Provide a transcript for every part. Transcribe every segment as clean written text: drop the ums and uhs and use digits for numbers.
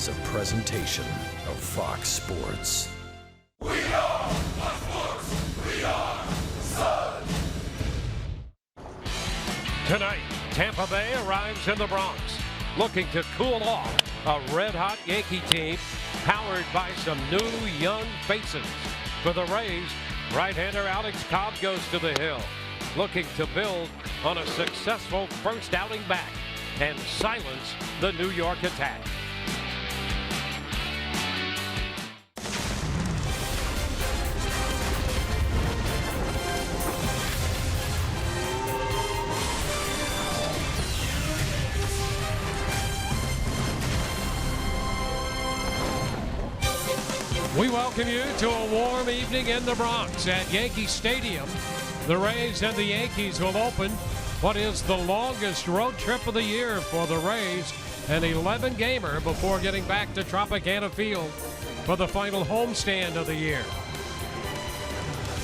a presentation of Fox Sports. We are sports. We are Sun. Tonight, Tampa Bay arrives in the Bronx, looking to cool off a red-hot Yankee team powered by some new young faces. For the Rays, right-hander Alex Cobb goes to the hill, looking to build on a successful first outing back and silence the New York attack. We welcome you to a warm evening in the Bronx at Yankee Stadium. The Rays and the Yankees will open what is the longest road trip of the year for the Rays, an 11-gamer before getting back to Tropicana Field for the final homestand of the year.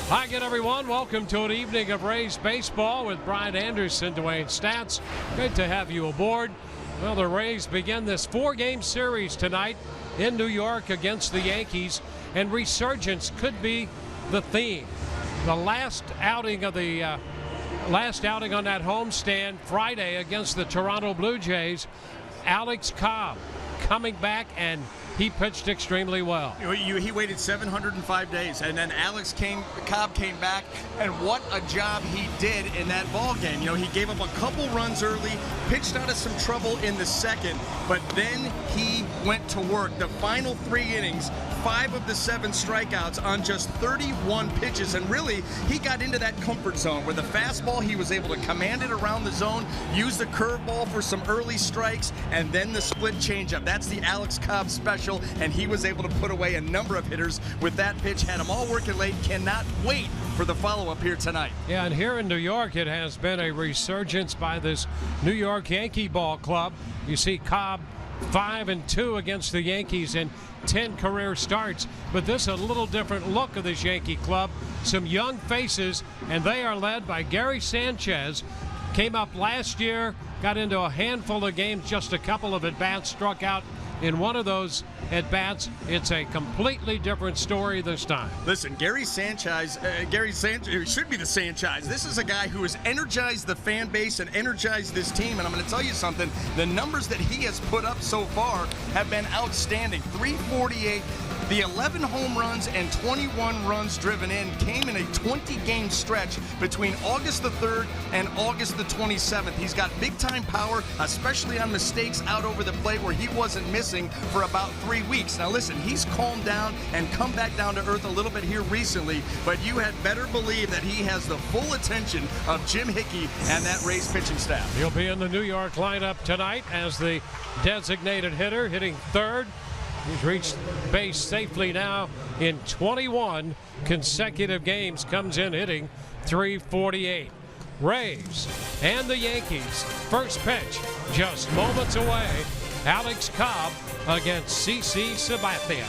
Hi again, everyone. Welcome to an evening of Rays baseball with Brian Anderson, Dwayne Stats. Good to have you aboard. Well, the Rays begin this 4-game series tonight in New York against the Yankees, and resurgence could be the theme. The last outing on that homestand Friday against the Toronto Blue Jays, Alex Cobb coming back, and he pitched extremely well. He waited 705 days, and then Cobb came back, and what a job he did in that ball game. You know, he gave up a couple runs early, pitched out of some trouble in the second, but then he went to work. The final 3 innings, 5 of the 7 strikeouts on just 31 pitches, and really, he got into that comfort zone where the fastball, he was able to command it around the zone, use the curveball for some early strikes, and then the split changeup. That's the Alex Cobb special, and he was able to put away a number of hitters with that pitch. Had them all working late. Cannot wait for the follow-up here tonight. Yeah, and here in New York, it has been a resurgence by this New York Yankee ball club. You see Cobb 5-2 against the Yankees in 10 career starts, but this is a little different look of this Yankee club. Some young faces, and they are led by Gary Sanchez. Came up last year, got into a handful of games, just a couple of at-bats, struck out in one of those at-bats. It's a completely different story this time. Listen, Gary Sanchez should be the Sanchez. This is a guy who has energized the fan base and energized this team, and I'm going to tell you something. The numbers that he has put up so far have been outstanding. 348. The 11 home runs and 21 runs driven in came in a 20-game stretch between August the 3rd and August the 27th. He's got big-time power, especially on mistakes out over the plate where he wasn't missing for about 3 weeks. Now, listen, he's calmed down and come back down to earth a little bit here recently, but you had better believe that he has the full attention of Jim Hickey and that Rays pitching staff. He'll be in the New York lineup tonight as the designated hitter, hitting third. He's reached base safely now in 21 consecutive games. Comes in hitting .348. Rays and the Yankees. First pitch just moments away. Alex Cobb against CC Sabathia.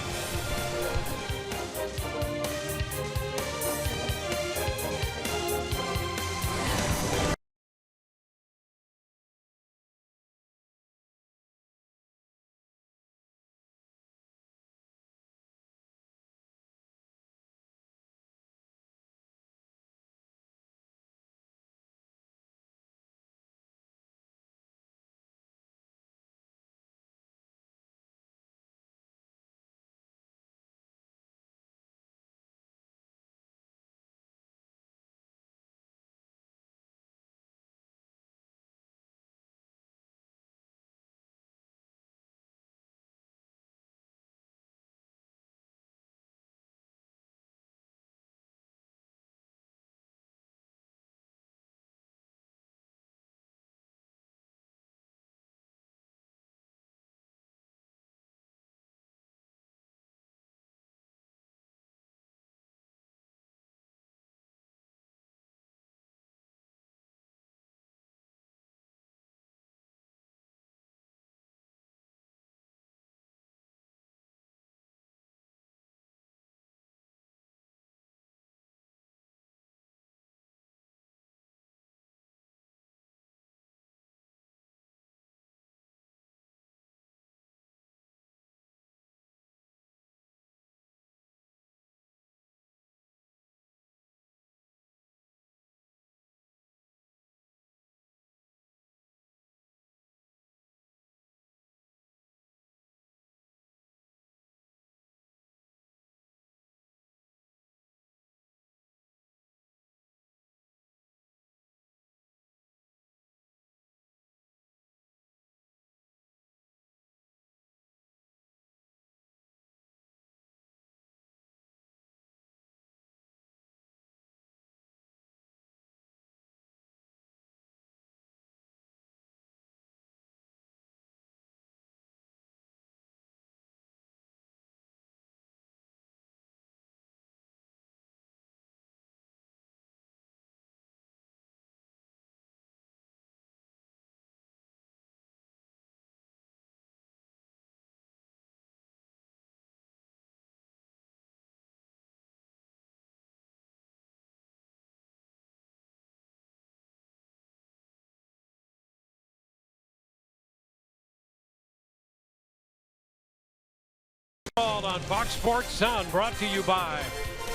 on Fox Sports Sun, brought to you by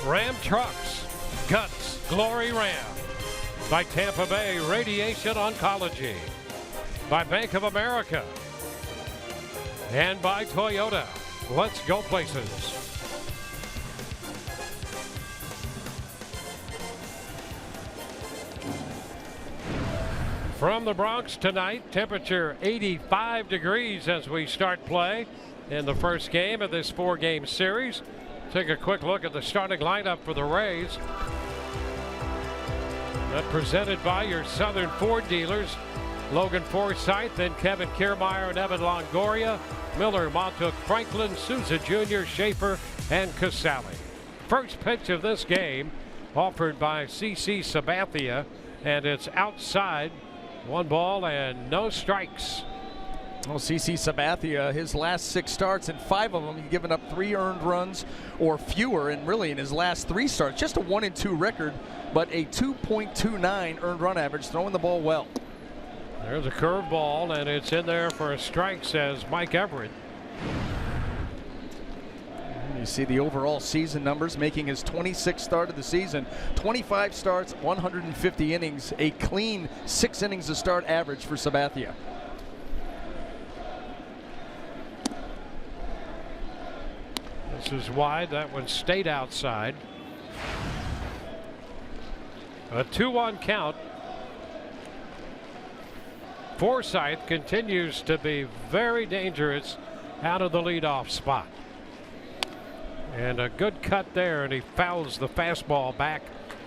Ram Trucks, Guts, Glory Ram. By Tampa Bay Radiation Oncology. By Bank of America. And by Toyota. Let's go places. From the Bronx tonight, temperature 85 degrees as we start play in the first game of this 4-game series. Take a quick look at the starting lineup for the Rays. Presented by your Southern Ford dealers, Logan Forsythe, then Kevin Kiermaier and Evan Longoria, Miller, Montauk, Franklin, Souza Jr., Schaefer, and Casali. First pitch of this game offered by CC Sabathia, and it's outside. 1 ball and no strikes. Well, CC Sabathia, his last 6 starts, and 5 of them, he's given up 3 earned runs or fewer, and really in his last 3 starts, just a 1-2 record, but a 2.29 earned run average, throwing the ball well. There's a curveball, and it's in there for a strike, says Mike Everett. You see the overall season numbers, making his 26th start of the season. 25 starts, 150 innings, a clean 6 innings a start average for Sabathia. This is wide. That one stayed outside. A 2-1 count. Forsythe continues to be very dangerous out of the leadoff spot. And a good cut there, and he fouls the fastball back.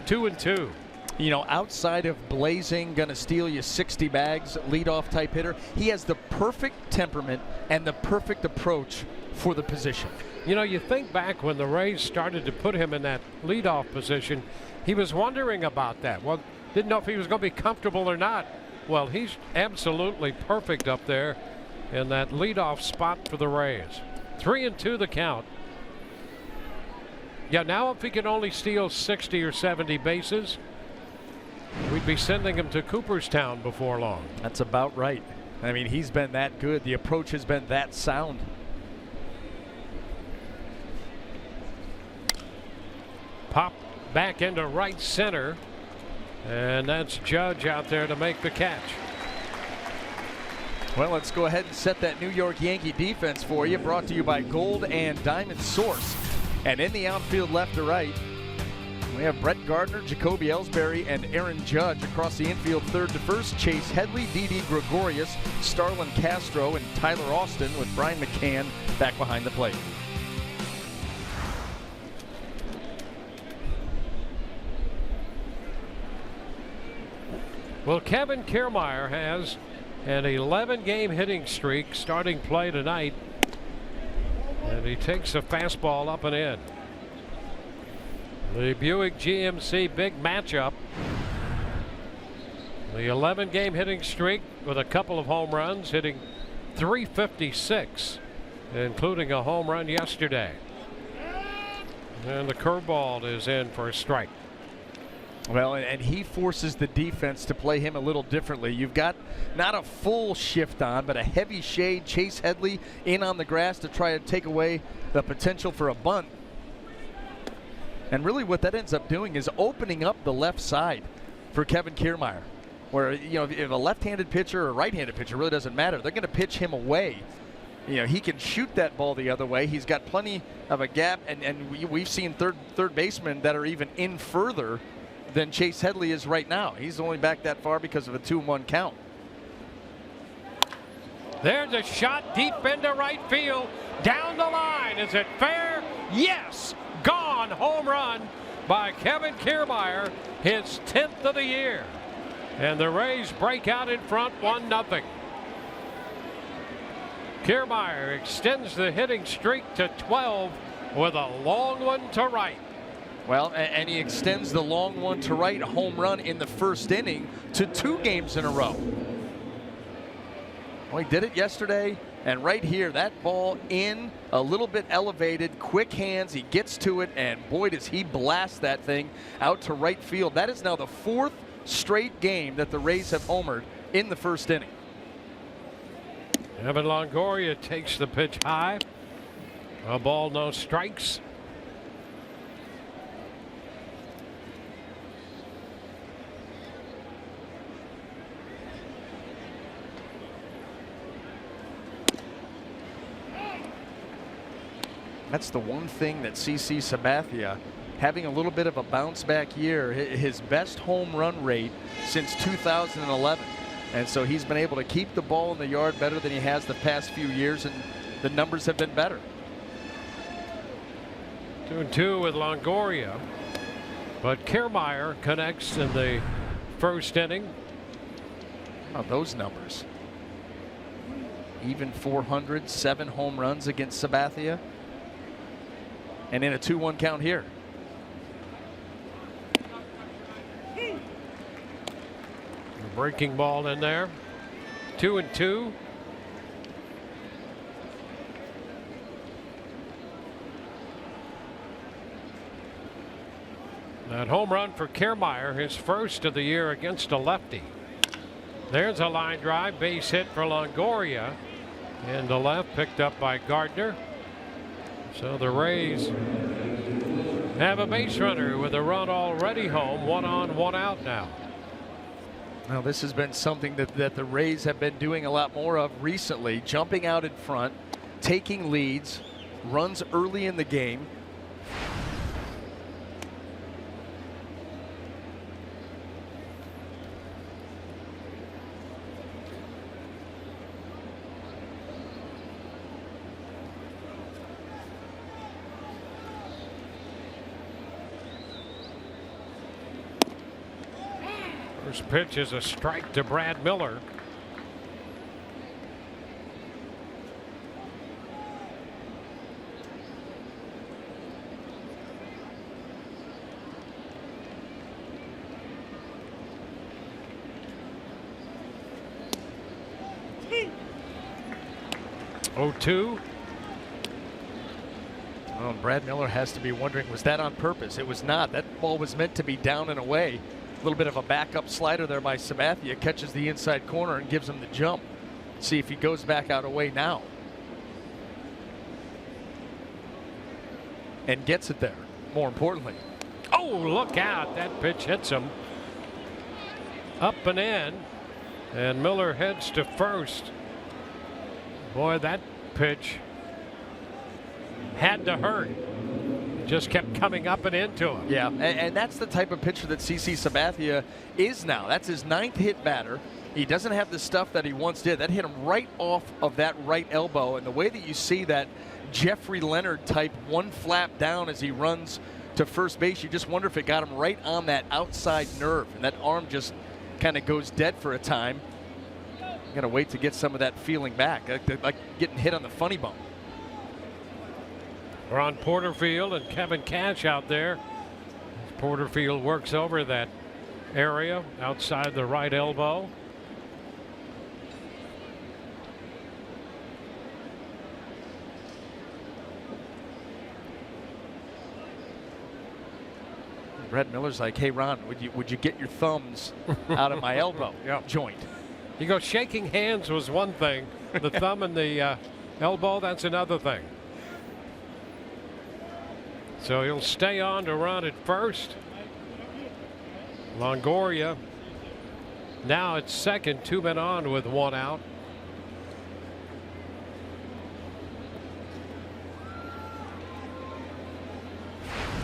2-2. You know, outside of blazing, gonna steal you 60 bags, leadoff type hitter, he has the perfect temperament and the perfect approach for the position. You know, you think back when the Rays started to put him in that leadoff position, he was wondering about that. Well, didn't know if he was going to be comfortable or not. Well, he's absolutely perfect up there in that leadoff spot for the Rays. 3-2 the count. Yeah, now if he can only steal 60 or 70 bases, we'd be sending him to Cooperstown before long. That's about right. I mean, he's been that good. The approach has been that sound. Pop back into right center, and that's Judge out there to make the catch. Well, let's go ahead and set that New York Yankee defense for you, brought to you by Gold and Diamond Source. And in the outfield left to right, we have Brett Gardner, JACOBY ELLSBURY, and Aaron Judge. Across the infield, third to first, Chase Headley, Didi Gregorius, Starlin Castro, and Tyler Austin, with Brian McCann back behind the plate. Well, Kevin Kiermaier has an 11-game hitting streak starting play tonight. And he takes a fastball up and in. The Buick GMC big matchup. The 11-game hitting streak with a couple of home runs, hitting .356, including a home run yesterday. And the curveball is in for a strike. Well, and he forces the defense to play him a little differently. You've got not a full shift on, but a heavy shade. Chase Headley in on the grass to try to take away the potential for a bunt. And really what that ends up doing is opening up the left side for Kevin Kiermaier, where, you know, if a left-handed pitcher or right-handed pitcher, really doesn't matter. They're going to pitch him away. You know, he can shoot that ball the other way. He's got plenty of a gap, and we've seen third basemen that are even in further than Chase Headley is right now. He's only back that far because of a 2-1 count. There's a shot deep into right field. Down the line. Is it fair? Yes. Gone. Home run by Kevin Kiermaier. His 10th of the year. And the Rays break out in front 1-0. Kiermaier extends the hitting streak to 12 with a long one to right. Well, and he extends the long one to right, home run in the first inning, to 2 games in a row. Well, he did it yesterday, and right here, that ball in, a little bit elevated, quick hands, he gets to it, and boy, does he blast that thing out to right field. That is now the 4th straight game that the Rays have homered in the first inning. Evan Longoria takes the pitch high. A ball, no strikes. That's the one thing that CC Sabathia, having a little bit of a bounce back year, his best home run rate since 2011. And so he's been able to keep the ball in the yard better than he has the past few years, and the numbers have been better. 2-2 with Longoria, but Kiermaier connects in the first inning. How about those numbers? Even 400, 7 home runs against Sabathia. And in a 2-1 count here. A breaking ball in there. 2-2. That home run for Kiermaier, his first of the year against a lefty. There's a line drive, base hit for Longoria. And the left picked up by Gardner. So the Rays have a base runner with a run already home. 1 on, 1 out now. Now this has been something that the Rays have been doing a lot more of recently, jumping out in front, taking leads, runs early in the game. First pitch is a strike to Brad Miller. Oh, 2. Oh, Brad Miller has to be wondering, was that on purpose? It was not. That ball was meant to be down and away. A little bit of a backup slider there by Sabathia, catches the inside corner and gives him the jump. See if he goes back out away now. And gets it there, more importantly. Oh, look out. That pitch hits him. Up and in. And Miller heads to first. Boy, that pitch had to hurt. Just kept coming up and into him. Yeah, and that's the type of pitcher that CC Sabathia is now. That's his 9th hit batter. He doesn't have the stuff that he once did. That hit him right off of that right elbow. And the way that you see that Jeffrey Leonard type one flap down as he runs to first base, you just wonder if it got him right on that outside nerve. And that arm just kind of goes dead for a time. Got to wait to get some of that feeling back, like getting hit on the funny bone. Ron Porterfield and Kevin Cash out there. Porterfield works over that area outside the right elbow. Brad Miller's like, hey Ron, would you get your thumbs out of my elbow joint? You go, shaking hands was one thing. The thumb and the elbow, that's another thing. So he'll stay on to run at first. Longoria now at second, 2 men on with 1 out.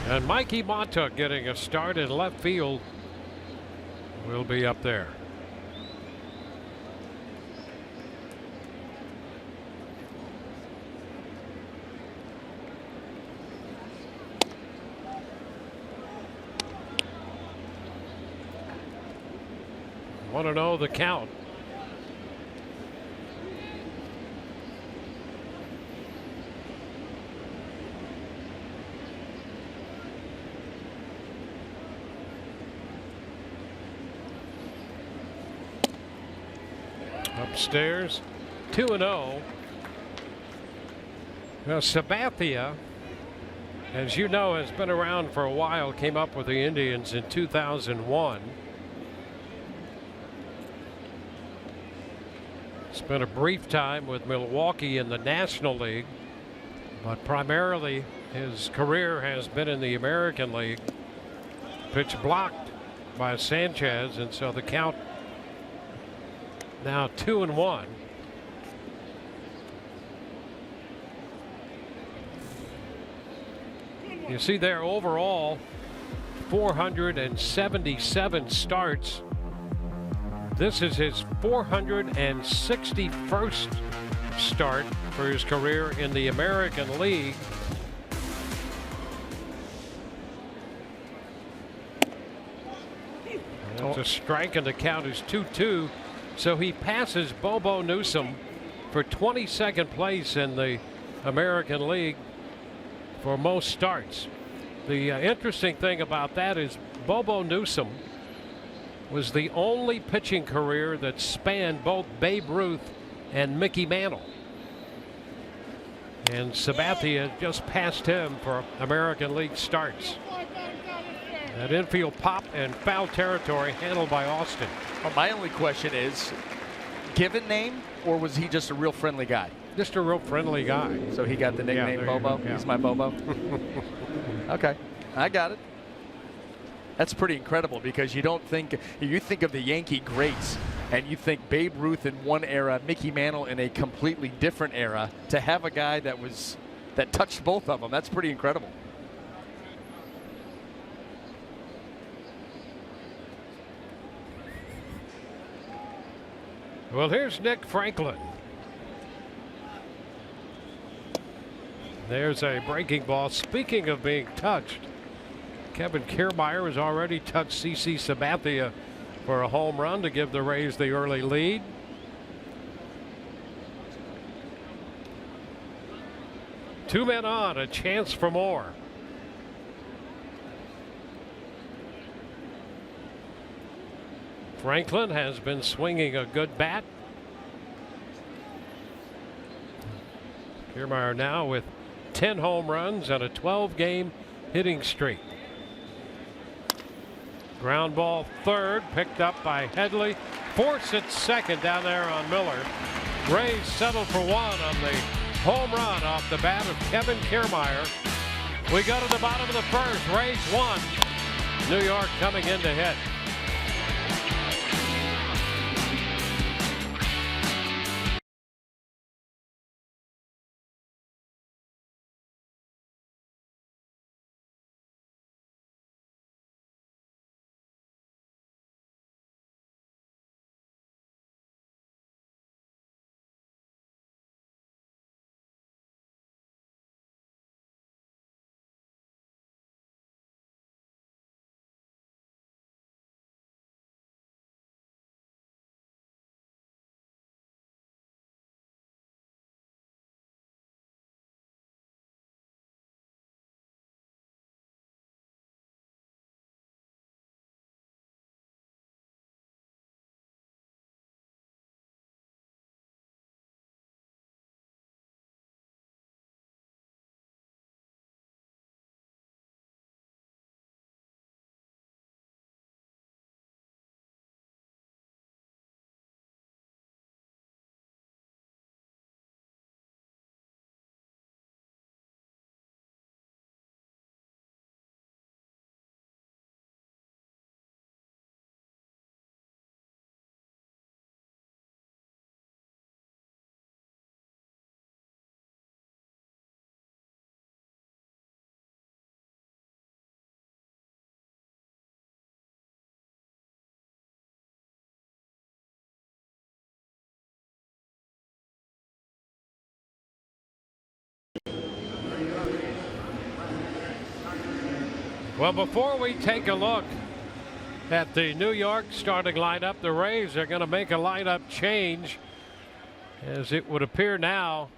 And Mikey Montauk getting a start in left field will be up there. Want to know the count. Upstairs, 2-0. Now Sabathia, as you know, has been around for a while, came up with the Indians in 2001. Spent a brief time with Milwaukee in the National League. but primarily his career has been in the American League. Pitch blocked by Sanchez, and so the count now 2-1. You see there overall 477 starts. This is his 461st start for his career in the American League. That's a strike, and the count is 2-2. So he passes Bobo Newsom for 22nd place in the American League for most starts. The interesting thing about that is Bobo Newsom was the only pitching career that spanned both Babe Ruth and Mickey Mantle. And Sabathia just passed him for American League starts. That infield pop and foul territory handled by Austin. Well, my only question is, given name, or was he just a real friendly guy? Just a real friendly guy. So he got the nickname Bobo? Yeah. He's my Bobo? Okay, I got it. That's pretty incredible, because you think of the Yankee greats, and you think Babe Ruth in one era, Mickey Mantle in a completely different era. To have a guy that touched both of them, that's pretty incredible. Well, here's Nick Franklin. There's a breaking ball. Speaking of being touched, Kevin Kiermaier has already touched CC Sabathia for a home run to give the Rays the early lead. Two men on, a chance for more. Franklin has been swinging a good bat. Kiermaier now with 10 home runs and a 12-game hitting streak. Ground ball third, picked up by Headley. FORSYTHE second down there on Miller. Rays settled for one on the home run off the bat of Kevin Kiermaier. We go to the bottom of the first. Rays 1. New York coming in to hit. Well, before we take a look at the New York starting lineup, the Rays are going to make a lineup change, as it would appear now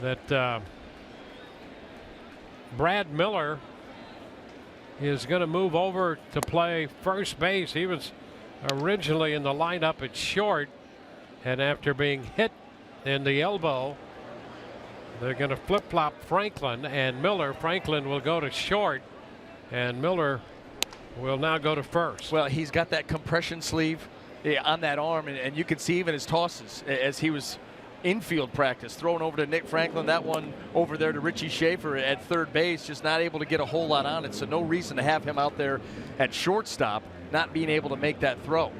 that Brad Miller is going to move over to play first base. He was originally in the lineup at short, and after being hit in the elbow, they're going to flip-flop Franklin and Miller. Franklin will go to short, and Miller will now go to first. Well, he's got that compression sleeve on that arm, and you can see even his tosses as he was infield practice, throwing over to Nick Franklin, that one over there to Richie Schaefer at third base, just not able to get a whole lot on it. So no reason to have him out there at shortstop, not being able to make that throw.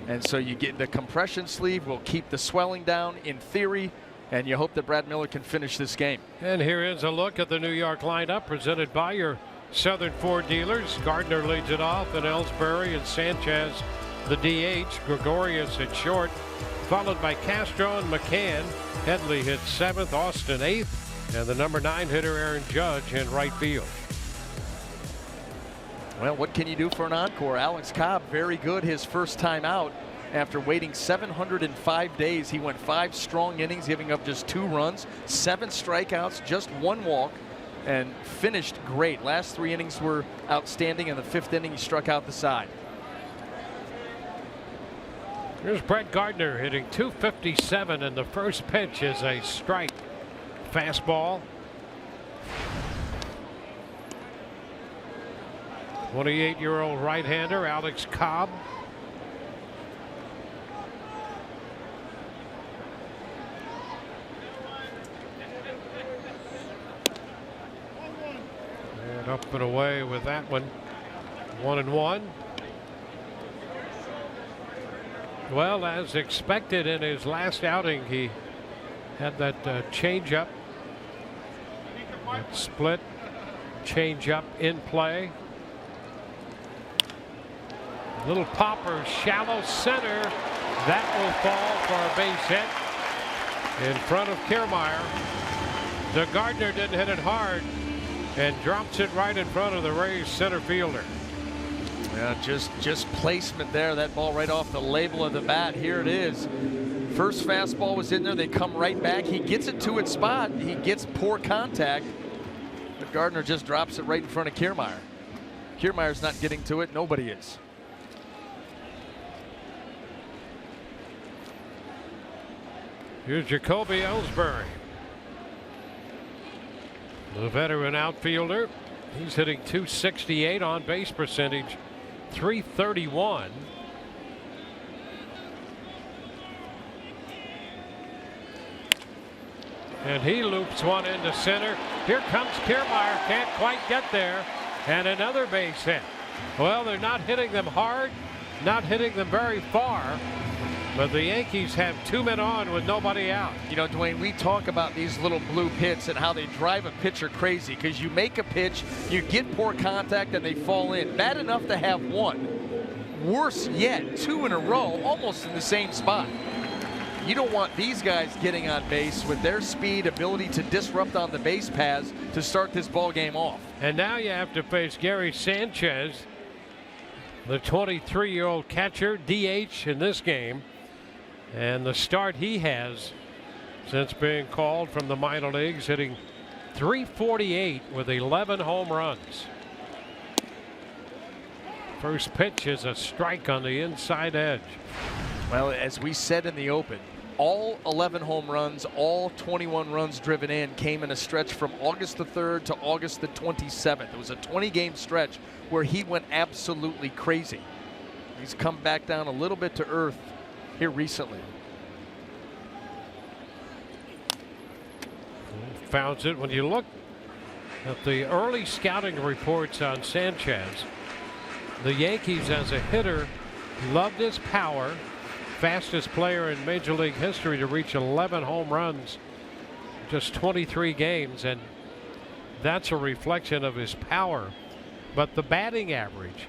And so you get the compression sleeve will keep the swelling down in theory, and you hope that Brad Miller can finish this game. And here is a look at the New York lineup presented by your Southern Ford dealers. Gardner leads it off, and Ellsbury and Sanchez the DH. Gregorius at short, followed by Castro and McCann. Headley hits 7th, Austin 8th, and the number 9 hitter Aaron Judge in right field. Well, what can you do for an encore? Alex Cobb, very good his first time out. After waiting 705 days, he went 5 strong innings, giving up just 2 runs, 7 strikeouts, just 1 walk, and finished great. Last 3 innings were outstanding. In the 5th inning, he struck out the side. Here's Brett Gardner hitting .257, and the first pitch is a strike. Fastball. 28-year-old right-hander Alex Cobb. And up and away with that one. 1-1. Well, as expected in his last outing, he had that changeup, that split changeup in play. Little popper, shallow center. That will fall for a base hit in front of Kiermaier. The Gardner didn't hit it hard and drops it right in front of the Rays center fielder. Yeah, just placement there. That ball right off the label of the bat. Here it is. First fastball was in there. They come right back. He gets it to its spot. He gets poor contact. But Gardner just drops it right in front of Kiermaier. Kiermaier's not getting to it. Nobody is. Here's JACOBY ELLSBURY, the veteran outfielder. He's hitting .268 on base percentage, .331. And he loops one into center. Here comes Kiermaier, can't quite get there, and another base hit. Well, they're not hitting them hard, not hitting them very far, but the Yankees have 2 men on with nobody out. You know, Dwayne, we talk about these little blue pits and how they drive a pitcher crazy because you make a pitch, you get poor contact, and they fall in. Bad enough to have 1. Worse yet, 2 in a row, almost in the same spot. You don't want these guys getting on base with their speed, ability to disrupt on the base paths to start this ball game off. And now you have to face Gary Sanchez, the 23-year-old catcher, DH in this game. And the start he has since being called from the minor leagues, hitting .348 with 11 home runs. First pitch is a strike on the inside edge. Well, as we said in the open, all 11 home runs, all 21 runs driven in came in a stretch from August the 3rd to August the 27th. It was a 20-game stretch where he went absolutely crazy. He's come back down a little bit to earth here recently. Founds it. When you look at the early scouting reports on Sanchez, the Yankees as a hitter loved his power. Fastest player in Major League history to reach 11 home runs, just 23 games, and that's a reflection of his power. But the batting average,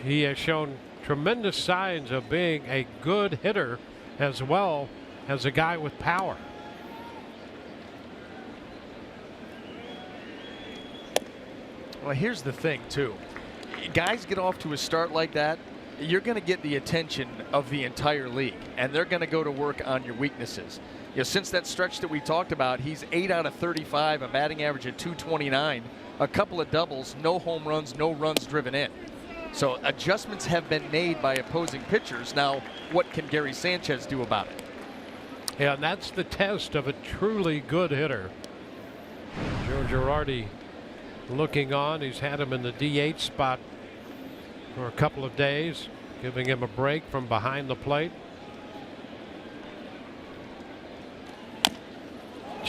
he has shown tremendous signs of being a good hitter as well as a guy with power. Well, here's the thing too. Guys get off to a start like that, you're going to get the attention of the entire league, and they're going to go to work on your weaknesses. You know, since that stretch that we talked about, he's 8 out of 35, a batting average of .229, a couple of doubles, no home runs, no runs driven in. So adjustments have been made by opposing pitchers. Now, what can Gary Sanchez do about it? Yeah, and that's the test of a truly good hitter. Joe Girardi looking on. He's had him in the DH spot for a couple of days, giving him a break from behind the plate.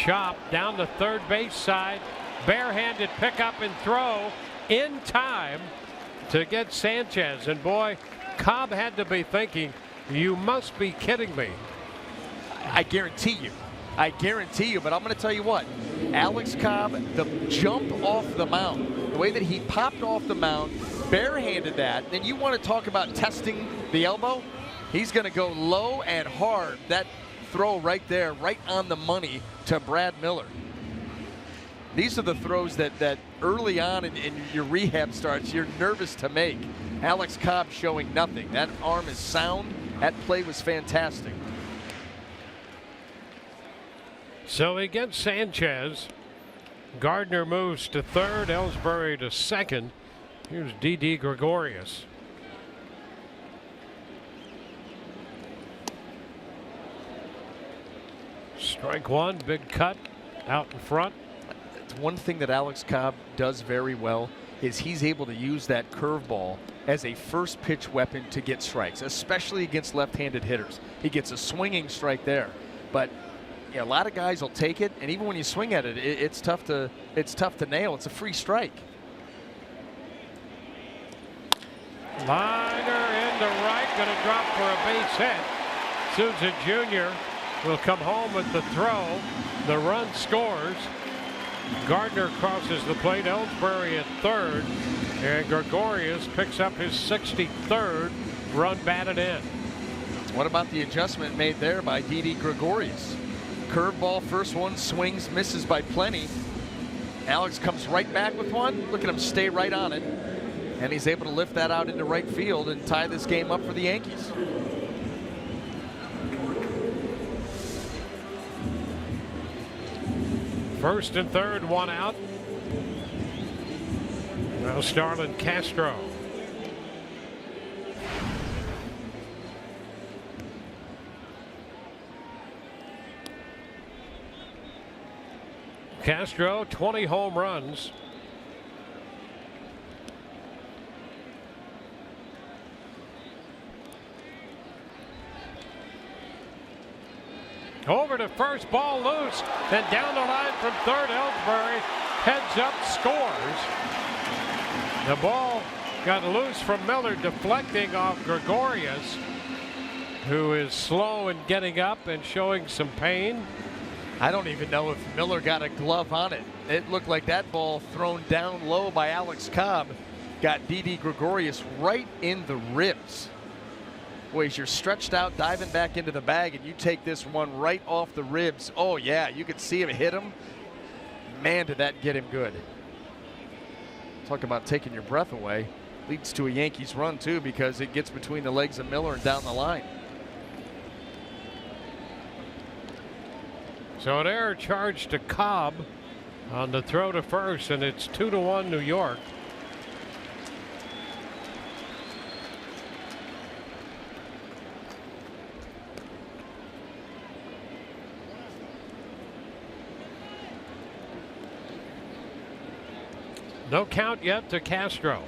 chop down the third base side. Barehanded pickup and throw in time to get Sanchez. And boy, Cobb had to be thinking, you must be kidding me. I guarantee you. But I'm going to tell you what. Alex Cobb, the jump off the mound, the way that he popped off the mound, barehanded that. Then you want to talk about testing the elbow? He's going to go low and hard. That throw right there, right on the money to Brad Miller. These are the throws that early on in your rehab starts, you're nervous to make. Alex Cobb showing nothing. That arm is sound. That play was fantastic. So he gets Sanchez. Gardner moves to third, Ellsbury to second. Here's Didi Gregorius. Strike one, big cut out in front. It's one thing that Alex Cobb does very well is he's able to use that curveball as a first pitch weapon to get strikes, especially against left-handed hitters. He gets a swinging strike there, but a lot of guys will take it, and even when you swing at it, it's tough to nail. It's a free strike. Liner into right, going to drop for a base hit. Souza Jr. will come home with the throw. The run scores. Gardner crosses the plate. Ellsbury at third, and Gregorius picks up his 63rd run batted in. What about the adjustment made there by Didi Gregorius? Curveball, first one, swings, misses by plenty. Alex comes right back with one. Look at him stay right on it. And he's able to lift that out into right field and tie this game up for the Yankees. First and third, one out. Now Starlin, Castro. Castro, 20 home runs. Over to first, ball loose. Then down the line from third, Ellsbury heads up, scores. The ball got loose from Miller, deflecting off Gregorius, who is slow in getting up and showing some pain. I don't even know if Miller got a glove on it. It looked like that ball thrown down low by Alex Cobb got Didi Gregorius right in the ribs. Boy, as you're stretched out, diving back into the bag, and you take this one right off the ribs. Oh, yeah, you could see him hit him. Man, did that get him good. Talk about taking your breath away. Leads to a Yankees run, too, because it gets between the legs of Miller and down the line. So an error charged to Cobb on the throw to first, and it's 2-1 New York. No count yet to Castro.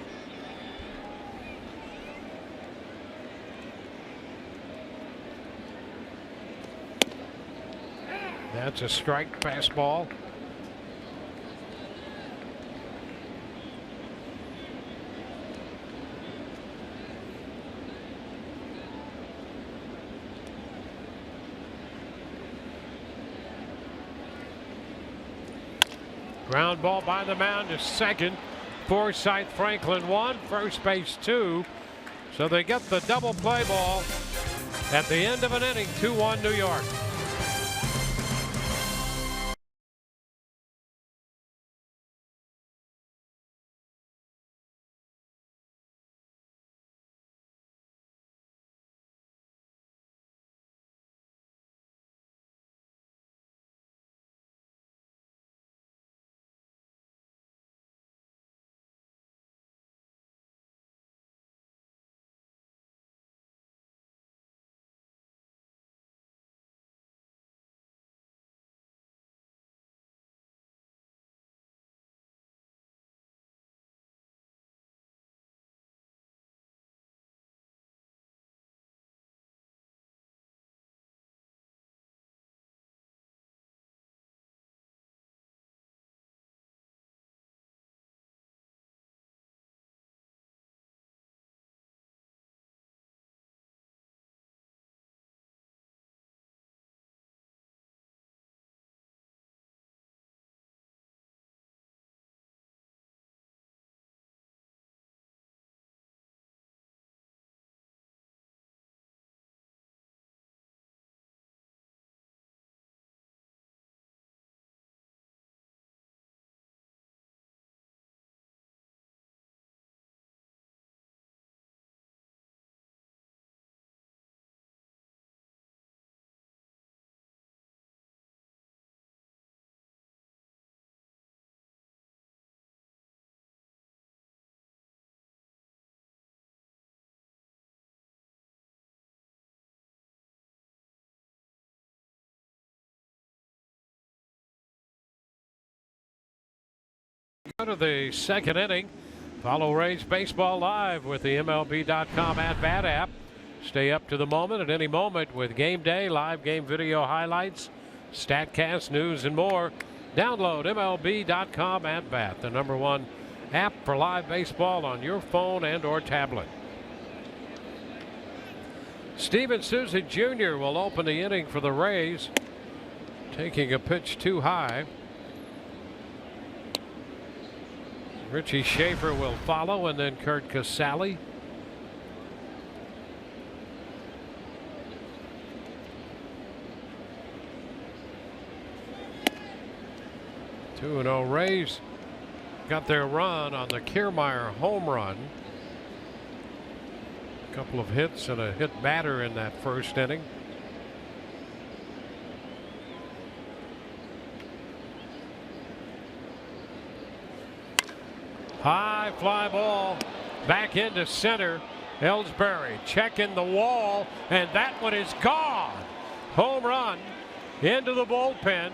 That's a strike fastball. Ground ball by the mound to second. Forsythe Franklin 1, first base 2. So they get the double play ball at the end of an inning, 2-1 New York. Out of the second inning. Follow Rays baseball live with the MLB.com at-bat app. Stay up to the moment at any moment with game day, live game video highlights, StatCast, news, and more. Download MLB.com at-bat, the #1 app for live baseball on your phone and or tablet. Steven Souza Jr. will open the inning for the Rays, taking a pitch too high. Richie Schaefer will follow, and then Curt Casali. Two and 0 Rays got their run on the Kiermaier home run. A couple of hits and a hit batter in that first inning. High fly ball back into center. Ellsbury checking the wall, and that one is gone. Home run into the bullpen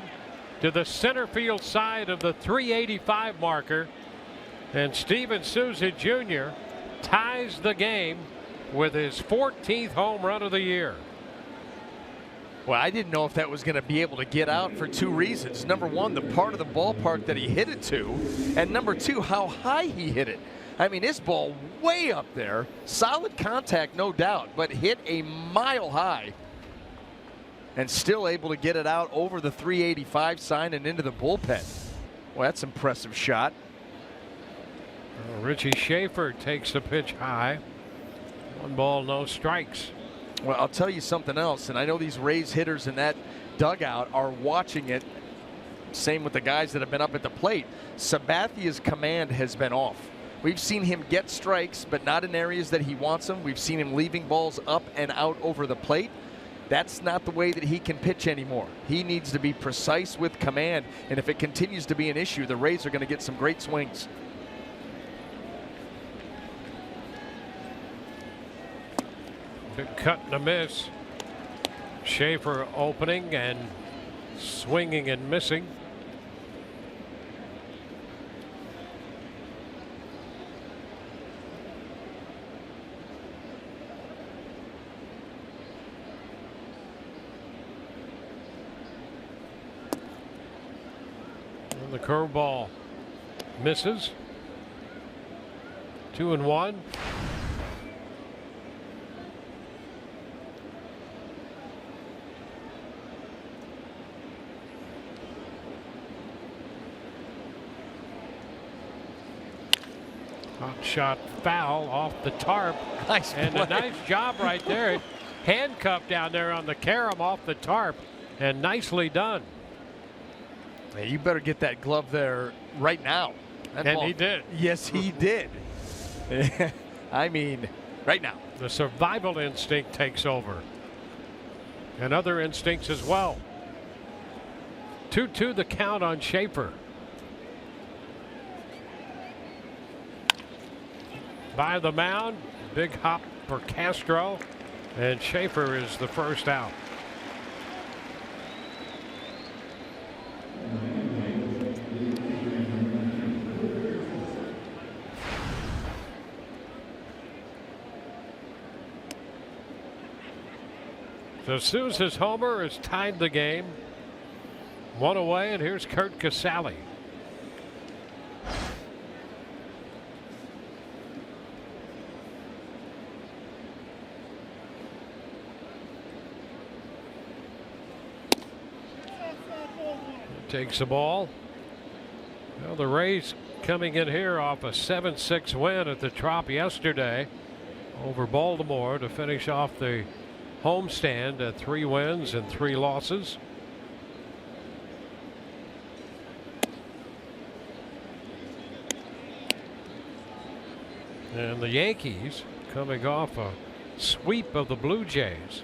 to the center field side of the 385 marker, and Steven Souza Jr. ties the game with his 14th home run of the year. Well, I didn't know if that was going to be able to get out for two reasons. Number one, the part of the ballpark that he hit it to, and number two, how high he hit it. I mean, this ball way up there, solid contact, no doubt, but hit a mile high and still able to get it out over the 385 sign and into the bullpen. Well, that's an impressive shot. Richie Schaefer takes the pitch high. 1 ball, no strikes. Well, I'll tell you something else, and I know these Rays hitters in that dugout are watching it. Same with the guys that have been up at the plate. Sabathia's command has been off. We've seen him get strikes, but not in areas that he wants them. We've seen him leaving balls up and out over the plate. That's not the way that he can pitch anymore. He needs to be precise with command, and if it continues to be an issue, the Rays are going to get some great swings. Big cut and a miss. Schaefer opening and swinging and missing. And the curveball misses. 2-1. Hot shot foul off the tarp. Nice and play. a nice job right there. Handcuffed down there on the carom off the tarp, and nicely done. Hey, you better get that glove there right now. That And ball, he did. Yes, he did. I mean, right now. The survival instinct takes over. And other instincts as well. 2-2 the count on Schaefer. By the mound, big hop for Castro, and Schaefer is the first out. So Souza's homer has tied the game. 1 away, and here's Curt Casali. Takes the ball. Well, the Rays coming in here off a 7-6 win at the Trop yesterday over Baltimore to finish off the homestand at 3 wins and 3 losses. And the Yankees coming off a sweep of the Blue Jays.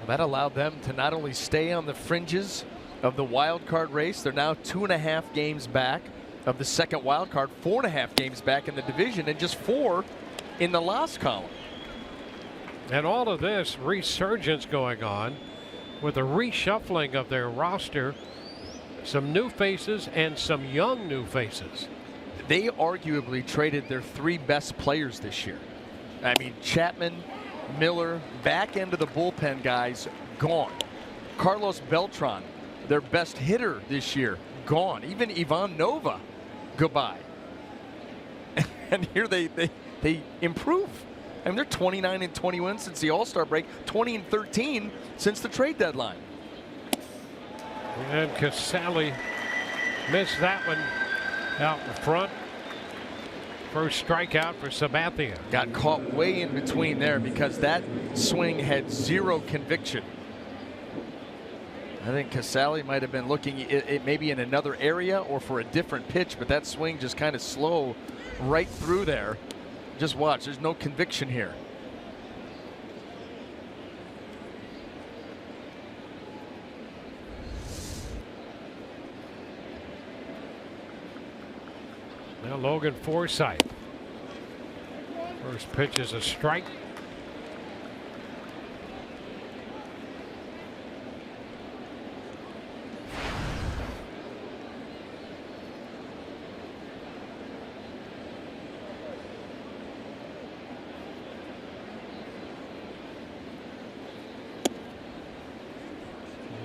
That allowed them to not only stay on the fringes of the wild card race, they're now 2.5 games back of the second wild card, 4.5 games back in the division, and just 4 in the loss column. And all of this resurgence going on with a reshuffling of their roster some new faces and some young new faces. They arguably traded their 3 best players this year. I mean, Chapman, Miller, back end of the bullpen guys, gone. Carlos Beltran, their best hitter this year, gone. Even Ivan Nova, goodbye. And here they improve. I mean, they're 29-21 since the All-Star break, 20-13 since the trade deadline. And CASALI missed that one out in front. First strikeout for Sabathia. Got caught way in between there because that swing had 0 conviction. I think CASALI might have been looking it maybe in another area or for a different pitch, but that swing just kind of slow right through there. Just watch, there's no conviction here. Now Logan Forsythe. First pitch is a strike.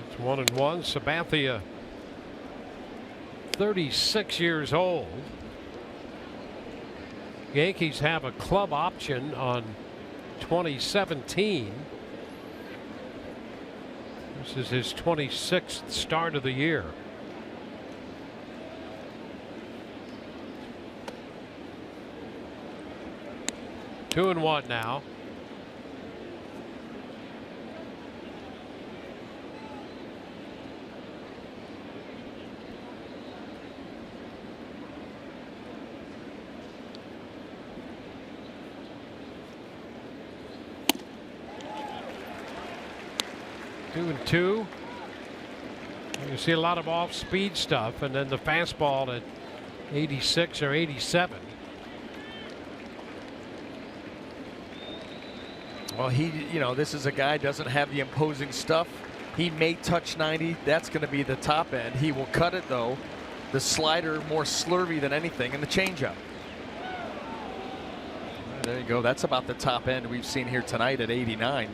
It's 1-1. Sabathia, 36 years old. Yankees have a club option on 2017. This is his 26th start of the year. Two and one now. Two and two. You see a lot of off-speed stuff, and then the fastball at 86 or 87. Well, this is a guy doesn't have the imposing stuff. He may touch 90. That's going to be the top end. He will cut it though. The slider more slurvy than anything, and the changeup. There you go. That's about the top end we've seen here tonight at 89.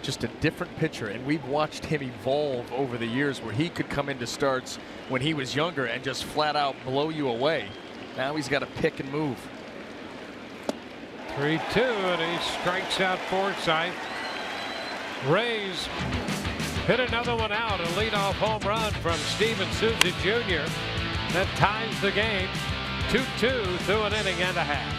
Just a different pitcher, and we've watched him evolve over the years where he could come into starts when he was younger and just flat out blow you away. Now he's got to pick and move. 3-2, and he strikes out Forsythe. Rays hit another one out, a leadoff home run from Steven Souza Jr. That ties the game 2-2 through an inning and a half.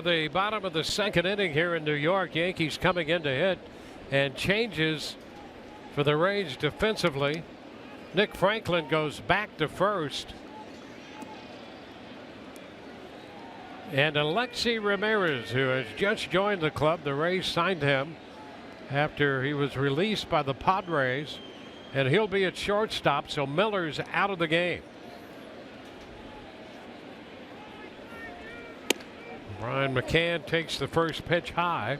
The bottom of the second inning here in New York. Yankees coming in to hit, and changes for the Rays defensively. Nick Franklin goes back to first. And Alexei Ramirez, who has just joined the club, the Rays signed him after he was released by the Padres, and he'll be at shortstop, so Miller's out of the game. Brian McCann takes the first pitch high.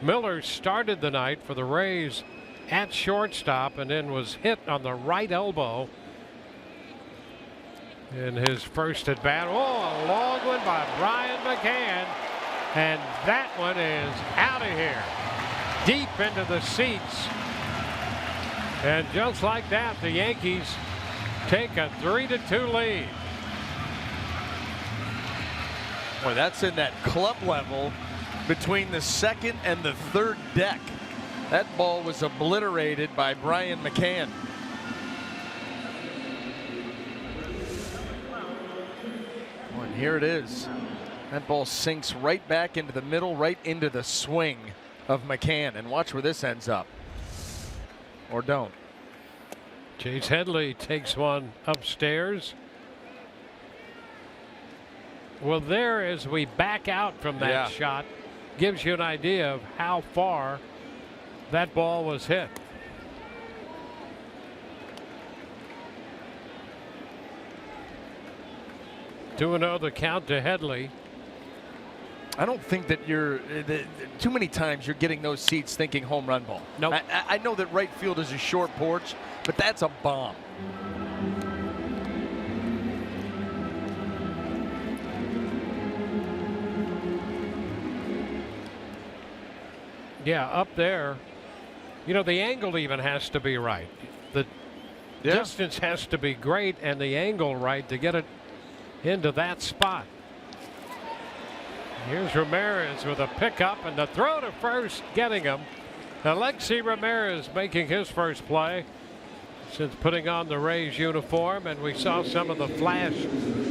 Miller started the night for the Rays at shortstop and then was hit on the right elbow in his first at bat. Oh, a long one by Brian McCann, and that one is out of here, deep into the seats. And just like that, the Yankees take a 3-2 lead. Boy, that's in that club level between the second and the third deck. That ball was obliterated by Brian McCann. And here it is. That ball sinks right back into the middle, right into the swing of McCann. And watch where this ends up. Or don't. Chase Headley takes one upstairs. Well, there, as we back out from that shot, gives you an idea of how far that ball was hit. Two and 0 the count to Headley. I don't think that you're too many times you're getting those seats thinking home run ball. No, nope. I know that right field is a short porch, but that's a bomb. Yeah, up there, you know, the angle even has to be right. The distance has to be great and the angle right to get it into that spot. Here's Ramirez with a pickup and the throw to first, getting him. Alexei Ramirez making his first play since putting on the Rays uniform, and we saw some of the flash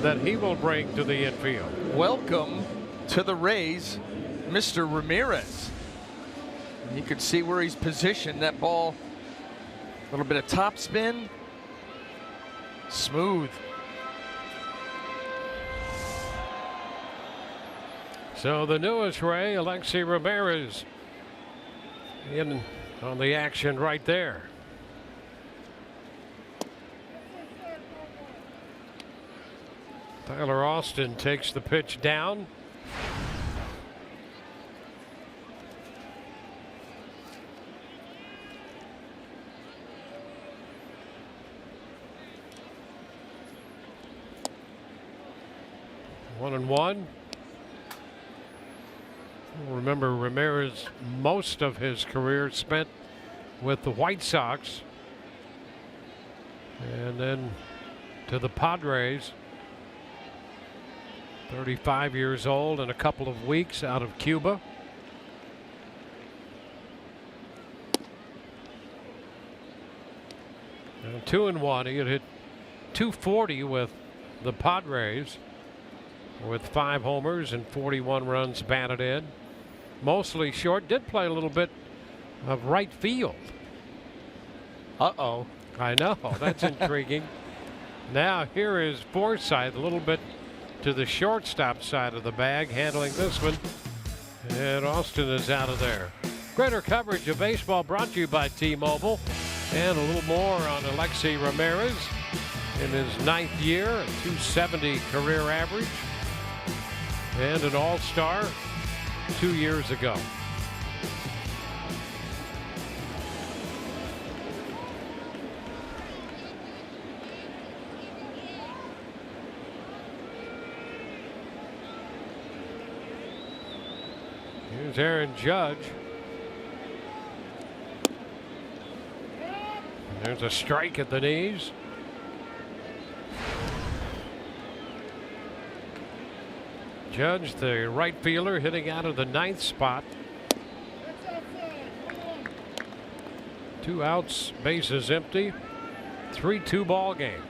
that he will bring to the infield. Welcome to the Rays, Mr. Ramirez. You could see where he's positioned. That ball, a little bit of top spin, smooth. So the newest Ray, Alexei Ramirez, in on the action right there. Tyler Austin takes the pitch down. One and one. Remember, Ramirez, most of his career spent with the White Sox, and then to the Padres. 35 years old and a couple of weeks out of Cuba. And 2 and 1. He had hit .240 with the Padres, with 5 homers and 41 runs batted in. Mostly short. Did play a little bit of right field. Uh-oh. I know. That's intriguing. Now here is Forsythe, a little bit to the shortstop side of the bag, handling this one. And Austin is out of there. Greater coverage of baseball brought to you by T-Mobile. And a little more on Alexei Ramirez in his 9th year, a .270 career average, and an all-star 2 years ago. Here's Aaron Judge. There's a strike at the knees. Judge, the right fielder, hitting out of the 9th spot. 2 outs, bases empty. 3-2 ball game.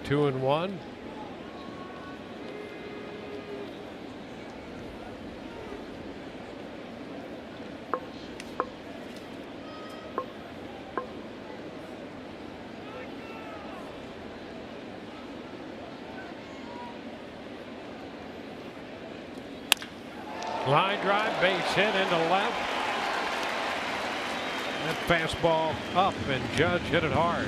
2-1. Line drive, base hit into left. That fastball up, and Judge hit it hard.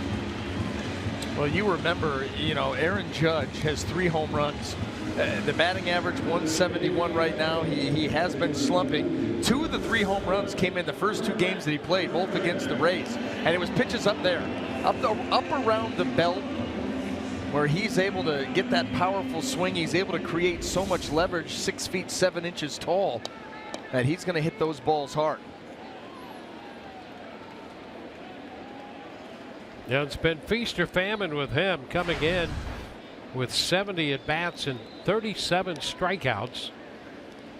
Well, you remember, Aaron Judge has 3 home runs. The batting average 171 right now. He has been slumping. 2 of the 3 home runs came in the first 2 games that he played, both against the Rays. And it was pitches up there, up around the belt, where he's able to get that powerful swing. He's able to create so much leverage, 6 feet 7 inches tall, that he's going to hit those balls hard. Yeah, it's been feast or famine with him, coming in with 70 at-bats and 37 strikeouts.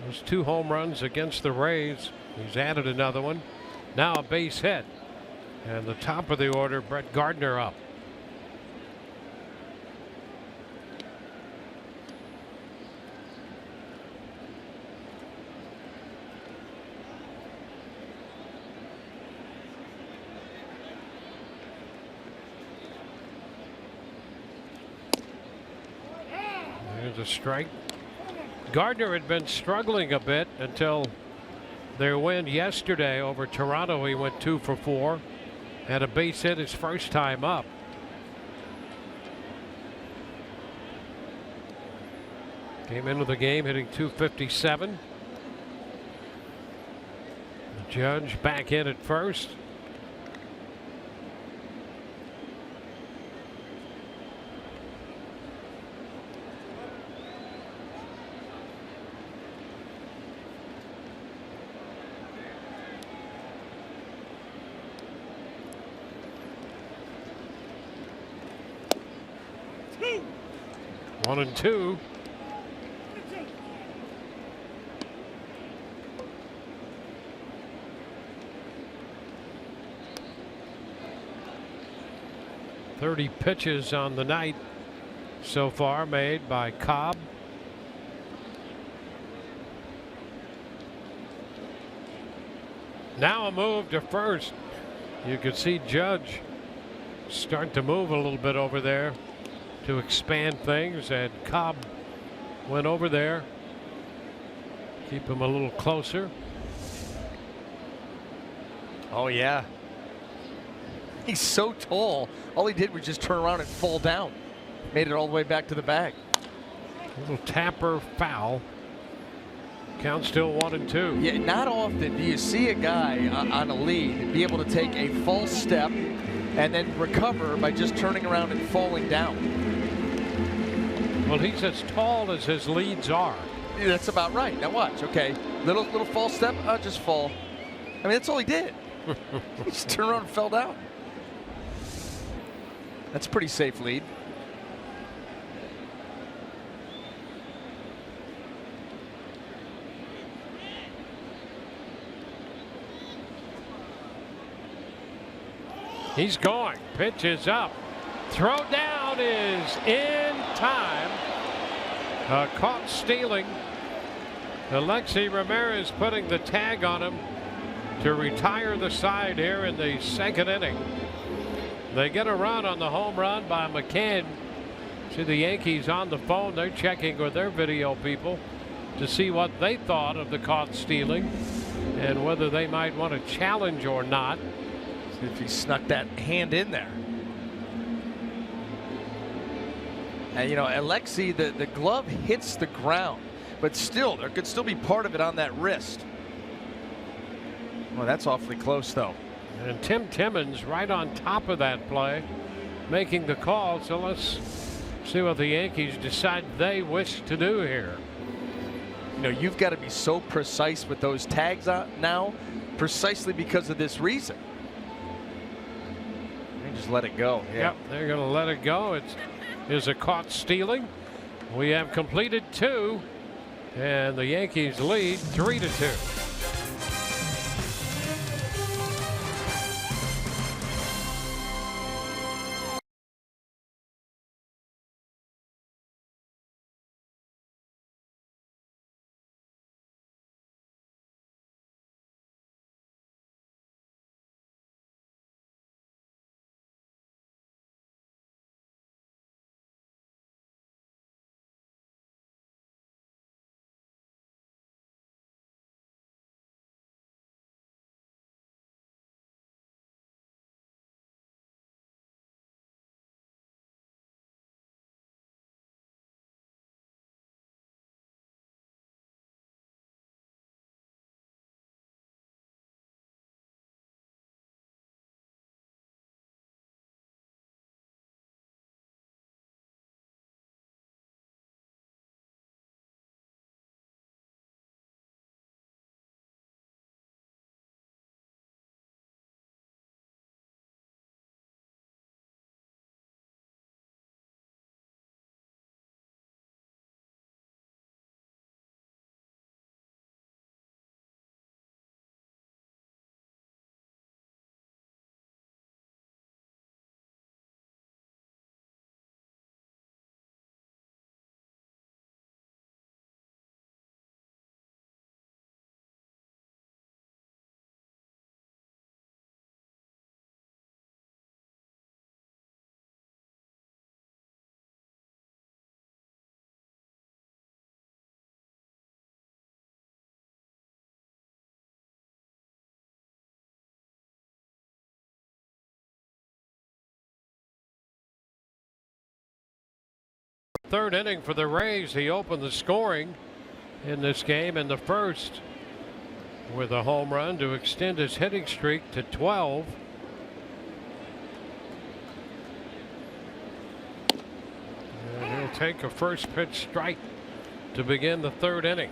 Those 2 home runs against the Rays. He's added another one. Now a base hit. And the top of the order, Brett Gardner up. There's a strike. Gardner had been struggling a bit until their win yesterday over Toronto. He went 2 for 4. Had a base hit his first time up. Came into the game hitting .257. The Judge back in at first. One and two. .30 pitches on the night so far made by Cobb. Now a move to first. You could see Judge start to move a little bit over there to expand things, and Cobb went over there, keep him a little closer. Oh yeah, he's so tall. All he did was just turn around and fall down. Made it all the way back to the bag. A little tapper foul. Count still 1 and 2. Yeah, not often do you see a guy on a lead be able to take a false step and then recover by just turning around and falling down. Well, he's as tall as his leads are. Yeah, that's about right. Now watch. Okay, little false step. Just fall. I mean, that's all he did. He just turned around and fell down. That's a pretty safe lead. He's going. Pitch is up. Throw down is in time. Caught stealing. Alexi Ramirez putting the tag on him to retire the side here in the 2nd inning. They get a run on the home run by McCann. See the Yankees on the phone. They're checking with their video people to see what they thought of the caught stealing and whether they might want to challenge or not. See if he snuck that hand in there. And Alexi, the glove hits the ground, but still, there could still be part of it on that wrist. Well, that's awfully close, though. And Tim Timmons right on top of that play, making the call. So let's see what the Yankees decide they wish to do here. You've got to be so precise with those tags now, precisely because of this reason. They just let it go. Yeah. Yep, they're going to let it go. Is a caught stealing. We have completed 2, and the Yankees lead 3-2. third inning for the Rays. He opened the scoring in this game in the first with a home run to extend his hitting streak to 12. And he'll take a first pitch strike to begin the third inning.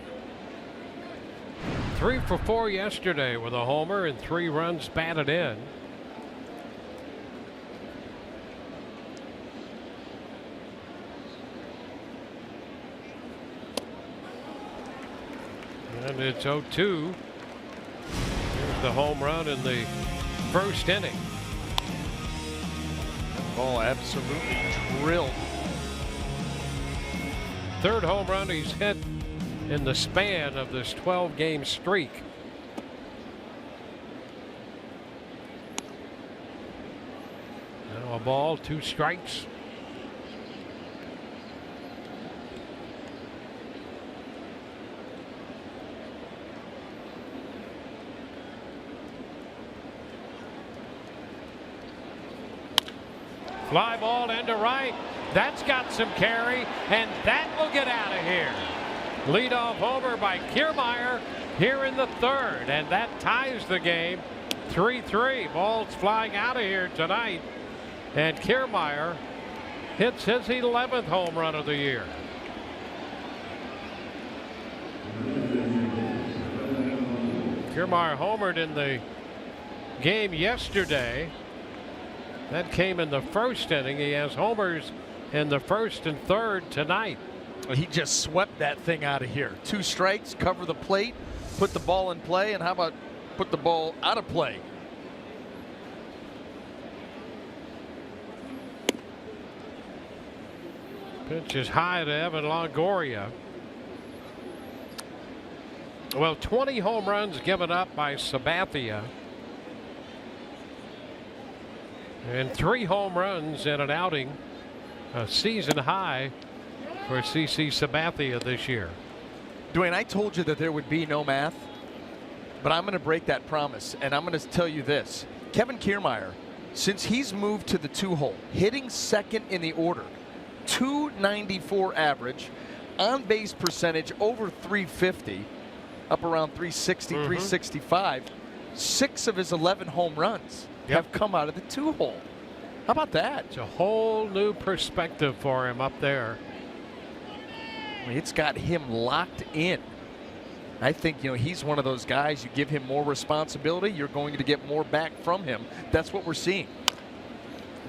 3 for 4 yesterday with a homer and 3 runs batted in. And it's 0-2. Here's the home run in the first inning. Ball absolutely drilled. Third home run he's hit in the span of this 12-game streak. Now a ball, 2 strikes. Fly ball into right. That's got some carry, and that will get out of here. Leadoff homer by Kiermaier here in the third, and that ties the game 3-3. Ball's flying out of here tonight, and Kiermaier hits his 11th home run of the year. Kiermaier homered in the game yesterday. That came in the first inning. He has homers in the first and third tonight. He just swept that thing out of here. 2 strikes, cover the plate, put the ball in play, and how about put the ball out of play? Pitch is high to Evan Longoria. Well, 20 home runs given up by Sabathia. And 3 home runs in an outing, a season high for CC Sabathia this year. Dwayne, I told you that there would be no math, but I'm going to break that promise, and I'm going to tell you this. Kevin Kiermaier, since he's moved to the 2-hole, hitting second in the order, .294 average, on-base percentage over .350, up around .360, .365. 6 of his 11 home runs have come out of the 2-hole. How about that? It's a whole new perspective for him up there. It's got him locked in. I think, he's one of those guys, you give him more responsibility, you're going to get more back from him. That's what we're seeing.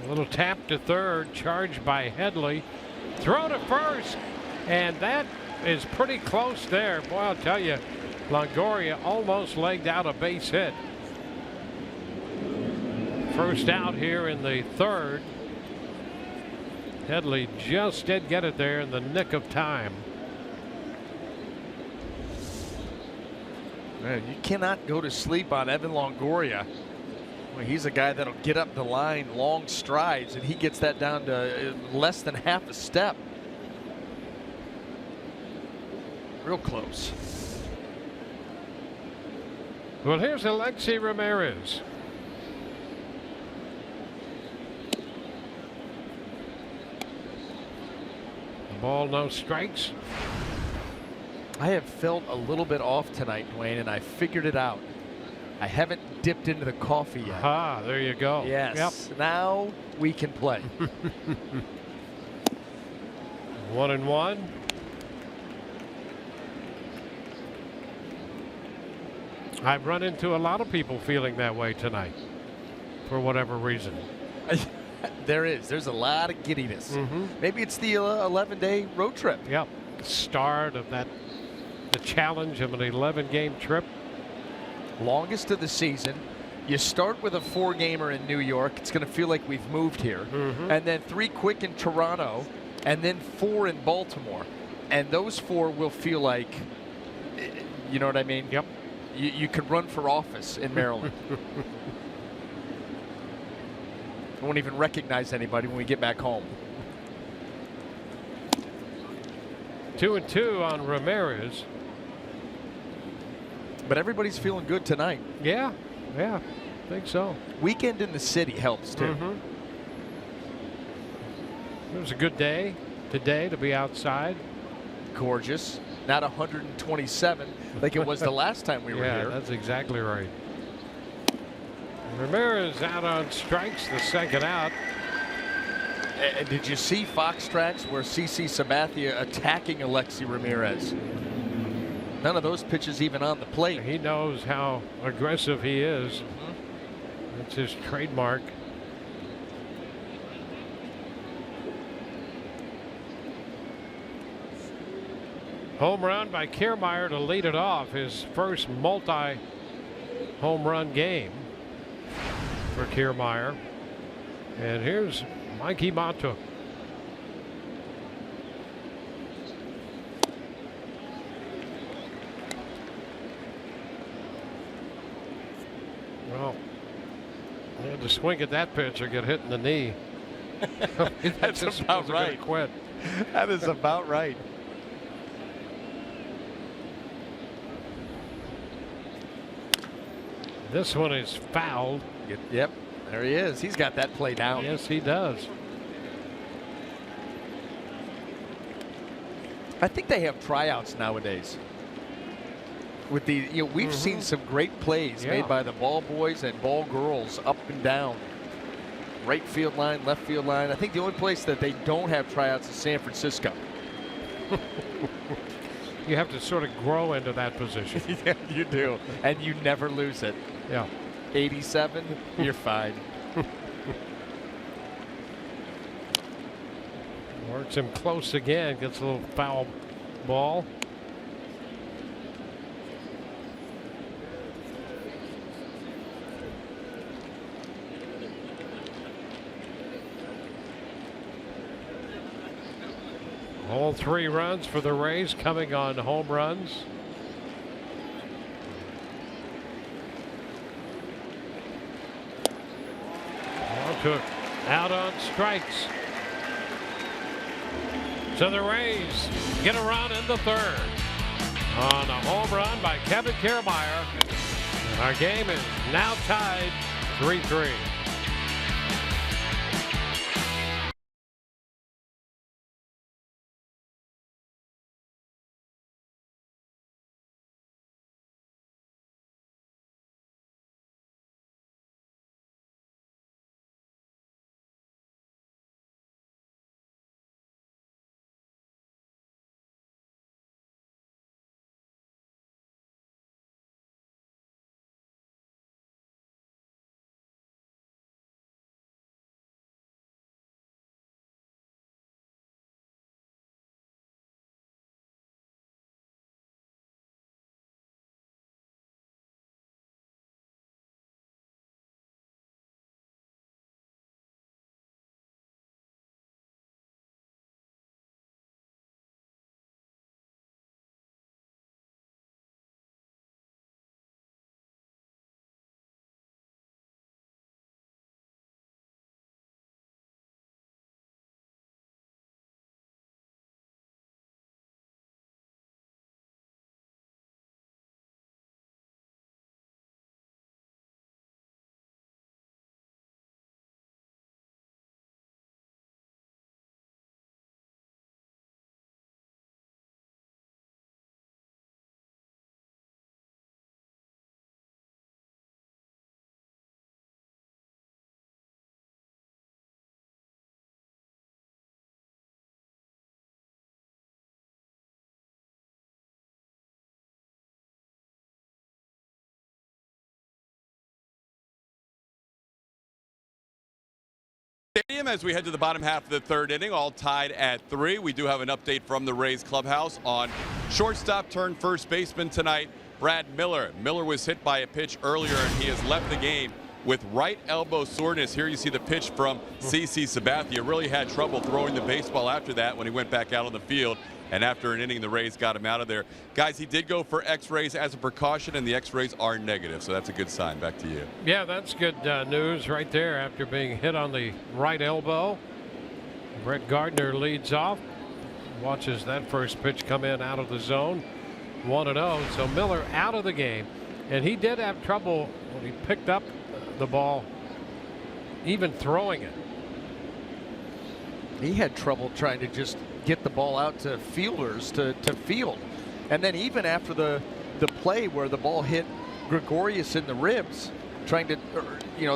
A little tap to third, charged by Headley. Throw to first, and that is pretty close there. Boy, I'll tell you, Longoria almost legged out a base hit. First out here in the third. Headley just did get it there in the nick of time. Man, you cannot go to sleep on Evan Longoria. Well, he's a guy that'll get up the line long strides, and he gets that down to less than half a step. Real close. Well, here's Alexi Ramirez. Ball, no strikes. I have felt a little bit off tonight, Dwayne, and I figured it out. I haven't dipped into the coffee yet. Ah, there you go. Yes. Yep. Now we can play. 1-1. I've run into a lot of people feeling that way tonight for whatever reason. There's a lot of giddiness. Maybe it's the 11-day road trip. Yep. Start of the challenge of an 11-game trip. Longest of the season. You start with a 4-gamer in New York. It's going to feel like we've moved here. And then 3 quick in Toronto, and then 4 in Baltimore. And those 4 will feel like, you know what I mean? Yep. You could run for office in Maryland. I won't even recognize anybody when we get back home. 2-2 on Ramirez. But everybody's feeling good tonight. Yeah, I think so. Weekend in the city helps too. It was a good day. today to be outside. Gorgeous. Not 127 like it was the last time we were yeah, here. That's exactly right. Ramirez out on strikes, the second out. And did you see Fox Tracks where CC Sabathia attacking Alexi Ramirez? None of those pitches even on the plate. He knows how aggressive he is. Mm-hmm. That's his trademark. Home run by Kiermaier to lead it off. His first multi-home run game for Kiermaier. And here's Mikey Mato. Well, he had to swing at that pitch or get hit in the knee. That's about right. Quit. That is about right. This one is fouled. Yep, there he is. He's got that play down. Yes, he does. I think they have tryouts nowadays. With the, we've seen some great plays made by the ball boys and ball girls up and down. Right field line, left field line. I think the only place that they don't have tryouts is San Francisco. You have to sort of grow into that position. Yeah, you do. And you never lose it. Yeah. 87, you're fine. Works him close again. Gets a little foul ball. All 3 runs for the Rays coming on home runs. Took out on strikes. So the Rays get a run in the 3rd on a home run by Kevin Kiermaier. Our game is now tied 3-3. Stadium as we head to the bottom half of the 3rd inning, all tied at 3. We do have an update from the Rays clubhouse on shortstop turned first baseman tonight, Brad Miller. Miller was hit by a pitch earlier and he has left the game with right elbow soreness. Here you see the pitch from CC Sabathia. Really had trouble throwing the baseball after that when he went back out on the field. And after an inning, the Rays got him out of there. Guys, he did go for x-rays as a precaution, and the x-rays are negative, so that's a good sign. Back to you. Yeah, that's good news right there after being hit on the right elbow. Brett Gardner leads off. Watches that first pitch come in out of the zone. 1-0, so Miller out of the game. And he did have trouble when he picked up the ball, even throwing it. He had trouble trying to just get the ball out to fielders to field. And then even after the play where the ball hit Gregorius in the ribs, trying to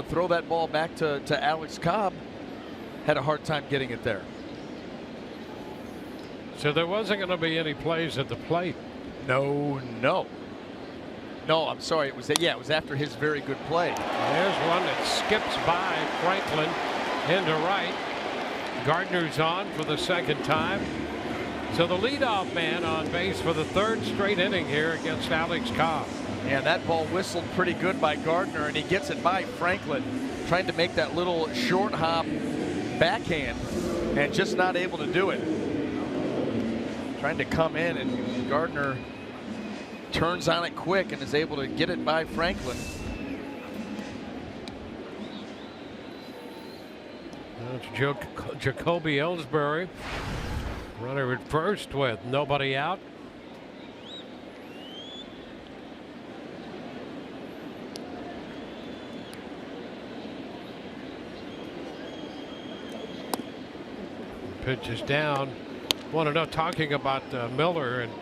throw that ball back to Alex Cobb, had a hard time getting it there. So there wasn't going to be any plays at the plate. No, I'm sorry. It was after his very good play. There's one that skips by Franklin into right. Gardner's on for the second time. So the leadoff man on base for the third straight inning here against Alex Cobb. And that ball whistled pretty good by Gardner, and he gets it by Franklin, trying to make that little short hop backhand and just not able to do it. Trying to come in, and Gardner turns on it quick and is able to get it by Franklin. That's JACOBY ELLSBURY. Runner at first with nobody out. Pitch is down. Want to know, talking about Miller, and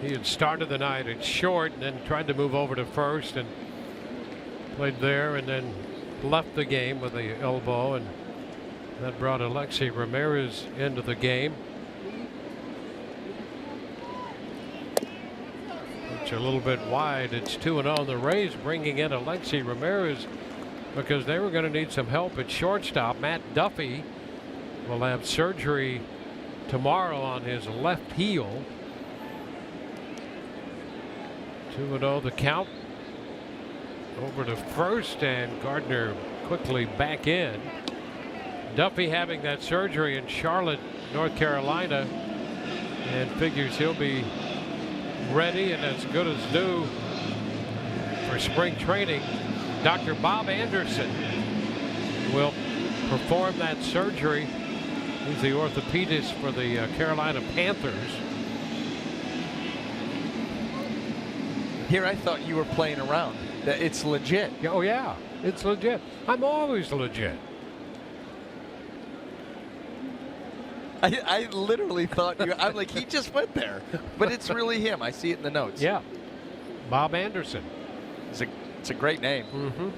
he had started the night at short and then tried to move over to first and played there and then left the game with the elbow, and that brought Alexei Ramirez into the game. Pitch a little bit wide. It's 2-0. The Rays bringing in Alexei Ramirez because they were going to need some help at shortstop. Matt Duffy will have surgery tomorrow on his left heel. 2-0 the count. Over to first, and Gardner quickly back in. Duffy having that surgery in Charlotte, North Carolina, and figures he'll be ready and as good as new for spring training. Dr. Bob Anderson will perform that surgery. He's the orthopedist for the Carolina Panthers. Here I thought you were playing around. It's legit. Oh yeah, it's legit. I'm always legit. I literally thought I'm like, he just went there, but it's really him. I see it in the notes. Yeah, Bob Anderson. It's a great name. Mm-hmm.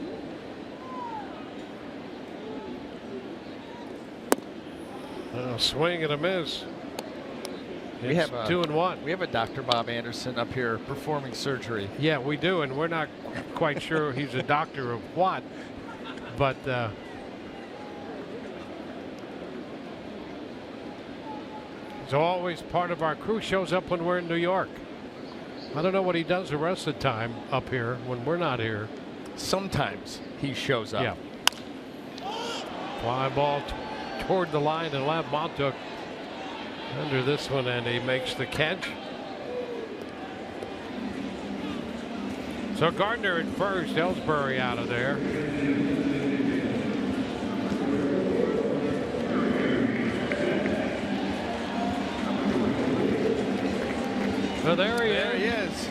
Swing and a miss. We have 2-1. We have a Dr. Bob Anderson up here performing surgery. Yeah, we do, and we're not quite sure he's a doctor of what, but he's always part of our crew. Shows up when we're in New York. I don't know what he does the rest of the time up here when we're not here. Sometimes he shows up. Yeah. Fly ball toward the line, and Lav Montook under this one, and he makes the catch. So Gardner at first, ELLSBURY out of there. So there he is.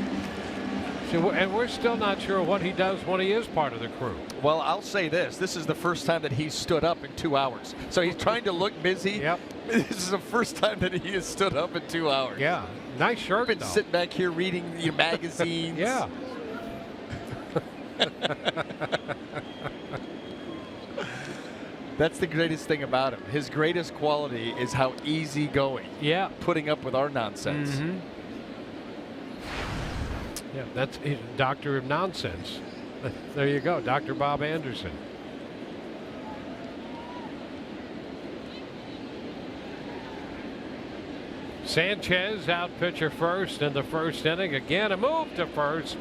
So, and we're still not sure what he does when he is part of the crew. Well, I'll say this. This is the first time that he's stood up in 2 hours. So he's trying to look busy. Yep. This is the first time that he has stood up in 2 hours. Yeah. Nice shirt, I've been though. sitting back here reading your magazines. Yeah. That's the greatest thing about him. His greatest quality is how easygoing. Yeah. Putting up with our nonsense. Mm-hmm. Yeah, that's a doctor of nonsense. There you go, Dr. Bob Anderson. Sanchez out pitcher first in the first inning. Again, a move to first.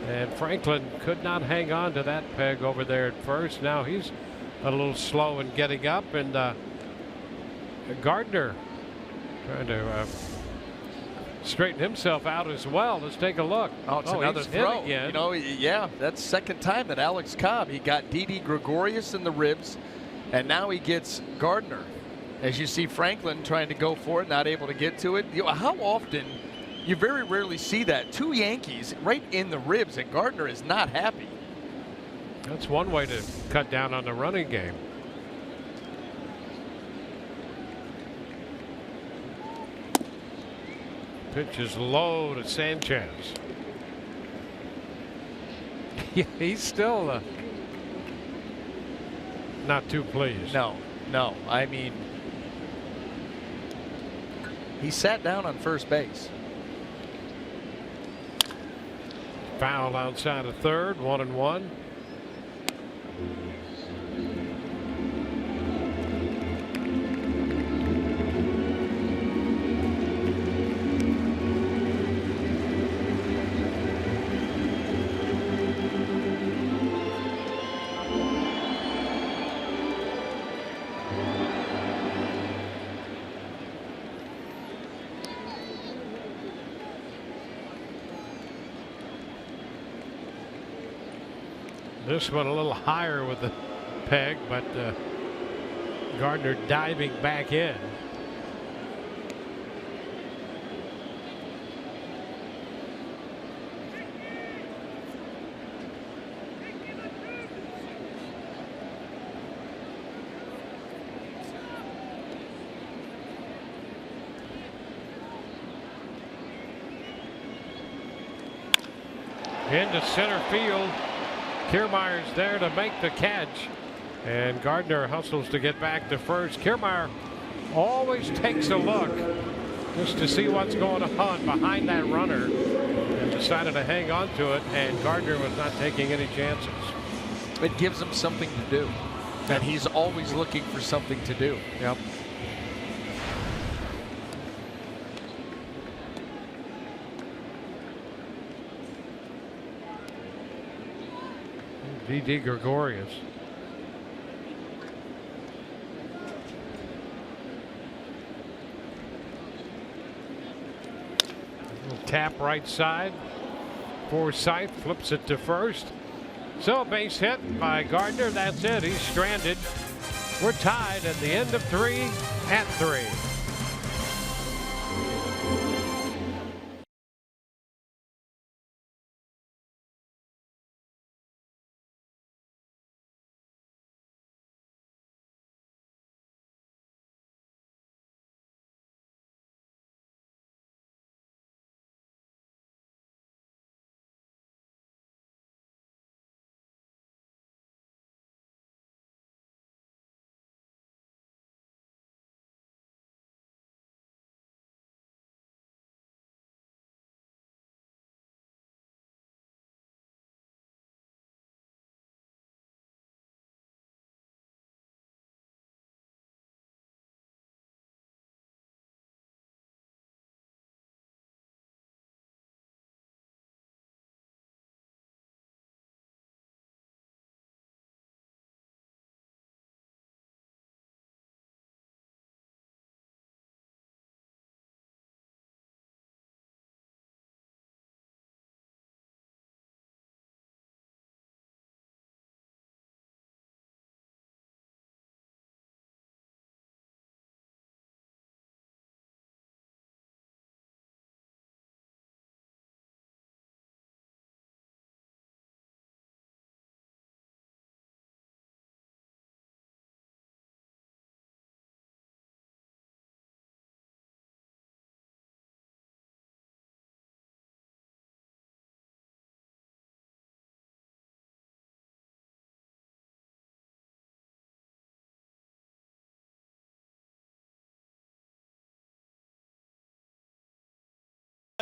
And Franklin could not hang on to that peg over there at first. Now he's a little slow in getting up. And Gardner trying to straighten himself out as well. Let's take a look. Oh, it's another throw. Again. You know, yeah, that's second time that Alex Cobb, he got Didi Gregorius in the ribs, and now he gets Gardner. As you see Franklin trying to go for it, not able to get to it. You know, how often, you very rarely see that. 2 Yankees right in the ribs, and Gardner is not happy. That's one way to cut down on the running game. Pitch is low to Sanchez. He's still not too pleased. No. I mean, he sat down on first base. Foul outside of third, 1-1. This one a little higher with the peg, but Gardner diving back in. Into center field. Kiermaier's there to make the catch, and Gardner hustles to get back to first. Kiermaier always takes a look just to see what's going on behind that runner and decided to hang on to it, and Gardner was not taking any chances. It gives him something to do, and he's always looking for something to do. Yep. D.D. Gregorius. Tap right side. Forsythe flips it to first. So a base hit by Gardner. That's it. He's stranded. We're tied at the end of 3 at 3.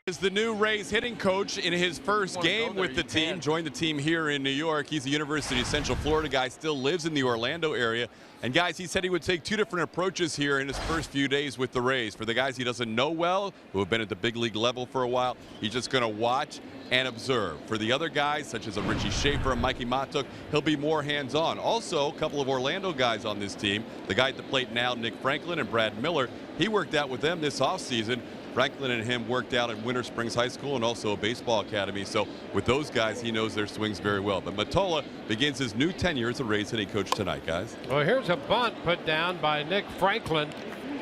Is the new Rays hitting coach in his first game with the team. Joined the team here in New York. He's a University of Central Florida guy, still lives in the Orlando area. And guys, he said he would take 2 different approaches here in his first few days with the Rays. For the guys he doesn't know well, who have been at the big league level for a while, he's just going to watch and observe. For the other guys, such as a Richie Schaefer and Mikey Matuk, he'll be more hands-on. Also, a couple of Orlando guys on this team. The guy at the plate now, Nick Franklin and Brad Miller, he worked out with them this offseason. Franklin and him worked out at Winter Springs High School and also a baseball academy. So with those guys, he knows their swings very well. But Mottola begins his new tenure as a Rays hitting coach tonight, guys. Well, here's a bunt put down by Nick Franklin,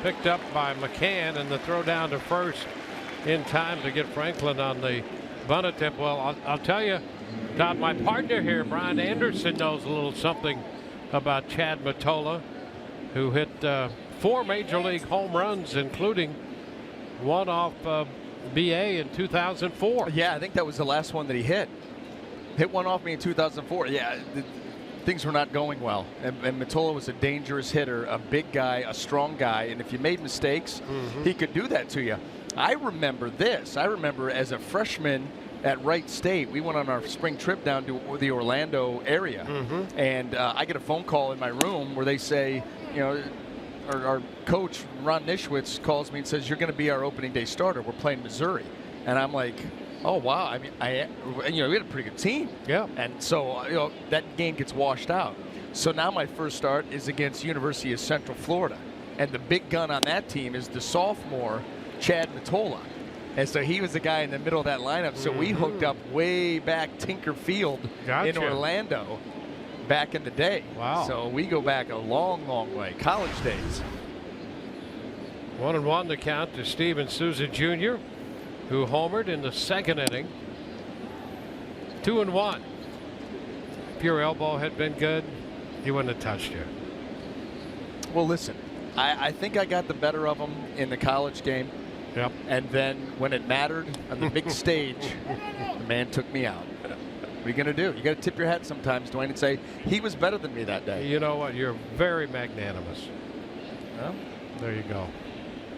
picked up by McCann, and the throw down to first in time to get Franklin on the bunt attempt. Well, I'll tell you, Todd, my partner here, Brian Anderson, knows a little something about Chad Mottola, who hit 4 major league home runs, including one off BA in 2004. Yeah, I think that was the last one that he hit. Hit one off me in 2004. Yeah, things were not going well. And Mottola was a dangerous hitter, a big guy, a strong guy. And if you made mistakes, he could do that to you. I remember this. I remember as a freshman at Wright State, we went on our spring trip down to the Orlando area. And I get a phone call in my room where they say, you know, our coach, Ron Nischwitz, calls me and says, you're going to be our opening day starter. We're playing Missouri. And I'm like, oh, wow. I mean, we had a pretty good team. Yeah. And so, you know, that game gets washed out. So now my first start is against University of Central Florida. And the big gun on that team is the sophomore, Chad Mottola. And so he was the guy in the middle of that lineup. So we hooked up way back Tinker Field in Orlando back in the day. Wow. So we go back a long, long way. College days. 1-1 to count to Steven Souza Jr., who homered in the second inning. 2-1. If your elbow had been good, he wouldn't have touched you. Well, listen, I think I got the better of him in the college game. Yep. And then when it mattered on the big stage, the man took me out. What are you going to do? You got to tip your hat sometimes, Dwayne, and say, he was better than me that day. You know what? You're very magnanimous. Well, there you go.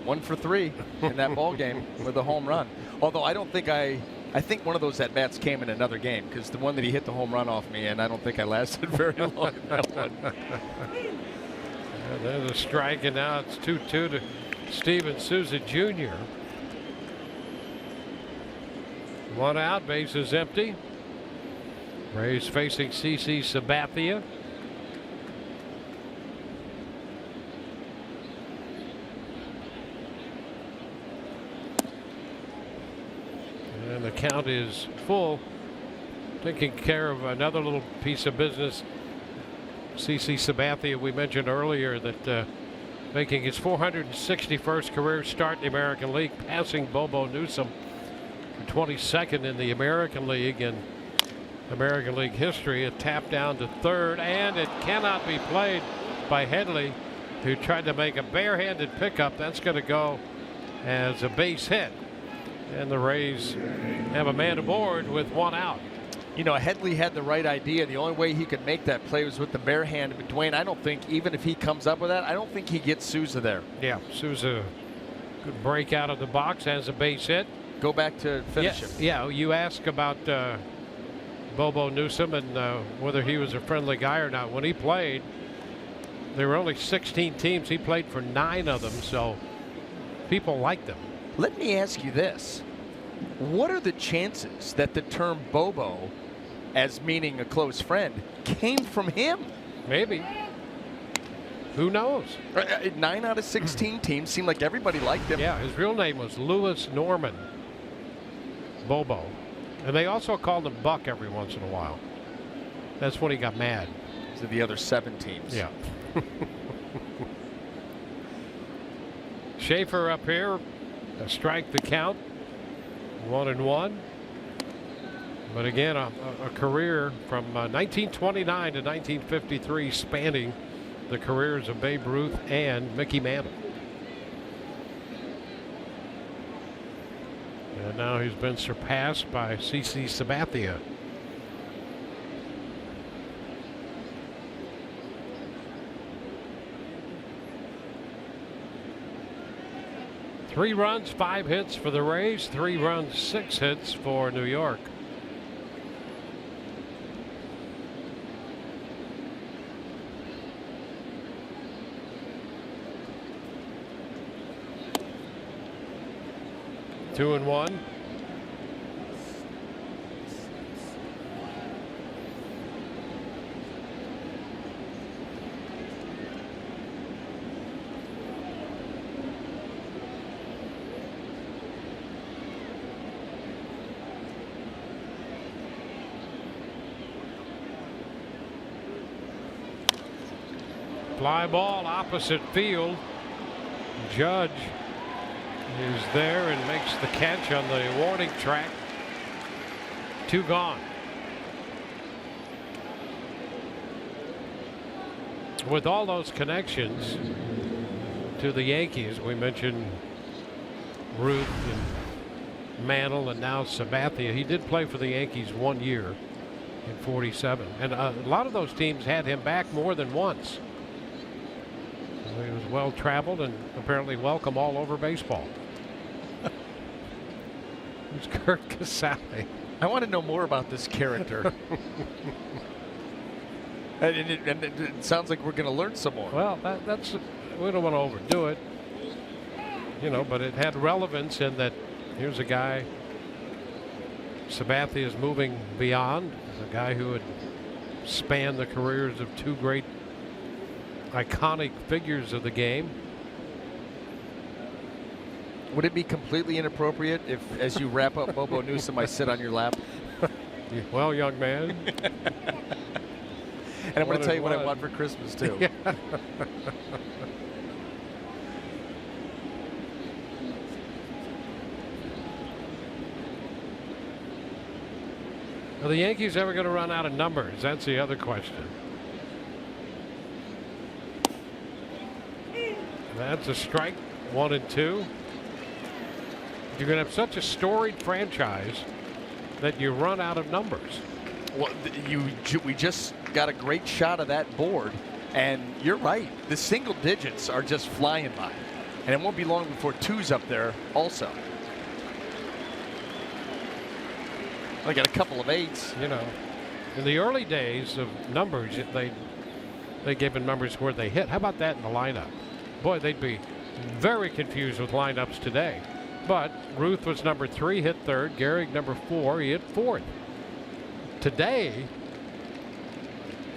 1 for 3 in that ball game with a home run. Although I don't think I think one of those at-bats came in another game, because the one that he hit the home run off me, and I don't think I lasted very long in that one. There's a strike, and now it's 2-2 to Steven Souza Jr. 1 out, bases empty. Rays facing CC Sabathia. And the count is full. Taking care of another little piece of business. CC Sabathia, we mentioned earlier that making his 461st career start in the American League, passing Bobo Newsom, 22nd in the American League in American League history. A tap down to third, and it cannot be played by Headley, who tried to make a barehanded pickup. That's going to go as a base hit, and the Rays have a man aboard with 1 out. You know, Headley had the right idea. The only way he could make that play was with the bare hand. But Dwayne, I don't think, even if he comes up with that, I don't think he gets Souza there. Yeah, Souza could break out of the box as a base hit. Go back to finish him. Yeah, you ask about Bobo Newsom and whether he was a friendly guy or not. When he played, there were only 16 teams. He played for 9 of them, so people liked him. Let me ask you this. What are the chances that the term Bobo, as meaning a close friend, came from him? Maybe. Who knows? 9 out of 16 teams seemed like everybody liked him. Yeah, his real name was Lewis Norman Bobo. And they also called him Buck every once in a while. That's when he got mad. To the other 7 teams. Yeah. Schaefer up here. A strike the count. 1-1. But again, a career from 1929 to 1953, spanning the careers of Babe Ruth and Mickey Mantle. And now he's been surpassed by CC Sabathia. Three runs, 5 hits for the Rays. 3 runs, 6 hits for New York. Two and 1. Fly ball opposite field. Judge is there and makes the catch on the warning track. 2 gone. With all those connections to the Yankees, we mentioned Ruth and Mantle and now Sabathia. He did play for the Yankees 1 year in 47. And a lot of those teams had him back more than once. So he was well traveled and apparently welcome all over baseball. It's Curt Casali. I want to know more about this character. and it sounds like we're going to learn some more. Well, that's we don't want to overdo it, you know, but it had relevance in that here's a guy Sabathia is moving beyond, a guy who had spanned the careers of two great iconic figures of the game. Would it be completely inappropriate if, as you wrap up Bobo Newsom, I sit on your lap? Well, young man. And I'm going to tell you what I want for Christmas, too. Yeah. Are the Yankees ever going to run out of numbers? That's the other question. That's a strike. 1 and 2. You're going to have such a storied franchise that you run out of numbers. Well, we just got a great shot of that board, and you're right. The single digits are just flying by, and it won't be long before 2's up there also. I got a couple of 8s. You know, in the early days of numbers, they gave them numbers where they hit. How about that in the lineup? Boy, they'd be very confused with lineups today. But Ruth was number 3, hit 3rd. Gehrig number 4, he hit 4th. Today,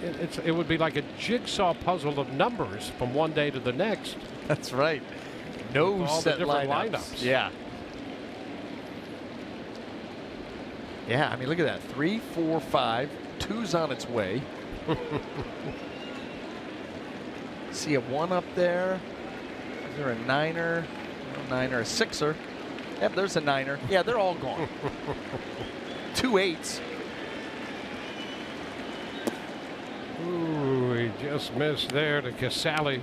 it would be like a jigsaw puzzle of numbers from one day to the next. That's right. No all set the different lineups. lineups. Yeah. Yeah, I mean, look at that. 3, 4, 5. 2's on its way. See a 1 up there. Is there a 9er? No 9er, a 6er. Yep, there's a 9er. Yeah, they're all gone. 2 8s. Ooh, he just missed there to Casali.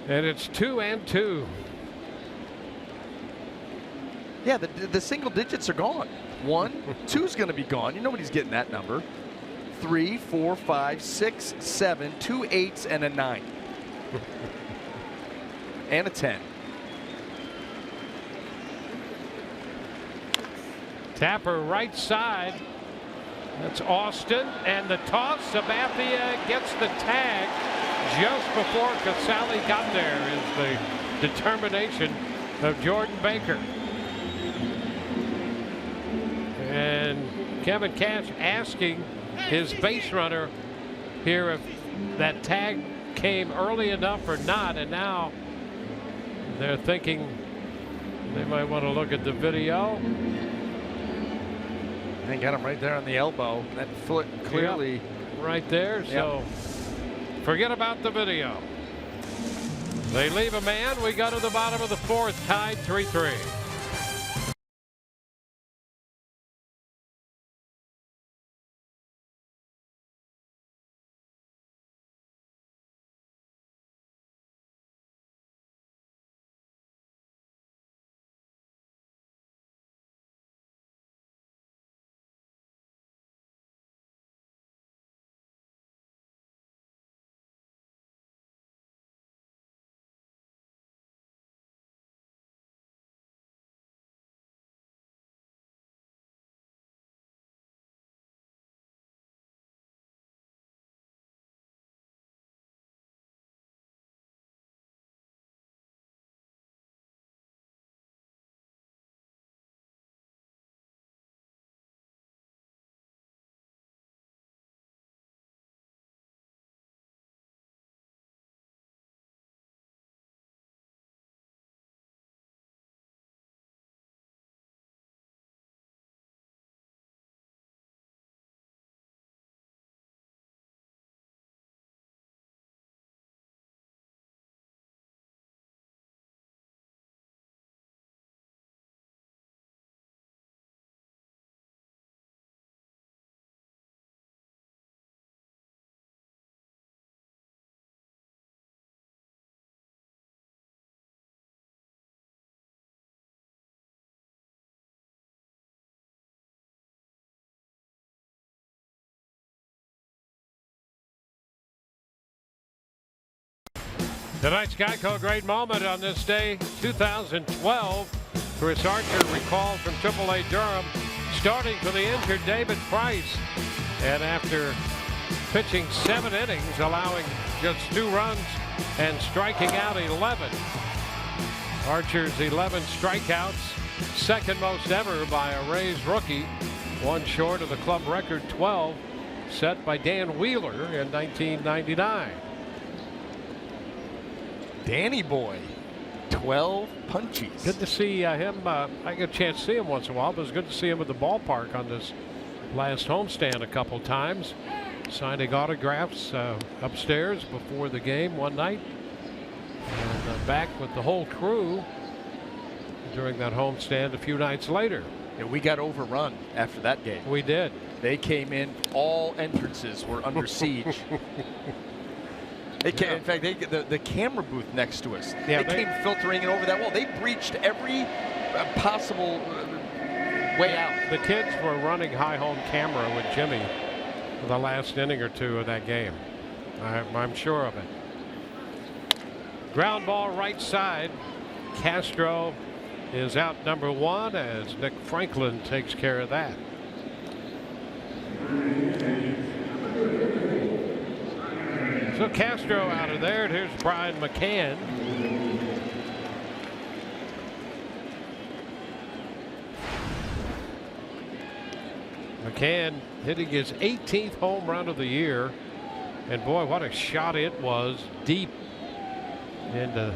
And it's 2 and 2. Yeah, the single digits are gone. 1, 2's going to be gone. Nobody's getting that number. 3, 4, 5, 6, 7, 2 8s, and a 9. And a 10. Tapper right side. That's Austin, and the toss. Sabathia gets the tag just before Casali got there. Is the determination of Jordan Baker. And Kevin Cash asking his base runner here if that tag came early enough or not, and now they're thinking they might want to look at the video. They got him right there on the elbow. That foot clearly. Yep, right there. Yep. So forget about the video. They leave a man. We go to the bottom of the 4th, tied 3-3. Tonight's Geico great moment on this day, 2012. Chris Archer recalled from AAA Durham, starting for the injured David Price. And after pitching 7 innings, allowing just 2 runs and striking out 11. Archer's 11 strikeouts, second most ever by a Rays rookie, one short of the club record 12 set by Dan Wheeler in 1999. Danny Boy, 12 punchies. Good to see him. I get a chance to see him once in a while, but it's good to see him at the ballpark on this last homestand a couple times, signing autographs upstairs before the game one night, and back with the whole crew during that homestand a few nights later. Yeah, we got overrun after that game. We did. They came in, all entrances were under siege. They came, in fact, the camera booth next to us, they came filtering in over that wall. They breached every possible way out. The kids were running high home camera with Jimmy for the last inning or two of that game. I'm sure of it. Ground ball right side. Castro is out number 1 as Nick Franklin takes care of that. So Castro out of there, and here's Brian McCann. McCann hitting his 18th home run of the year, and boy, what a shot it was, deep into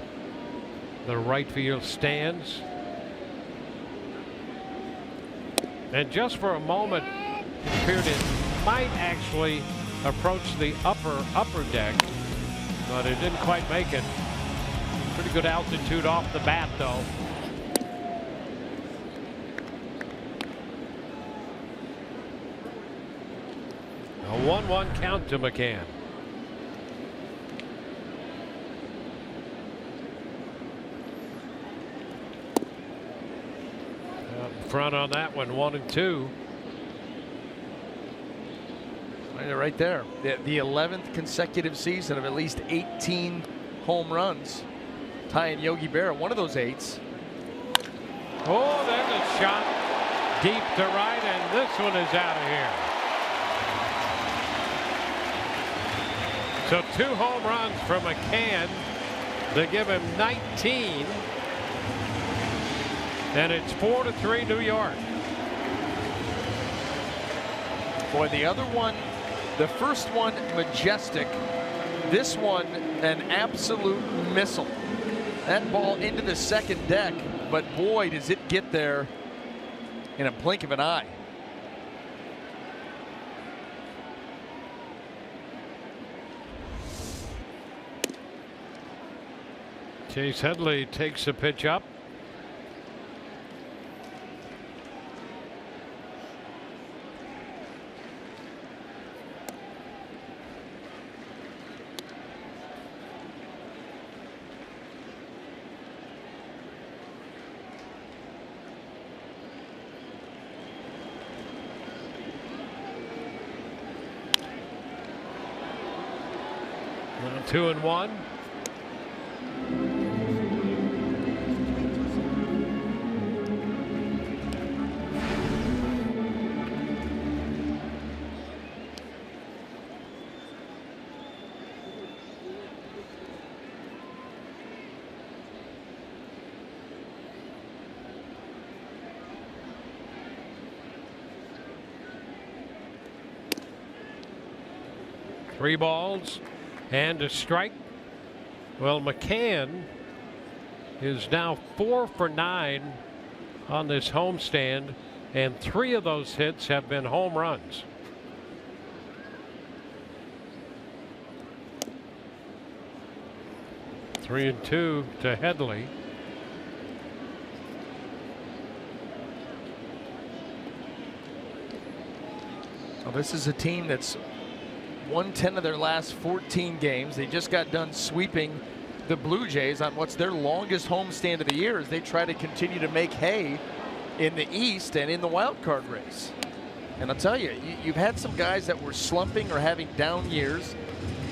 the right field stands. And just for a moment, it appeared it might actually approach the upper deck, but it didn't quite make it. Pretty good altitude off the bat, though. A 1-1 count to McCann. Out in front on that one, 1-2. Right there, the 11th consecutive season of at least 18 home runs. Tying Yogi Berra, one of those 8s. Oh, there's a shot deep to right, and this one is out of here. So 2 home runs from McCann to give him 19, and it's 4-3 New York. Boy, the other one, the first one majestic, this one an absolute missile. That ball into the second deck, but boy, does it get there in a blink of an eye. Chase Headley takes the pitch up. Now 2-1. Three balls and a strike. Well, McCann is now 4 for 9 on this homestand, and 3 of those hits have been home runs. Three and 2 to Headley. Well, this is a team that's won 10 of their last 14 games. They just got done sweeping the Blue Jays on what's their longest homestand of the year as they try to continue to make hay in the East and in the wild card race. And I'll tell you, you've had some guys that were slumping or having down years.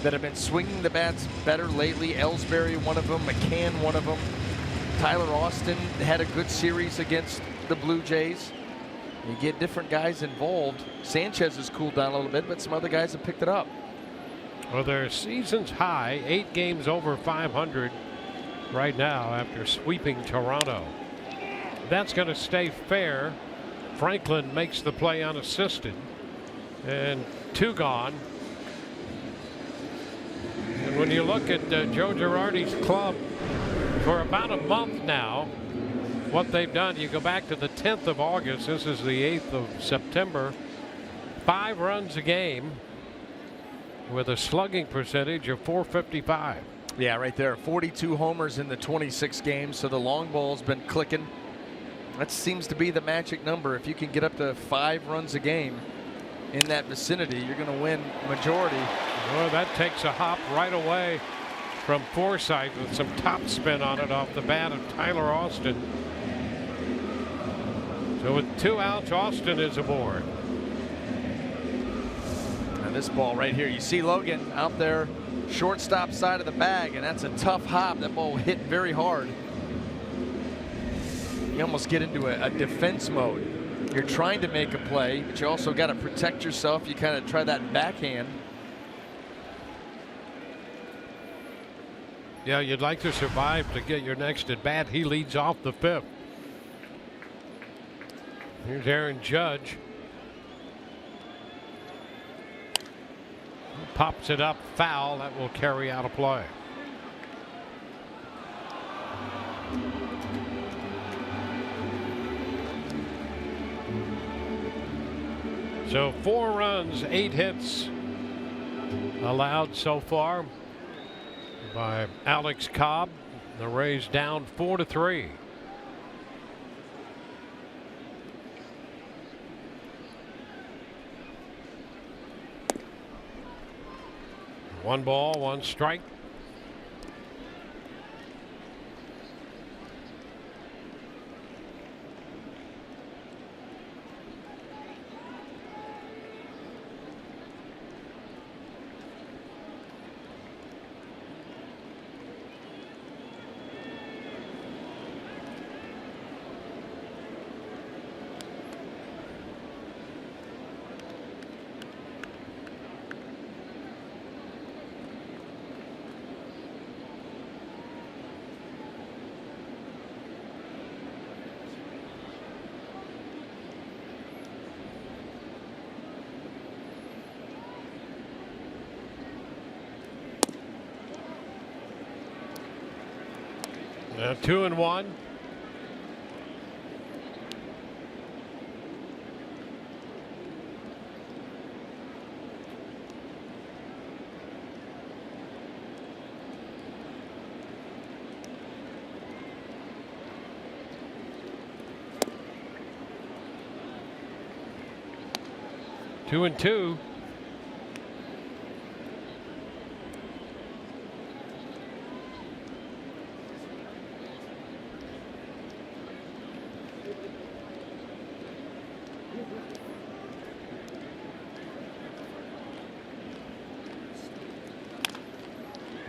that have been swinging the bats better lately. Ellsbury, one of them. McCann, one of them. Tyler Austin had a good series against the Blue Jays. You get different guys involved. Sanchez has cooled down a little bit, but some other guys have picked it up. Well, their season's high, 8 games over 500 right now after sweeping Toronto. That's going to stay fair. Franklin makes the play unassisted, and 2 gone. And when you look at Joe Girardi's club for about a month now, what they've done, you go back to the 10th of August, this is the 8th of September, 5 runs a game with a slugging percentage of .455. Yeah, right there. 42 homers in the 26 games, so the long ball's been clicking. That seems to be the magic number. If you can get up to 5 runs a game in that vicinity, you're going to win majority. Well, that takes a hop right away from Forsythe with some top spin on it off the bat of Tyler Austin. So with 2 outs, Austin is aboard. And this ball right here, you see Logan out there, shortstop side of the bag, and that's a tough hop. That ball hit very hard. You almost get into a defense mode. You're trying to make a play, but you also got to protect yourself. You kind of try that backhand. Yeah, you'd like to survive to get your next at bat. He leads off the 5th. Here's Aaron Judge. Pops it up, foul. That will carry out a play. So 4 runs, 8 hits allowed so far by Alex Cobb. The Rays down 4-3. One ball, 1 strike. Now 2-1. Two and two.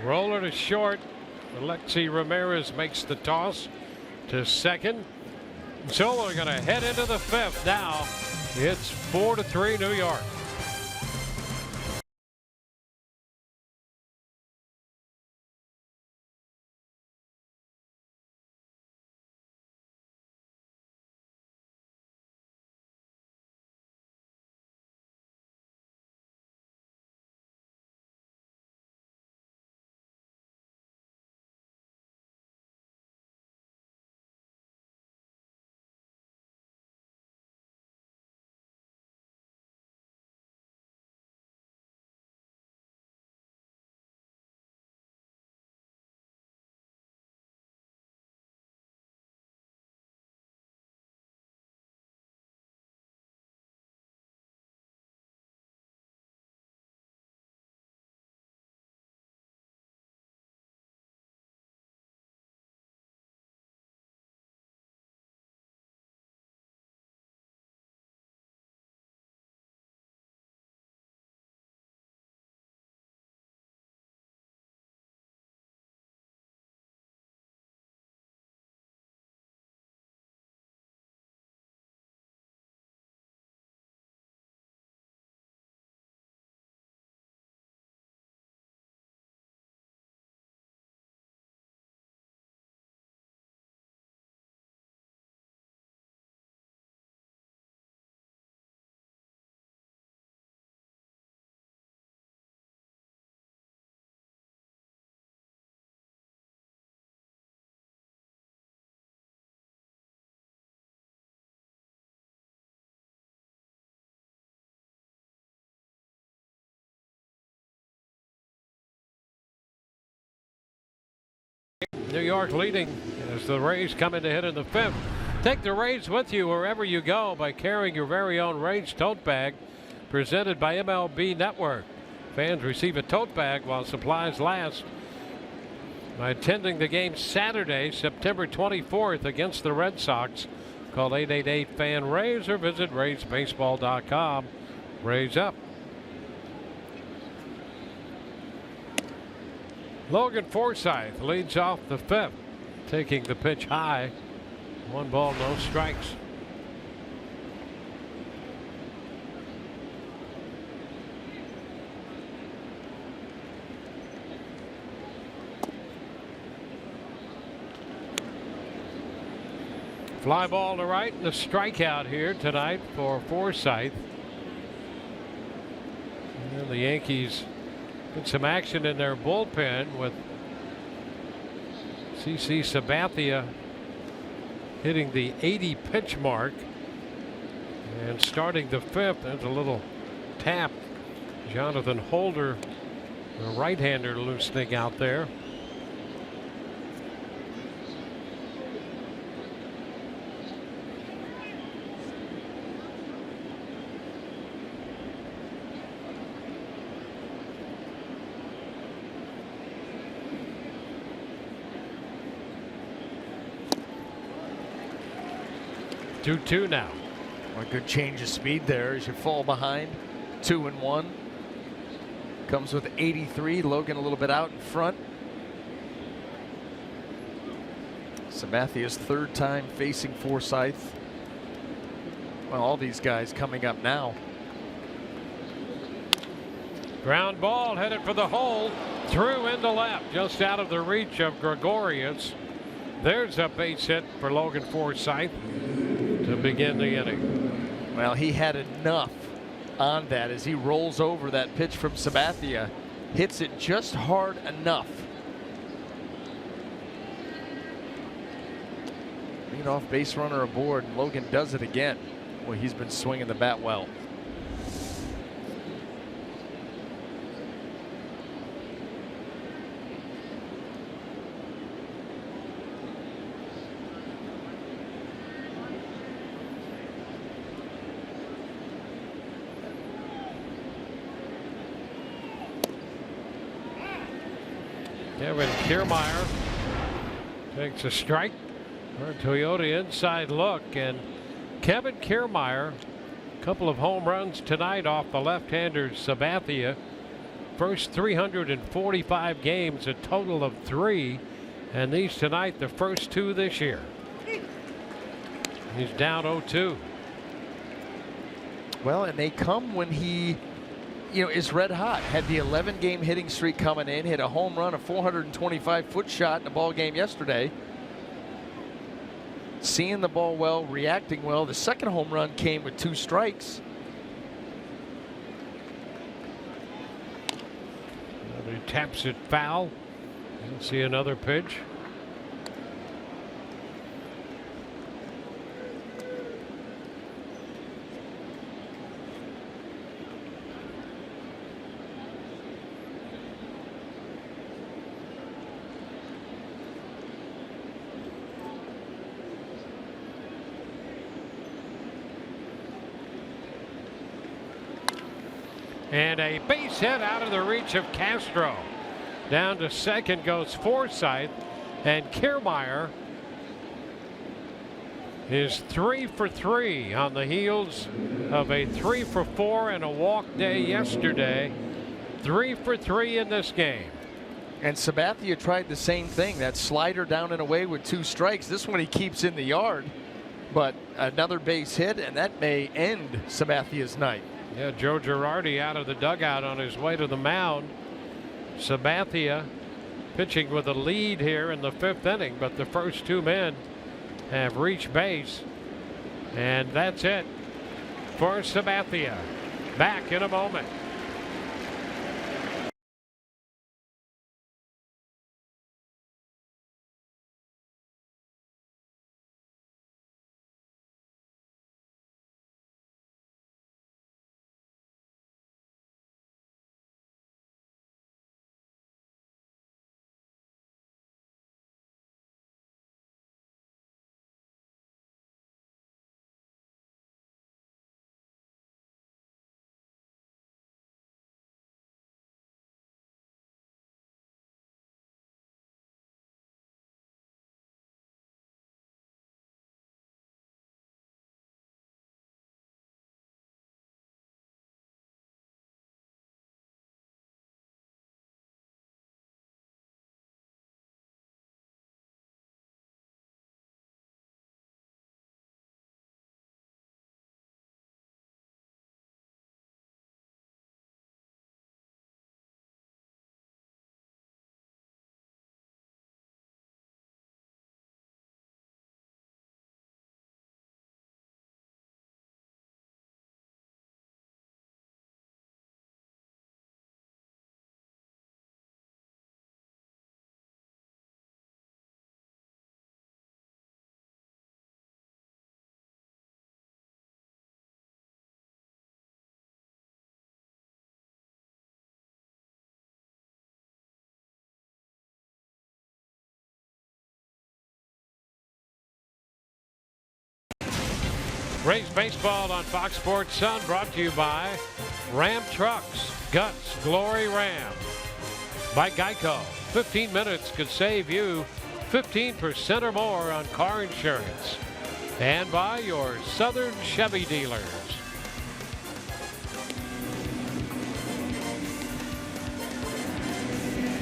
Roller to short. Alexi Ramirez makes the toss to second. So we're going to head into the 5th now. It's 4-3 New York. New York leading as the Rays come in to hit in the 5th. Take the Rays with you wherever you go by carrying your very own Rays tote bag, presented by MLB Network. Fans receive a tote bag while supplies last by attending the game Saturday, September 24th against the Red Sox. Call 888-FAN-RAYS or visit RaysBaseball.com. Rays up. Logan Forsythe leads off the 5th, taking the pitch high. 1 ball, no strikes. Fly ball to right, and the strikeout here tonight for Forsythe. And the Yankees get some action in their bullpen with CC Sabathia hitting the 80 pitch mark. And starting the 5th, there's a little tap. Jonathan Holder, the right-hander, loosening out there. Two now. A good change of speed there as you fall behind. 2-1. Comes with 83. Logan a little bit out in front. Sabathia's 3rd time facing Forsythe. Well, all these guys coming up now. Ground ball headed for the hole. Through into left, just out of the reach of Gregorius. There's a base hit for Logan Forsythe to begin the inning. Well, he had enough on that as he rolls over that pitch from Sabathia. Hits it just hard enough. Lead off base runner aboard, and Logan does it again. Well, he's been swinging the bat well. Kevin Kiermaier takes a strike for a Toyota inside look, and Kevin Kiermaier, a couple of home runs tonight off the left-hander Sabathia. First 345 games, a total of 3, and these tonight the first 2 this year. He's down 0-2. Well, and they come when he, is red hot. Had the 11-game hitting streak coming in, hit a home run, a 425-foot shot in the ball game yesterday. Seeing the ball well, reacting well. The second home run came with 2 strikes. He taps it foul. You'll see another pitch. And a base hit out of the reach of Castro. Down to second goes Forsythe, and Kiermaier is 3 for 3 on the heels of a 3 for 4 and a walk day yesterday. 3 for 3 in this game. And Sabathia tried the same thing, that slider down and away with 2 strikes. This one he keeps in the yard, but another base hit, and that may end Sabathia's night. Yeah, Joe Girardi out of the dugout on his way to the mound. Sabathia pitching with a lead here in the 5th inning, but the first 2 men have reached base, and that's it for Sabathia. Back in a moment. Rays baseball on Fox Sports Sun, brought to you by Ram Trucks, Guts, Glory Ram. By Geico, 15 minutes could save you 15% or more on car insurance. And by your Southern Chevy dealers.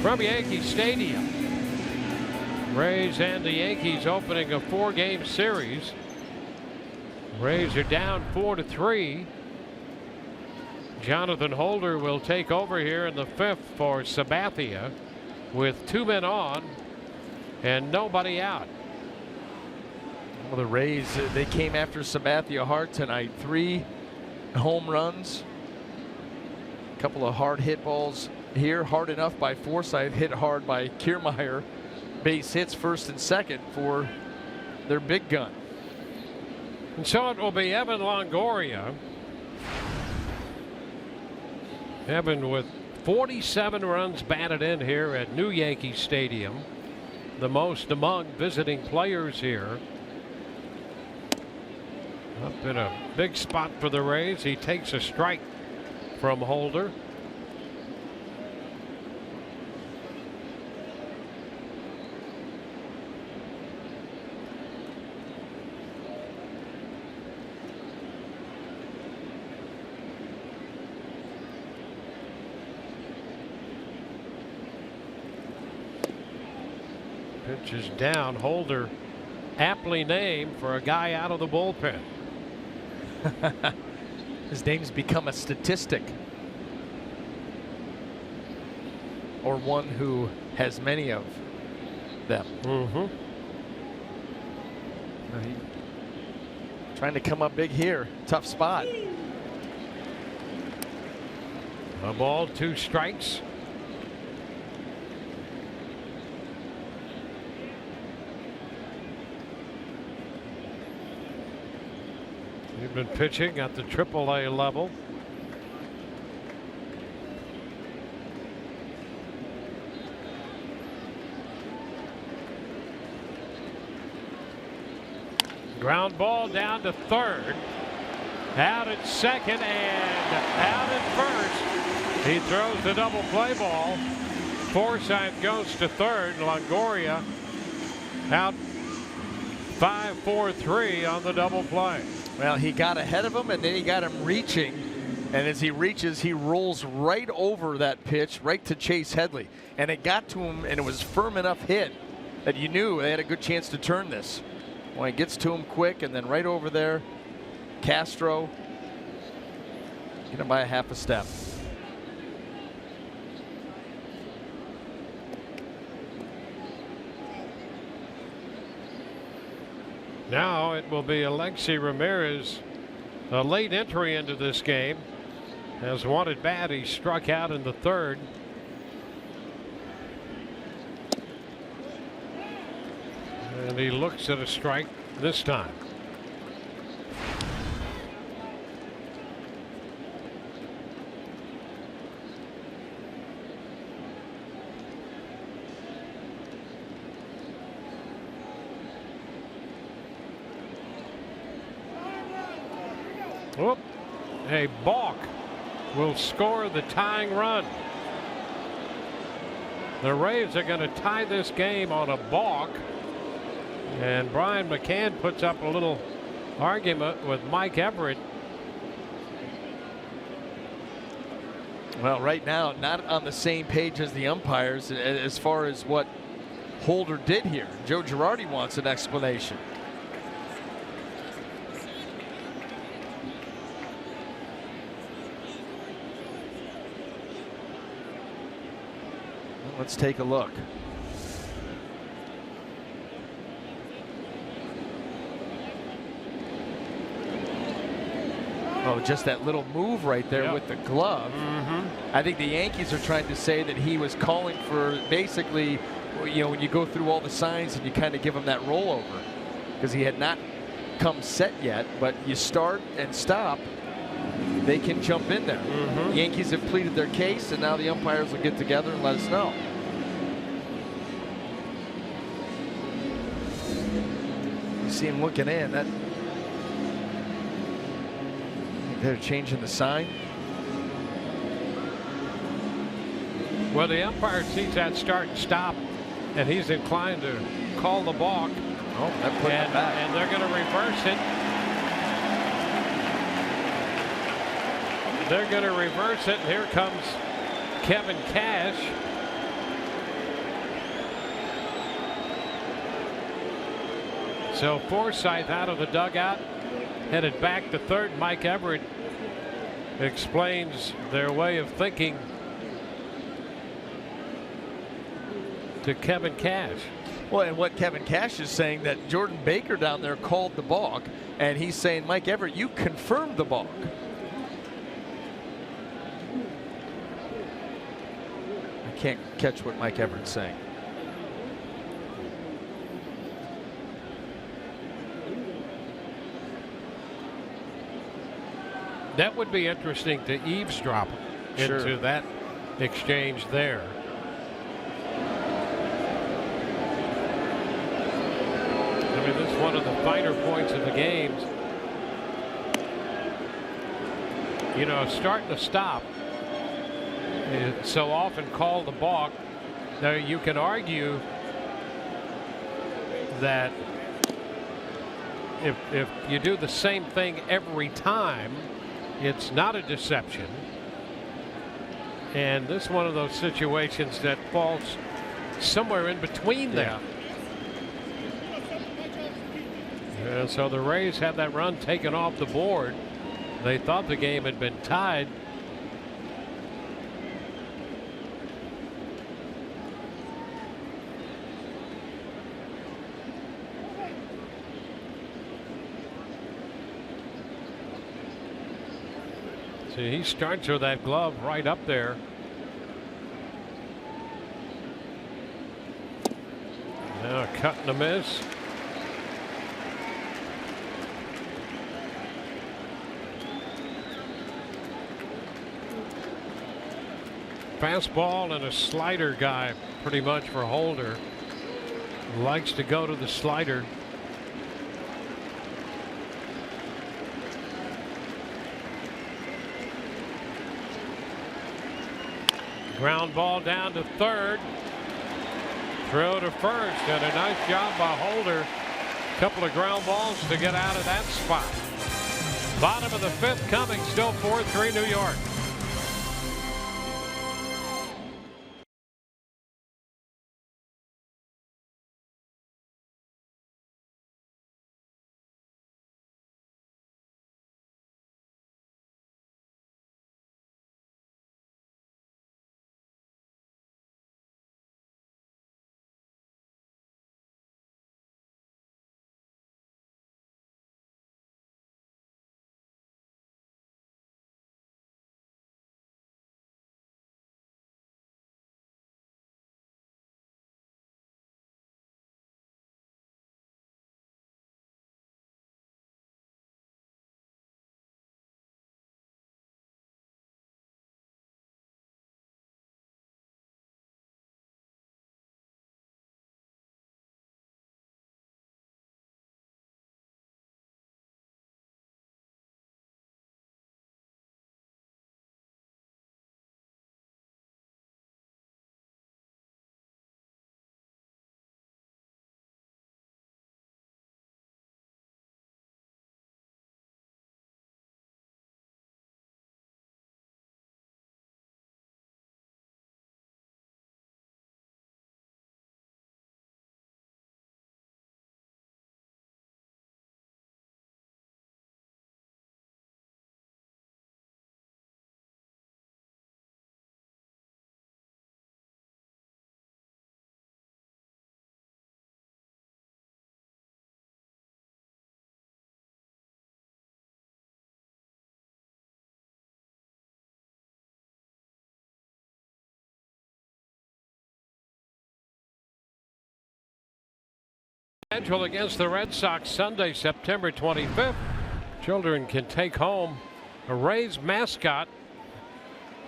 From Yankee Stadium, Rays and the Yankees opening a 4-game series. Rays are down 4-3. Jonathan Holder will take over here in the 5th for Sabathia with 2 men on and nobody out. Well, the Rays, they came after Sabathia hard tonight. 3 home runs, a couple of hard hit balls here, hard enough by Forsythe, hit hard by Kiermaier. Base hits first and second for their big gun. And so it will be Evan Longoria. Evan with 47 runs batted in here at New Yankee Stadium, the most among visiting players here. Up in a big spot for the Rays. He takes a strike from Holder. Pitch is down. Holder, aptly named for a guy out of the bullpen. His name's become a statistic, or one who has many of them. Trying to come up big here. Tough spot. A ball, 2 strikes. He's been pitching at the AAA level. Ground ball down to third. Out at second and out at first. He throws the double play ball. Forsythe goes to third. Longoria out 5-4-3 on the double play. Well, he got ahead of him and then he got him reaching. And as he reaches, he rolls right over that pitch, right to Chase Headley. And it got to him and it was firm enough hit that you knew they had a good chance to turn this. When it gets to him quick and then right over there, Castro, get him by a half a step. Now it will be Alexi Ramirez, a late entry into this game. Has wanted bad. He struck out in the 3rd. And he looks at a strike this time. Whoop. A balk will score the tying run. The Rays are going to tie this game on a balk. And Brian McCann puts up a little argument with Mike Everett. Well, right now, not on the same page as the umpires as far as what Holder did here. Joe Girardi wants an explanation. Let's take a look. Oh, just that little move right there with the glove. I think the Yankees are trying to say that he was calling for basically, you know, when you go through all the signs and you kind of give him that rollover, because he had not come set yet, but you start and stop, they can jump in there. The Yankees have pleaded their case, and now the umpires will get together and let us know. You see him looking in. That They're changing the sign. Well, the umpire sees that start and stop, and he's inclined to call the balk. Oh, that put it back. And they're going to reverse it. They're going to reverse it, and here comes Kevin Cash. So Forsythe out of the dugout, headed back to third. Mike Everett explains their way of thinking to Kevin Cash. Well, and what Kevin Cash is saying, that Jordan Baker down there called the balk, and he's saying, Mike Everett, you confirmed the balk. I can't catch what Mike Everett's saying. That would be interesting to eavesdrop into that exchange there. I mean, this is one of the finer points of the games. You know, starting to stop is so often called the balk. Now you can argue that if you do the same thing every time, it's not a deception. And this is one of those situations that falls somewhere in between them. And so the Rays had that run taken off the board. They thought the game had been tied. See, he starts with that glove right up there. Now cut and a miss. Fastball and a slider guy pretty much for Holder. Likes to go to the slider. Ground ball down to third. Throw to first, and a nice job by Holder. Couple of ground balls to get out of that spot. Bottom of the fifth coming, still 4-3 New York. Schedule against the Red Sox Sunday, September 25th. Children can take home a Rays mascot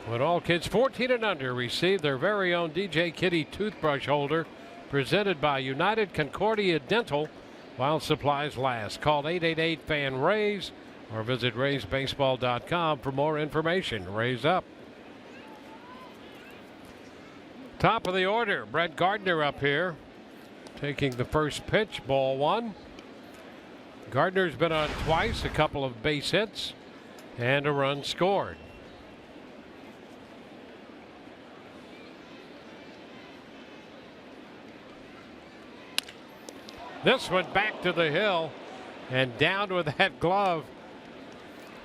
when all kids 14 and under receive their very own DJ Kitty toothbrush holder, presented by United Concordia Dental while supplies last. Call 888-FAN-RAYS or visit RaysBaseball.com for more information. Rays up. Top of the order, Brett Gardner up here, taking the first pitch, ball one. Gardner's been on twice, a couple of base hits, and a run scored. This one back to the hill and down with that glove.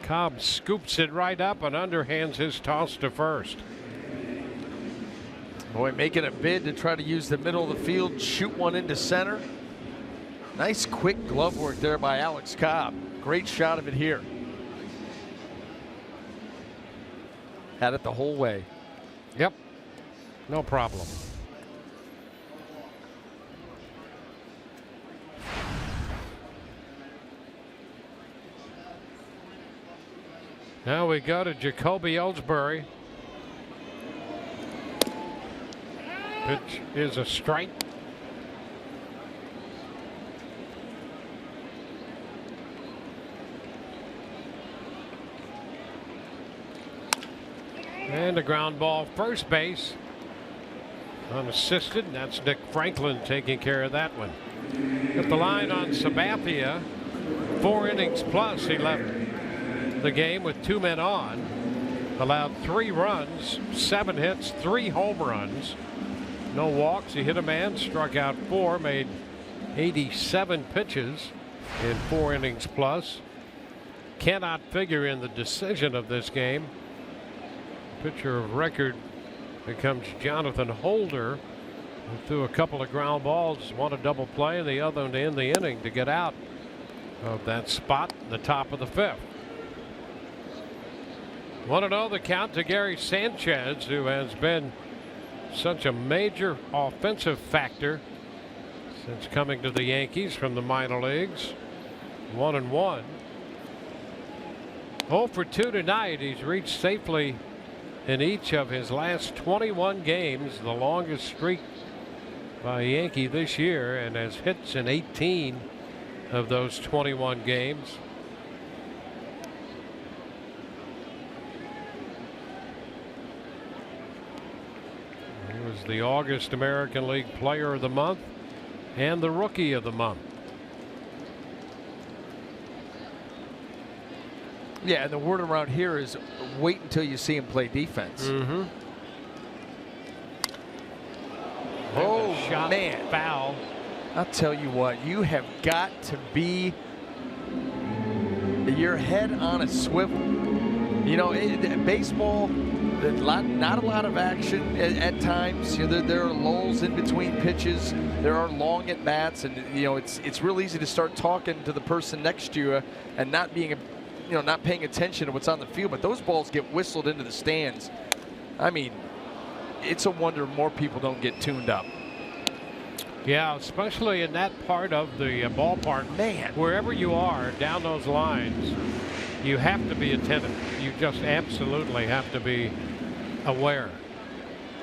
Cobb scoops it right up and underhands his toss to first. Boy, making a bid to try to use the middle of the field, shoot one into center. Nice quick glove work there by Alex Cobb. Great shot of it here. Had it the whole way. Yep, no problem. Now we go to JACOBY ELLSBURY. Pitch is a strike. And a ground ball first base. Unassisted, and that's Nick Franklin taking care of that one. At the line on Sabathia, 4 innings plus. He left the game with 2 men on. Allowed 3 runs, 7 hits, 3 home runs. No walks. He hit a man, struck out 4, made 87 pitches in 4 innings plus. Cannot figure in the decision of this game. Pitcher of record becomes Jonathan Holder, who threw a couple of ground balls, one a double play and the other one to end the inning to get out of that spot in the top of the 5th. 1-0 the count to Gary Sanchez, who has been such a major offensive factor since coming to the Yankees from the minor leagues. 1-1. 0 for 2 tonight. He's reached safely in each of his last 21 games, the longest streak by a Yankee this year, and has hits in 18 of those 21 games. He was the August American League Player of the Month and the Rookie of the Month. Yeah, and the word around here is wait until you see him play defense. Mm-hmm. Oh, shot man. Foul. I'll tell you what, you have got to be your head on a swivel. You know, baseball, not a lot of action at times. You know, there are lulls in between pitches. There are long at bats, and you know it's real easy to start talking to the person next to you and not paying attention to what's on the field. But those balls get whistled into the stands. I mean, it's a wonder more people don't get tuned up. Yeah, especially in that part of the ballpark. Man, wherever you are down those lines, you have to be attentive. You just absolutely have to be aware.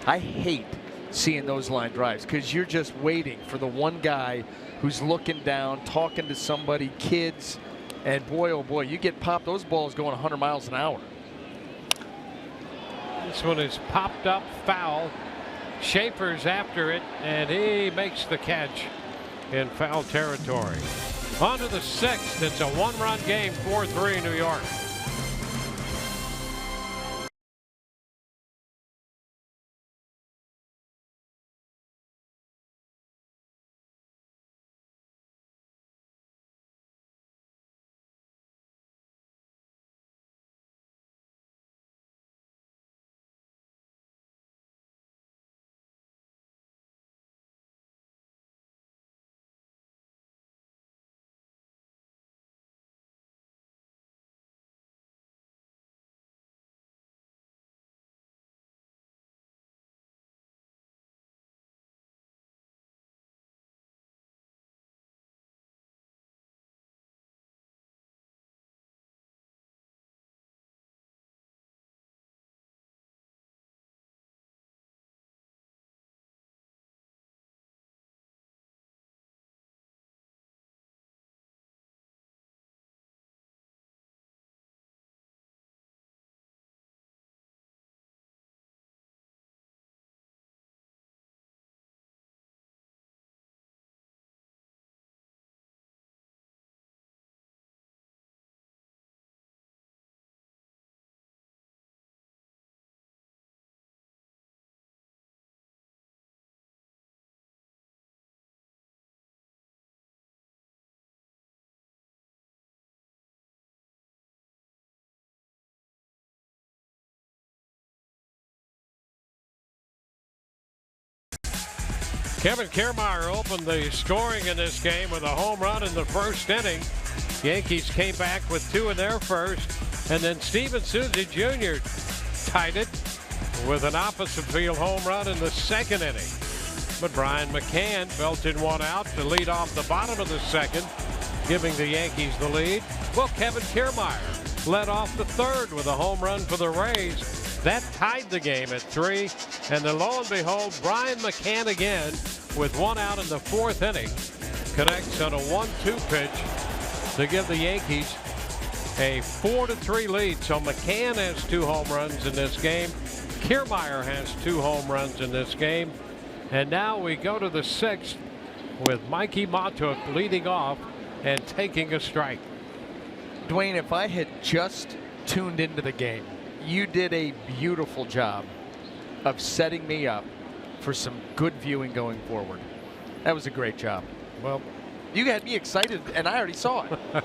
I hate seeing those line drives because you're just waiting for the one guy who's looking down, talking to somebody, kids, and boy, oh boy, you get popped. Those balls going 100 miles an hour. This one is popped up, foul. Schaefer's after it, and he makes the catch in foul territory. On to the 6th. It's a 1-run game, 4-3 New York. Kevin Kiermaier opened the scoring in this game with a home run in the first inning. Yankees came back with 2 in their first, and then Steven Souza Jr. tied it with an opposite field home run in the second inning. But Brian McCann belted one out to lead off the bottom of the second, giving the Yankees the lead. Well, Kevin Kiermaier led off the third with a home run for the Rays. That tied the game at 3, and then lo and behold, Brian McCann again with 1 out in the fourth inning connects on a 1-2 pitch to give the Yankees a 4-3 lead. So McCann has 2 home runs in this game. Kiermaier has 2 home runs in this game. And now we go to the 6th with Mikey Matuk leading off and taking a strike. Dwayne, if I had just tuned into the game, you did a beautiful job of setting me up for some good viewing going forward. That was a great job. Well, you had me excited, and I already saw it.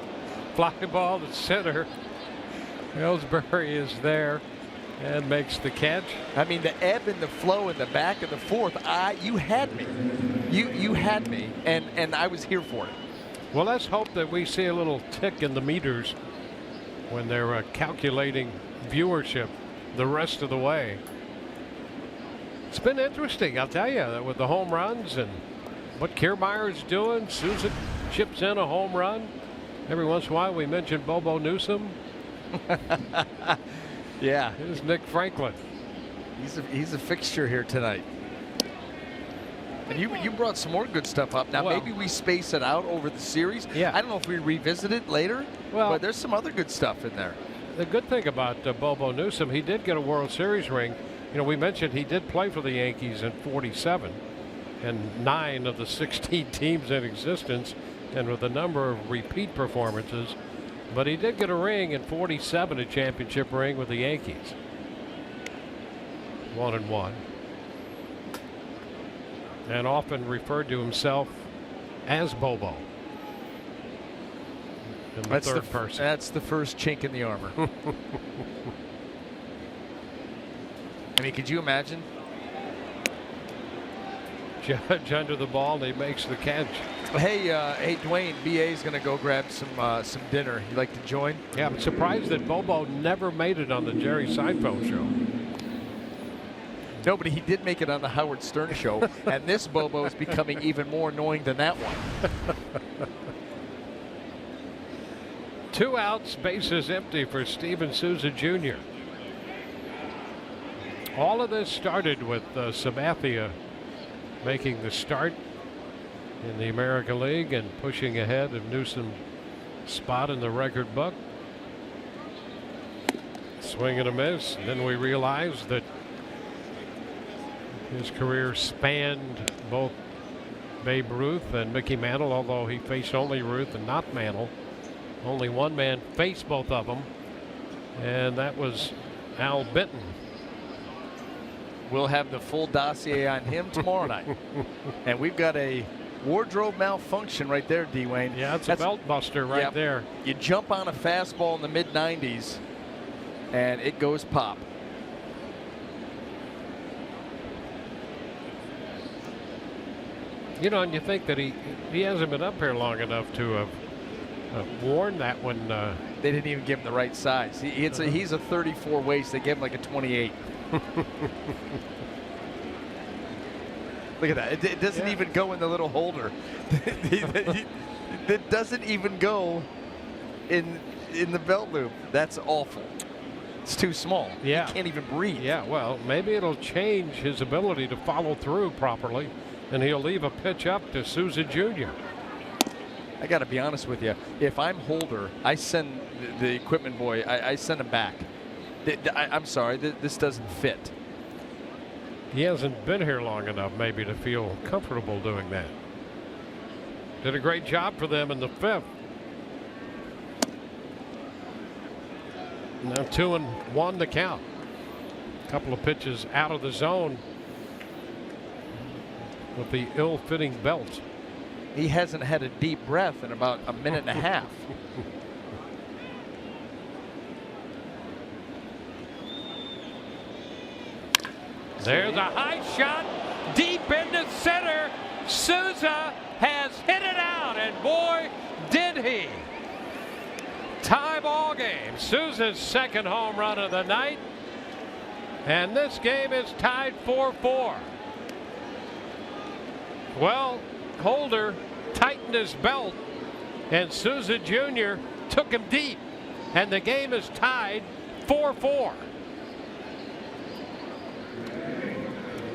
Fly ball to center. ELLSBURY is there and makes the catch. I mean, the ebb and the flow in the back of the fourth, you had me. You had me, and I was here for it. Well, let's hope that we see a little tick in the meters when they're calculating viewership the rest of the way. It's been interesting, I'll tell you, with the home runs and what Kiermaier's doing. Souza chips in a home run. Every once in a while we mention Bobo Newsom. Yeah. Here's Nick Franklin. He's a fixture here tonight. And you brought some more good stuff up. Now, maybe we space it out over the series. Yeah. I don't know if we revisit it later, but there's some other good stuff in there. The good thing about Bobo Newsom, he did get a World Series ring. You know, we mentioned he did play for the Yankees in '47 and 9 of the 16 teams in existence, and with a number of repeat performances. But he did get a ring in '47, a championship ring with the Yankees. 1-1. And often referred to himself as Bobo. In the third person. That's the first chink in the armor. I mean, could you imagine? Judge under the ball, and he makes the catch. Hey, Dwayne, BA's going to go grab some dinner. You like to join? Yeah, I'm surprised that Bobo never made it on the Jerry Seinfeld show. No, but he did make it on the Howard Stern show, and this Bobo is becoming even more annoying than that one. 2 outs, bases empty for Steven Souza Jr. All of this started with Sabathia making the start in the American League and pushing ahead of Newsom's spot in the record book. Swing and a miss. And then we realized that his career spanned both Babe Ruth and Mickey Mantle, although he faced only Ruth and not Mantle. Only one man faced both of them, and that was Al Benton. We'll have the full dossier on him tomorrow night. And we've got a wardrobe malfunction right there, D-Wayne. Yeah, that's a belt buster right there. You jump on a fastball in the mid-90s, and it goes pop. You know, and you think that he hasn't been up here long enough to have worn that one. They didn't even give him the right size. He's a 34 waist. They gave him like a 28. Look at that. It doesn't even go in the little holder. It doesn't even go in the belt loop. That's awful. It's too small. Yeah. He can't even breathe. Yeah, well, maybe it'll change his ability to follow through properly, and he'll leave a pitch up to Souza Jr. I got to be honest with you. If I'm Holder, I send the equipment boy, I send him back. I'm sorry, this doesn't fit. He hasn't been here long enough maybe to feel comfortable doing that. Did a great job for them in the 5th. Now 2-1 to count. A couple of pitches out of the zone with the ill-fitting belt. He hasn't had a deep breath in about a minute and a half. There's a high shot deep into center. Souza has hit it out, and boy, did he. Tie ball game. Souza's second home run of the night. And this game is tied 4-4. Well, Holder tightened his belt, and Souza Jr. took him deep, and the game is tied 4-4.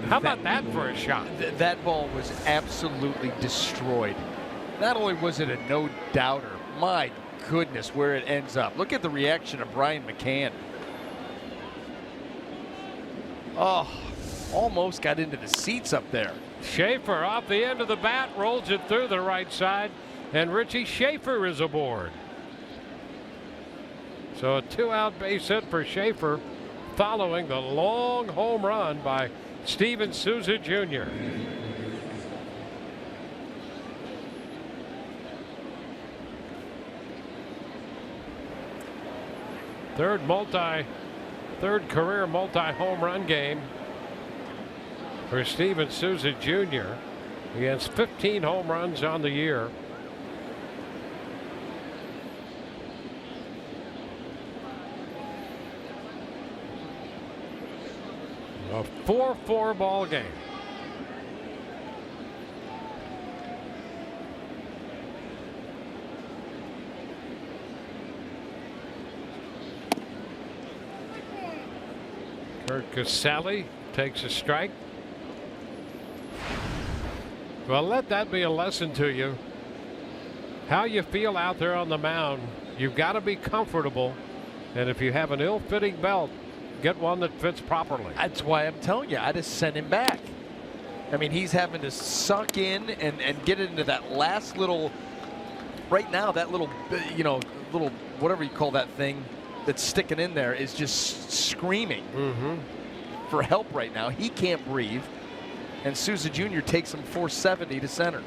How about that for a shot? That ball was absolutely destroyed. Not only was it a no-doubter, my goodness, where it ends up. Look at the reaction of Brian McCann. Oh, almost got into the seats up there. Schaefer off the end of the bat, rolls it through the right side, and Richie Schaefer is aboard. So a 2-out base hit for Schaefer following the long home run by Steven Souza Jr. Third career multi-home run game for Steven Souza Jr. He has 15 home runs on the year. A 4-4 ball game. CURT CASALI takes a strike. Well, let that be a lesson to you. How you feel out there on the mound, you've got to be comfortable. And if you have an ill-fitting belt, get one that fits properly. That's why I'm telling you, I just sent him back. I mean, he's having to suck in and get into that last little, right now, that little, little, whatever you call that thing that's sticking in there is just screaming for help right now. He can't breathe. And Souza Jr. takes him 470 to center.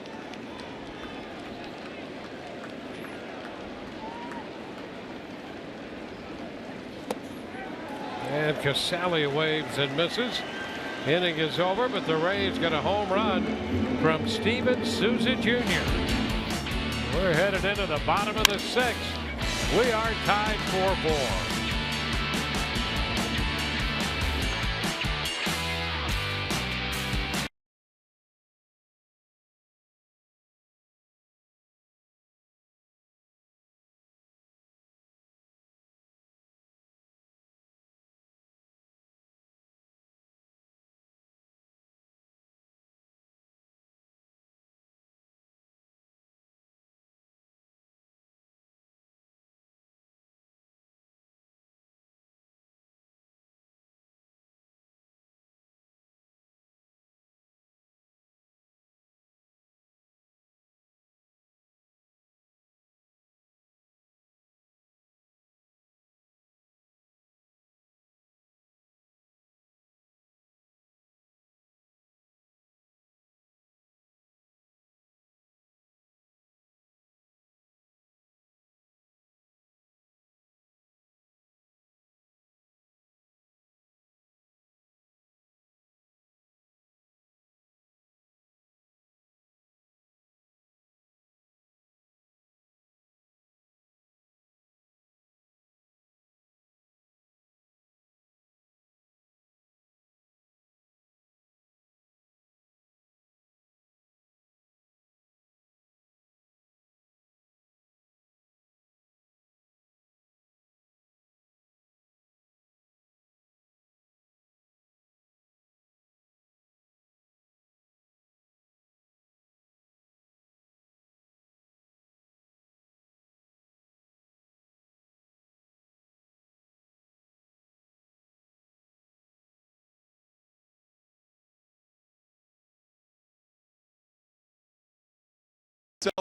And CASALI waves and misses. Inning is over, but the Rays get a home run from Steven Souza Jr. We're headed into the bottom of the sixth. We are tied 4-4.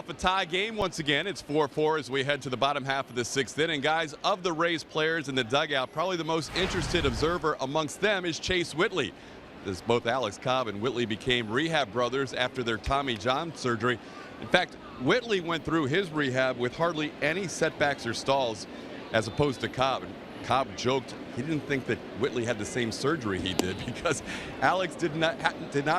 A tie game once again. It's 4-4 as we head to the bottom half of the sixth inning. Guys, of the Rays players in the dugout, probably the most interested observer amongst them is Chase Whitley, as both Alex Cobb and Whitley became rehab brothers after their Tommy John surgery. In fact, Whitley went through his rehab with hardly any setbacks or stalls, as opposed to Cobb. Cobb joked he didn't think that Whitley had the same surgery he did because Alex did not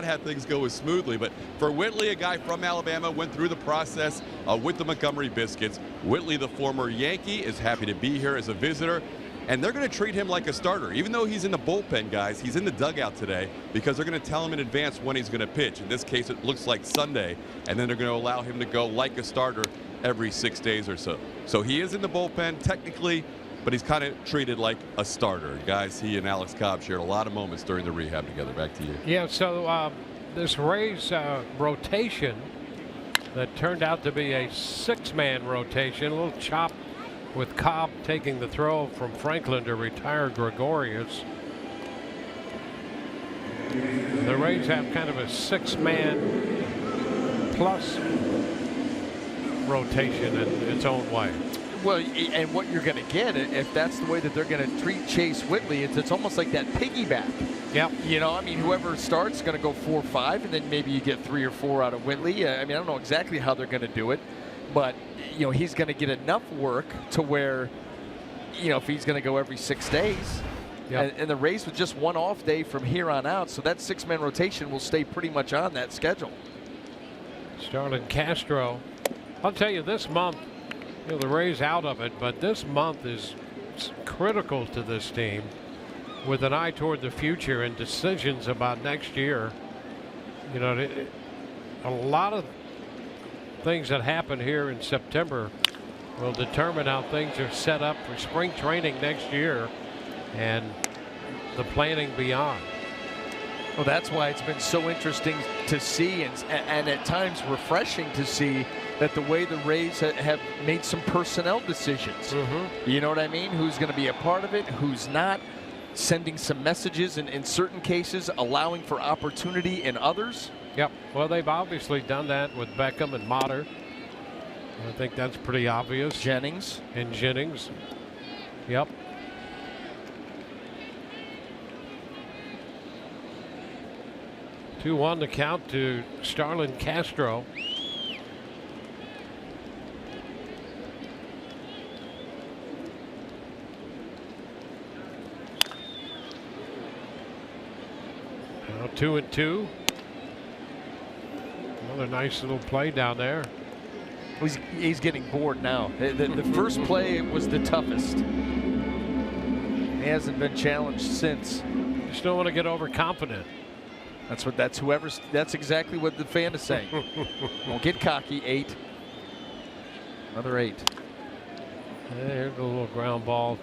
have things go as smoothly. But for Whitley, a guy from Alabama, went through the process with the Montgomery Biscuits. Whitley, the former Yankee, is happy to be here as a visitor. And they're going to treat him like a starter. Even though he's in the bullpen, guys, he's in the dugout today because they're going to tell him in advance when he's going to pitch. In this case, it looks like Sunday, and then they're going to allow him to go like a starter every 6 days or so. So he is in the bullpen technically, but he's kind of treated like a starter. Guys, he and Alex Cobb shared a lot of moments during the rehab together. Back to you. Yeah, so this Rays rotation that turned out to be a 6-man rotation, a little chop with Cobb taking the throw from Franklin to retire Gregorius. The Rays have kind of a 6-man plus rotation in its own way. Well, and what you're going to get, if that's the way that they're going to treat Chase Whitley, it's almost like that piggyback. Yep. You know, I mean, whoever starts is going to go 4 or 5, and then maybe you get 3 or 4 out of Whitley. I mean, I don't know exactly how they're going to do it, but you know, he's going to get enough work to where, you know, if he's going to go every 6 days, yep. and the Rays with just 1 off day from here on out, so that 6-man rotation will stay pretty much on that schedule. Starlin Castro. I'll tell you, this month, you know, the Rays out of it, but this month is critical to this team with an eye toward the future and decisions about next year. You know, a lot of things that happen here in September will determine how things are set up for spring training next year and the planning beyond. Well, that's why it's been so interesting to see and at times refreshing to see that the way the Rays have made some personnel decisions. You know what I mean? Who's going to be a part of it, who's not, sending some messages in certain cases, allowing for opportunity in others. Yep. Well, they've obviously done that with Beckham and Motter. I think that's pretty obvious. Jennings. And Jennings. Yep. Two-one the count to Starlin Castro. Now 2-2. Another nice little play down there. He's getting bored now. The first play was the toughest. He hasn't been challenged since. Just don't want to get overconfident. That's exactly what the fan is saying. Won't get cocky. 8. Another 8. There's a little ground ball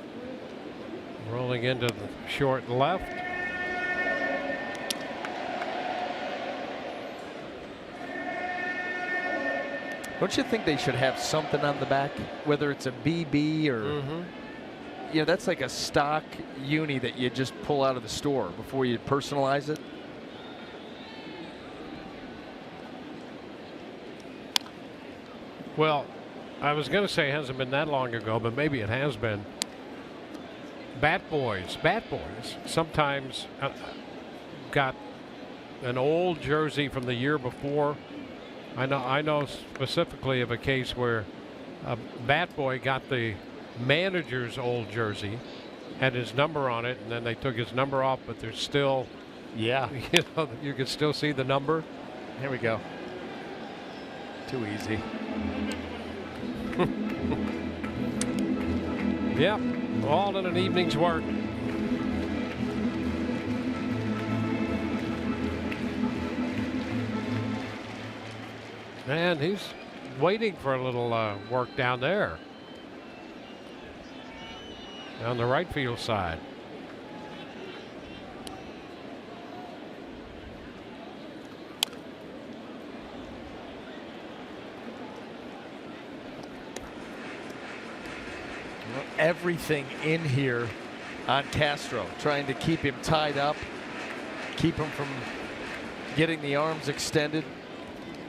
rolling into the short left. Don't you think they should have something on the back, whether it's a BB or, you know, that's like a stock uni that you just pull out of the store before you personalize it? Well, I was going to say it hasn't been that long ago, but maybe it has been. Bat boys sometimes got an old jersey from the year before. I know specifically of a case where a bat boy got the manager's old jersey, had his number on it, and then they took his number off, but there's still, you know, you can still see the number. Here we go. Too easy. Yep, all in an evening's work. And he's waiting for a little work down there. On the right field side. Everything in here on Castro, trying to keep him tied up, keep him from getting the arms extended.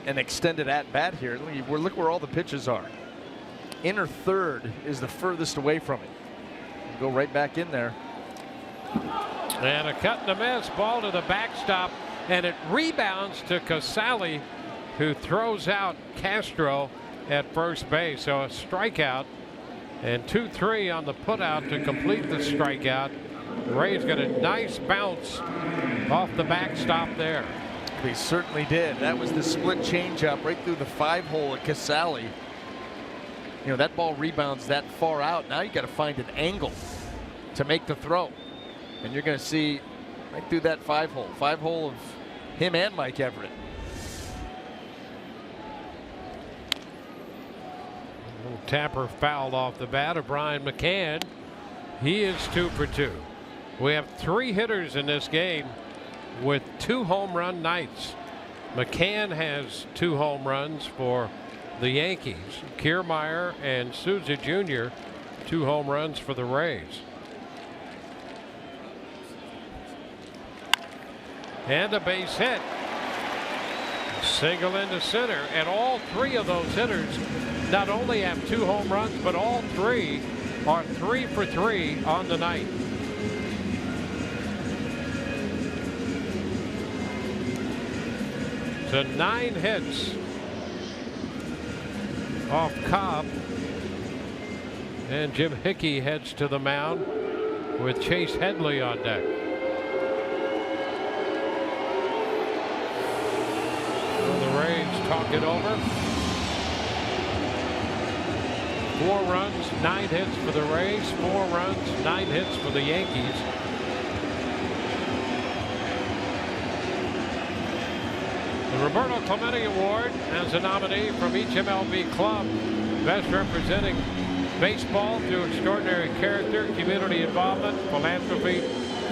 An extended at bat here. Look where all the pitches are. Inner third is the furthest away from it. Go right back in there. And a cut and a miss. Ball to the backstop, and it rebounds to Casali, who throws out Castro at first base. So a strikeout And 2-3 on the putout to complete the strikeout. Rays got a nice bounce off the backstop there. They certainly did. That was the split changeup right through the 5-hole at Casali. You know, that ball rebounds that far out. Now you got to find an angle to make the throw. And you're going to see right through that 5-hole. 5-hole of him and Mike Everett. A little tapper fouled off the bat of Brian McCann. He is 2 for 2. We have 3 hitters in this game with 2 home run nights. McCann has 2 home runs for the Yankees. Kiermaier and Souza Jr. 2 home runs for the Rays. And a base hit. Single into center. And all 3 of those hitters not only have 2 home runs, but all 3 are 3 for 3 on the night. So 9 hits off Cobb. And Jim Hickey heads to the mound with Chase Headley on deck. Well, the Rays talk it over. 4 runs, 9 hits for the Rays. 4 runs, 9 hits for the Yankees. The Roberto Clemente Award as a nominee from each MLB club, best representing baseball through extraordinary character, community involvement, philanthropy,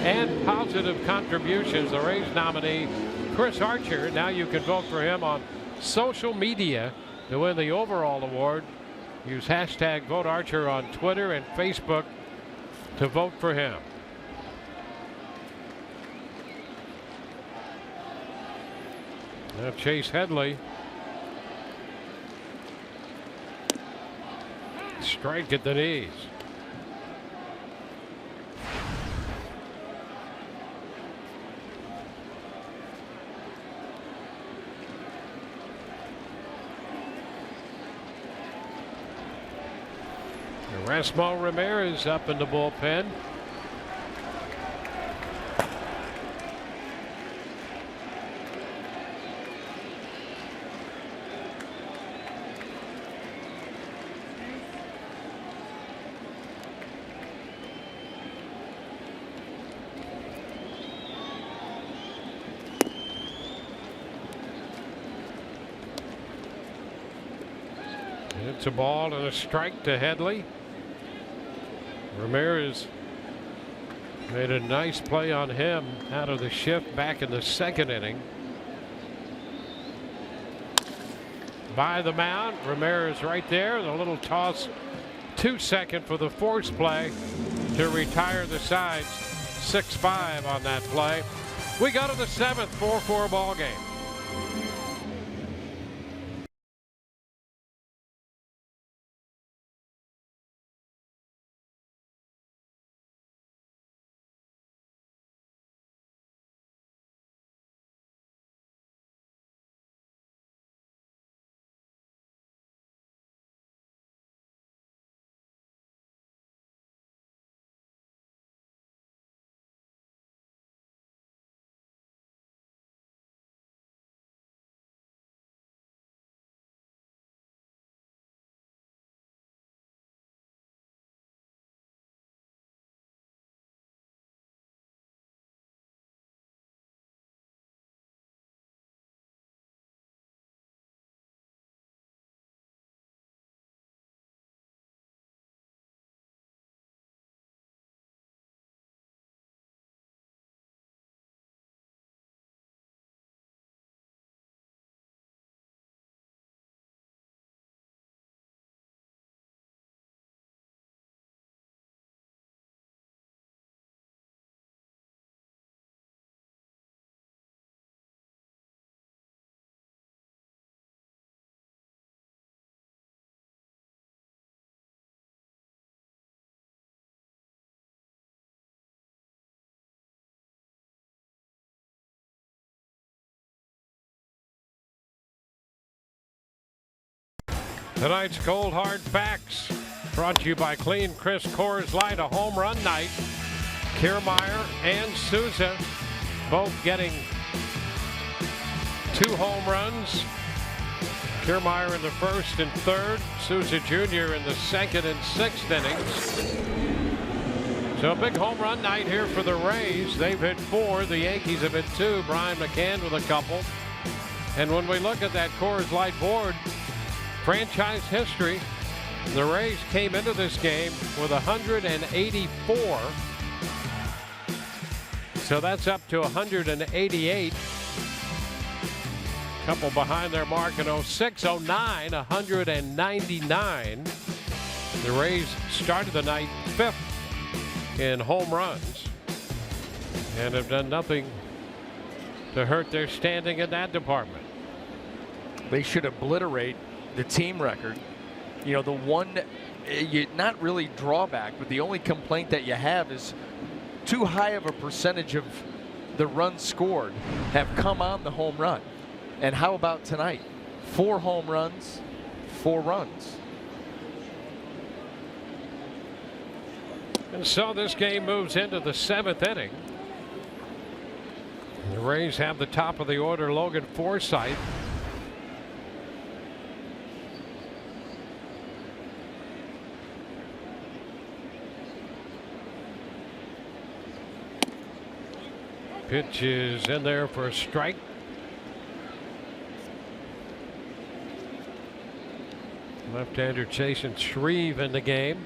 and positive contributions. The Rays nominee, Chris Archer. Now you can vote for him on social media to win the overall award. Use hashtag #VoteArcher on Twitter and Facebook to vote for him. Now Chase Headley. Strike at the knees. Erasmo Ramirez up in the bullpen. It's a ball and a strike to Headley. Ramirez made a nice play on him out of the shift back in the 2nd inning. By the mound, Ramirez right there, and a little toss to second for the force play to retire the sides. 6-5 on that play. We go to the 7th, 4-4 ball game. Tonight's cold hard facts Brought to you by Clean Chris Coors Light, a home run night. Kiermaier and Souza both getting 2 home runs. Kiermaier in the first and third, Souza Jr. in the second and sixth innings. So a big home run night here for the Rays. They've hit 4. The Yankees have hit 2. Brian McCann with a couple. And when we look at that Coors Light board, franchise history, the Rays came into this game with 184. So that's up to 188. Couple behind their mark in 06, 09, 199. The Rays started the night 5th in home runs and have done nothing to hurt their standing in that department. They should obliterate the team record. You know, the one, not really drawback, but the only complaint that you have is too high of a percentage of the runs scored have come on the home run. And how about tonight? 4 home runs, 4 runs. And so this game moves into the 7th inning. The Rays have the top of the order, Logan Forsythe. Pitch is in there for a strike. Left-hander chasing Shreve in the game.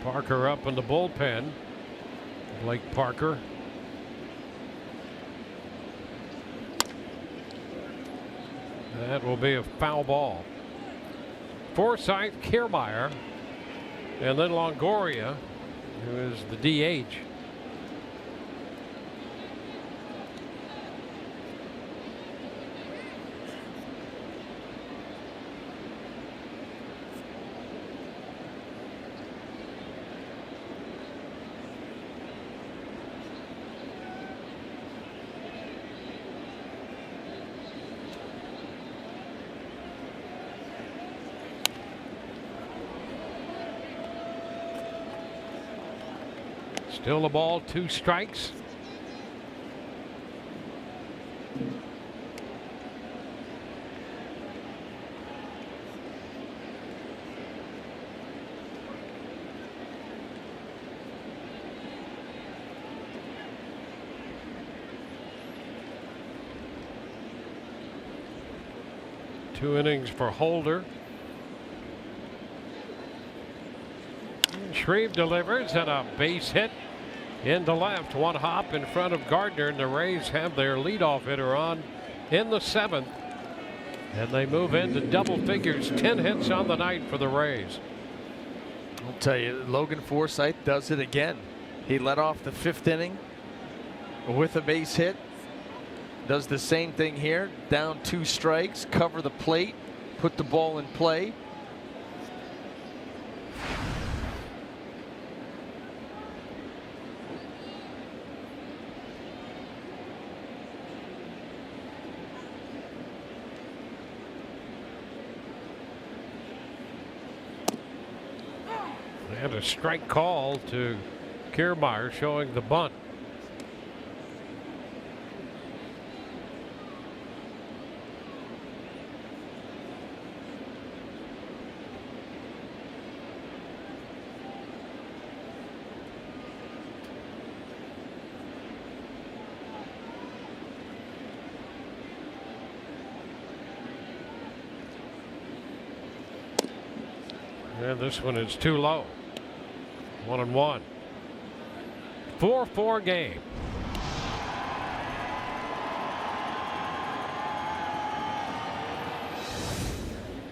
Parker up in the bullpen. Blake Parker. That will be a foul ball. Forsythe, Kiermaier, and then Longoria, who is the DH. Still the ball, 2 strikes. Two innings for Holder. Shreve delivers and a base hit into left. 1 hop in front of Gardner, and the Rays have their leadoff hitter on in the 7th. And they move into double figures. 10 hits on the night for the Rays. I'll tell you, Logan Forsythe does it again. He led off the 5th inning with a base hit. Does the same thing here. Down 2 strikes, cover the plate, put the ball in play. And a strike call to Kiermaier, showing the bunt. And this one is too low. 1-1. 4-4 game.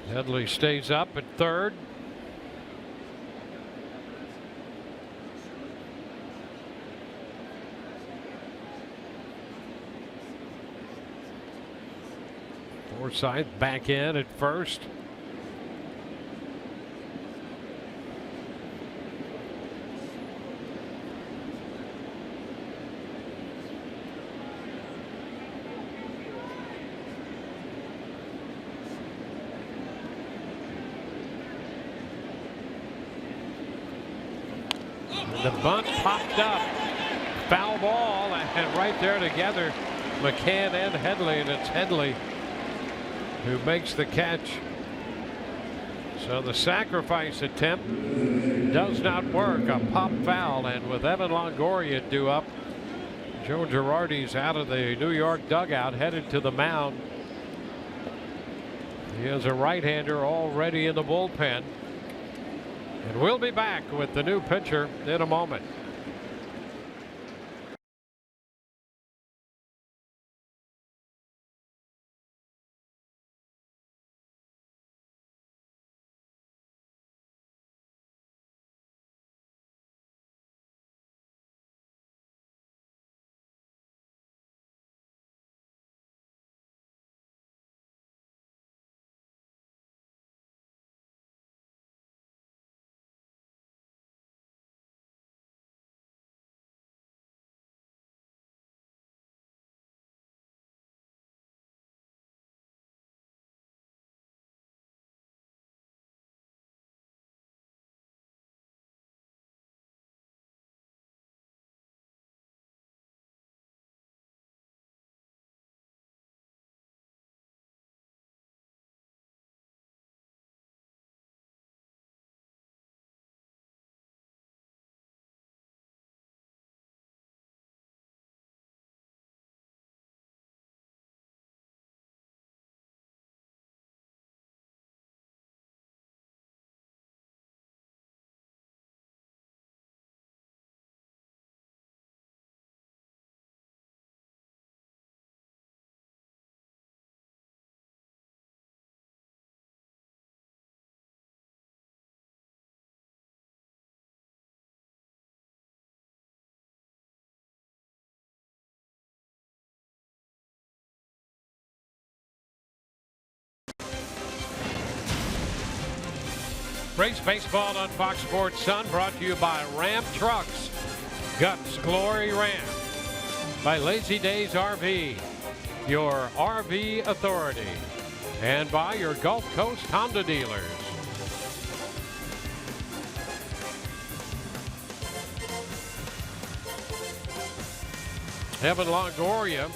Headley stays up at third. Forsythe back in at first. The bunt popped up. Foul ball, and right there together, McCann and Headley, and it's Headley who makes the catch. So the sacrifice attempt does not work. A pop foul, and with Evan Longoria due up, Joe Girardi's out of the New York dugout, headed to the mound. He is a right-hander already in the bullpen. And we'll be back with the new pitcher in a moment. Race Baseball on Fox Sports Sun, brought to you by Ram Trucks, Guts Glory Ram, by Lazy Days RV, your RV authority, and by your Gulf Coast Honda dealers. Evan Longoria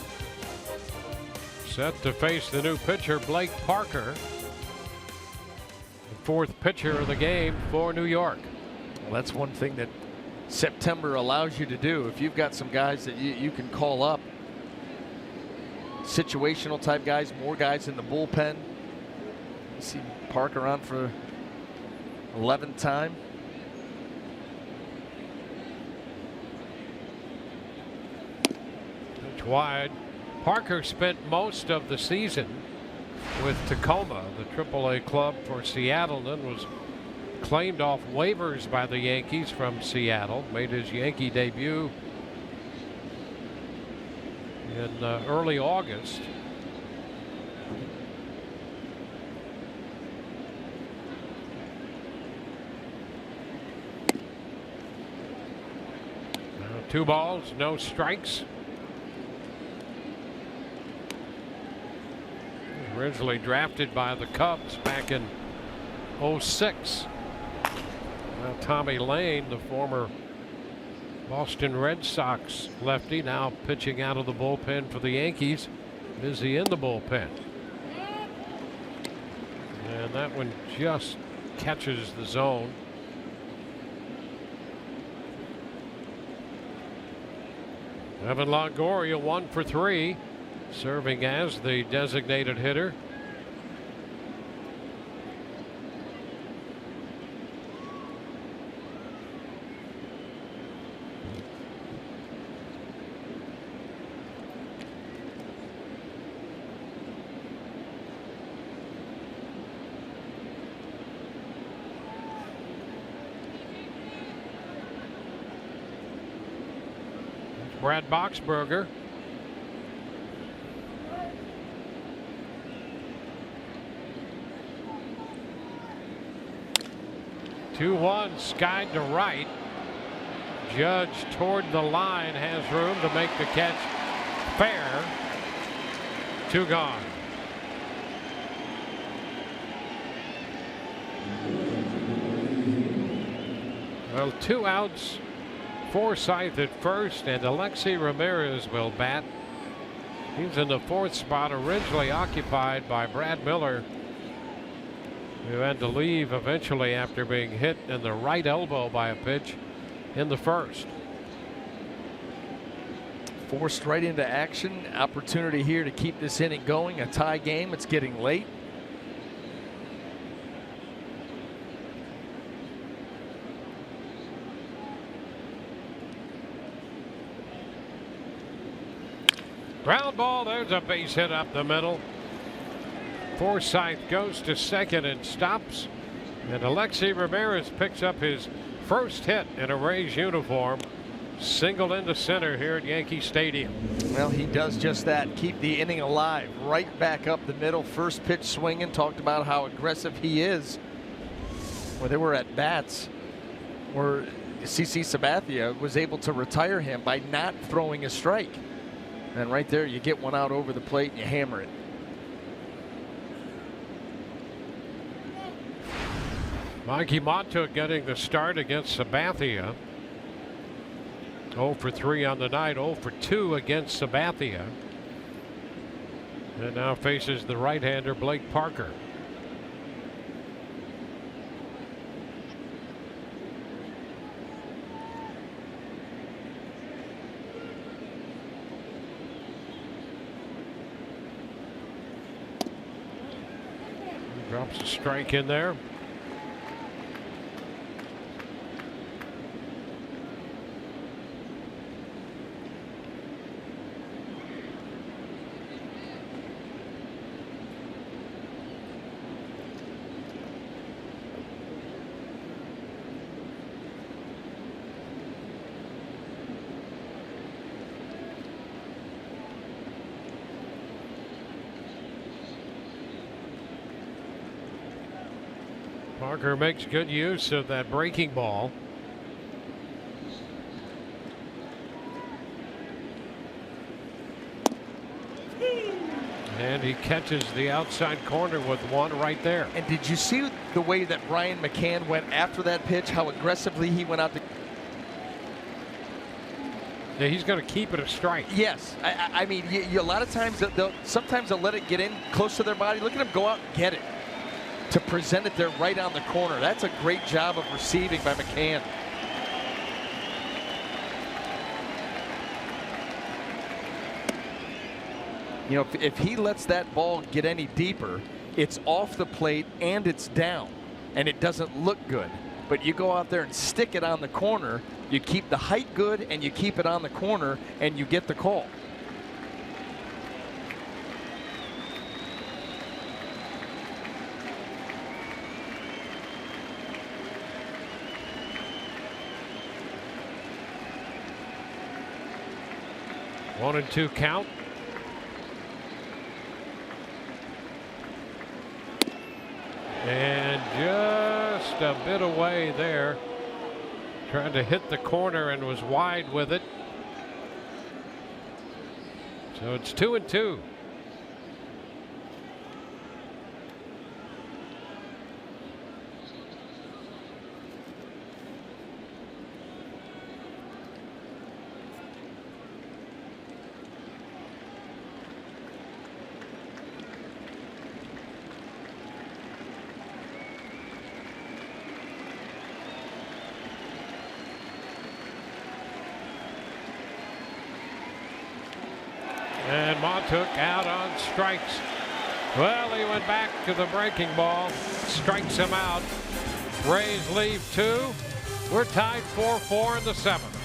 set to face the new pitcher, Blake Parker. Fourth pitcher of the game for New York. Well, that's one thing that September allows you to do. If you've got some guys that you can call up, situational type guys, more guys in the bullpen. You see Parker on for 11th time. Pitch wide. Parker spent most of the season with Tacoma, the AAA club for Seattle, then was claimed off waivers by the Yankees from Seattle. Made his Yankee debut in early August. Now 2 balls, no strikes. Originally drafted by the Cubs back in '06. Now Tommy Lane, the former Boston Red Sox lefty, now pitching out of the bullpen for the Yankees. Busy in the bullpen. And that one just catches the zone. Evan Longoria 1 for 3. Serving as the designated hitter. Brad Boxberger. Two-1, skied to right. Judge toward the line, has room to make the catch fair. 2 gone. Well, 2 outs Forsythe at first, and Alexei Ramirez will bat. He's in the 4th spot, originally occupied by Brad Miller, who had to leave eventually after being hit in the right elbow by a pitch in the 1st. Forced right into action. Opportunity here to keep this inning going. A tie game. It's getting late. Ground ball. There's a base hit up the middle. Forsythe goes to second and stops. And Alexei Ramirez picks up his first hit in a Rays uniform. Singled into center here at Yankee Stadium. Well, he does just that. Keep the inning alive. Right back up the middle. First pitch swinging. Talked about how aggressive he is. Where they were at bats where CC Sabathia was able to retire him by not throwing a strike. And right there, you get one out over the plate and you hammer it. Mikey Montook getting the start against Sabathia. 0 for 3 on the night, 0 for 2 against Sabathia. And now faces the right-hander Blake Parker. Drops a strike in there. Parker makes good use of that breaking ball. And he catches the outside corner with one right there. And did you see the way that Brian McCann went after that pitch? How aggressively he went out to. Yeah, he's going to keep it a strike. Yes, I mean, a lot of times sometimes they'll let it get in close to their body. Look at him go out and get it to present it there right on the corner. That's a great job of receiving by McCann. You know, if he lets that ball get any deeper, it's off the plate and it's down, and it doesn't look good. But you go out there and stick it on the corner, you keep the height good, and you keep it on the corner, and you get the call. One and two count. And just a bit away there. Trying to hit the corner and was wide with it. So it's 2-2. And Montook out on strikes. Well, he went back to the breaking ball, strikes him out. Rays leave 2. We're tied 4-4 in the 7th.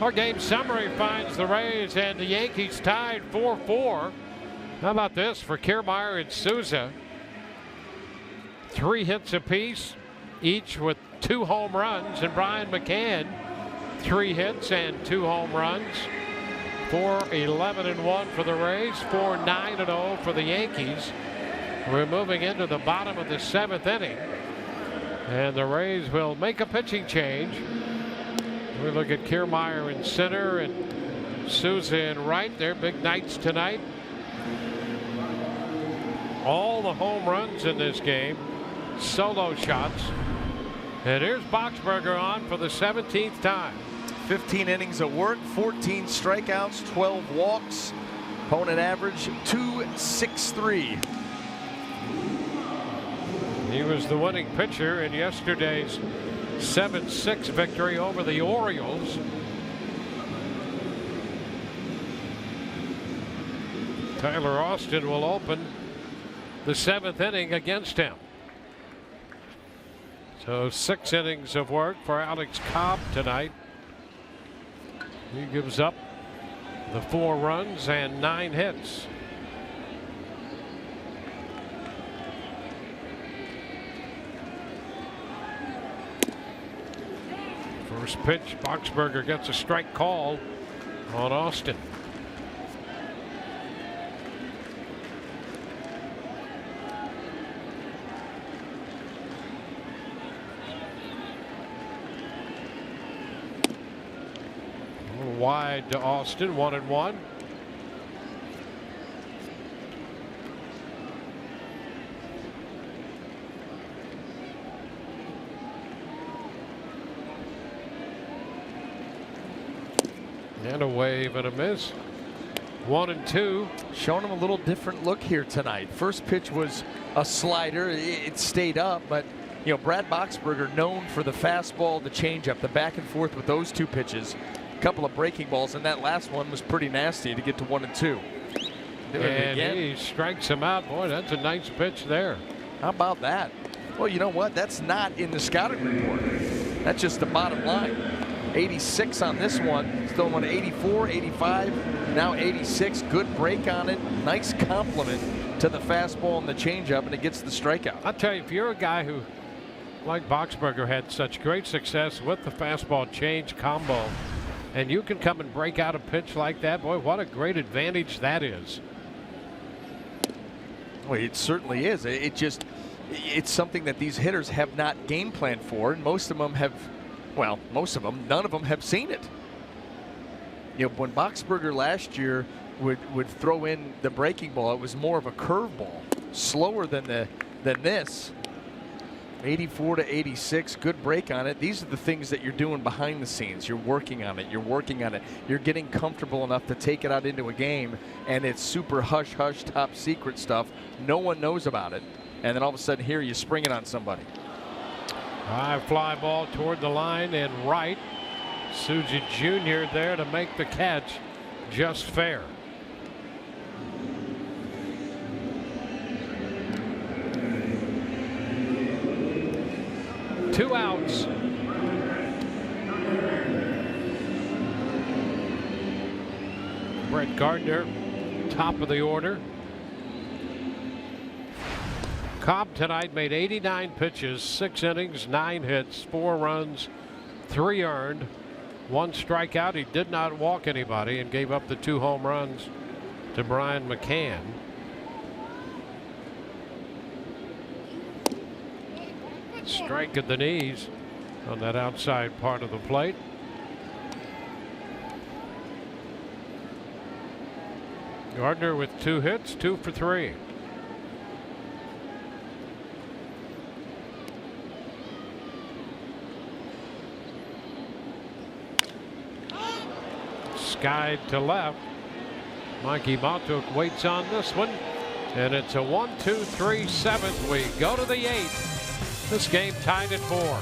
Our game summary finds the Rays and the Yankees tied 4-4. How about this for Kiermaier and Souza? 3 hits apiece, each with 2 home runs, and Brian McCann 3 hits and 2 home runs. 4-11-1 for the Rays, 4-9-0 for the Yankees. We're moving into the bottom of the 7th inning, and the Rays will make a pitching change. We look at Kiermaier in center and Souza in right. They're big nights tonight. All the home runs in this game, solo shots. And here's Boxberger on for the 17th time. 15 innings of work, 14 strikeouts, 12 walks. Opponent average .263. He was the winning pitcher in yesterday's 7-6 victory over the Orioles. Tyler Austin will open the 7th inning against him. So 6 innings of work for Alex Cobb tonight. He gives up the 4 runs and 9 hits. First pitch, Boxberger gets a strike call on Austin. A little wide to Austin, 1-1. And a wave and a miss. 1-2. Showing him a little different look here tonight. First pitch was a slider. It stayed up, but you know, Brad Boxberger known for the fastball, the changeup, the back and forth with those 2 pitches. A couple of breaking balls, and that last one was pretty nasty to get to 1-2. And he strikes him out. Boy, that's a nice pitch there. How about that? Well, you know what? That's not in the scouting report. That's just the bottom line. 86 on this one. Still won 84, 85, now 86. Good break on it. Nice compliment to the fastball and the changeup, and it gets the strikeout. I'll tell you, if you're a guy who, like Boxberger, had such great success with the fastball change combo, and you can come and break out a pitch like that, boy, what a great advantage that is. Well, it certainly is. It's something that these hitters have not game planned for, and most of them have. Well, most of them, none of them have seen it. You know, when Boxberger last year would throw in the breaking ball, it was more of a curveball, slower than this. 84 to 86, good break on it. These are the things that you're doing behind the scenes. You're working on it. You're working on it. You're getting comfortable enough to take it out into a game, and it's super hush hush, top secret stuff. No one knows about it, and then all of a sudden here you spring it on somebody. High fly ball toward the line and right. Souza Jr. there to make the catch just fair. Two outs. Brett Gardner, top of the order. Cobb tonight made 89 pitches, 6 innings, 9 hits, 4 runs, 3 earned, 1 strikeout. He did not walk anybody and gave up the 2 home runs to Brian McCann. Strike at the knees on that outside part of the plate. Gardner with 2 hits, 2 for 3. Skied to left. Mikey Montouk waits on this one, and it's a 1-2-3 7th. We go to the 8th. This game tied at 4.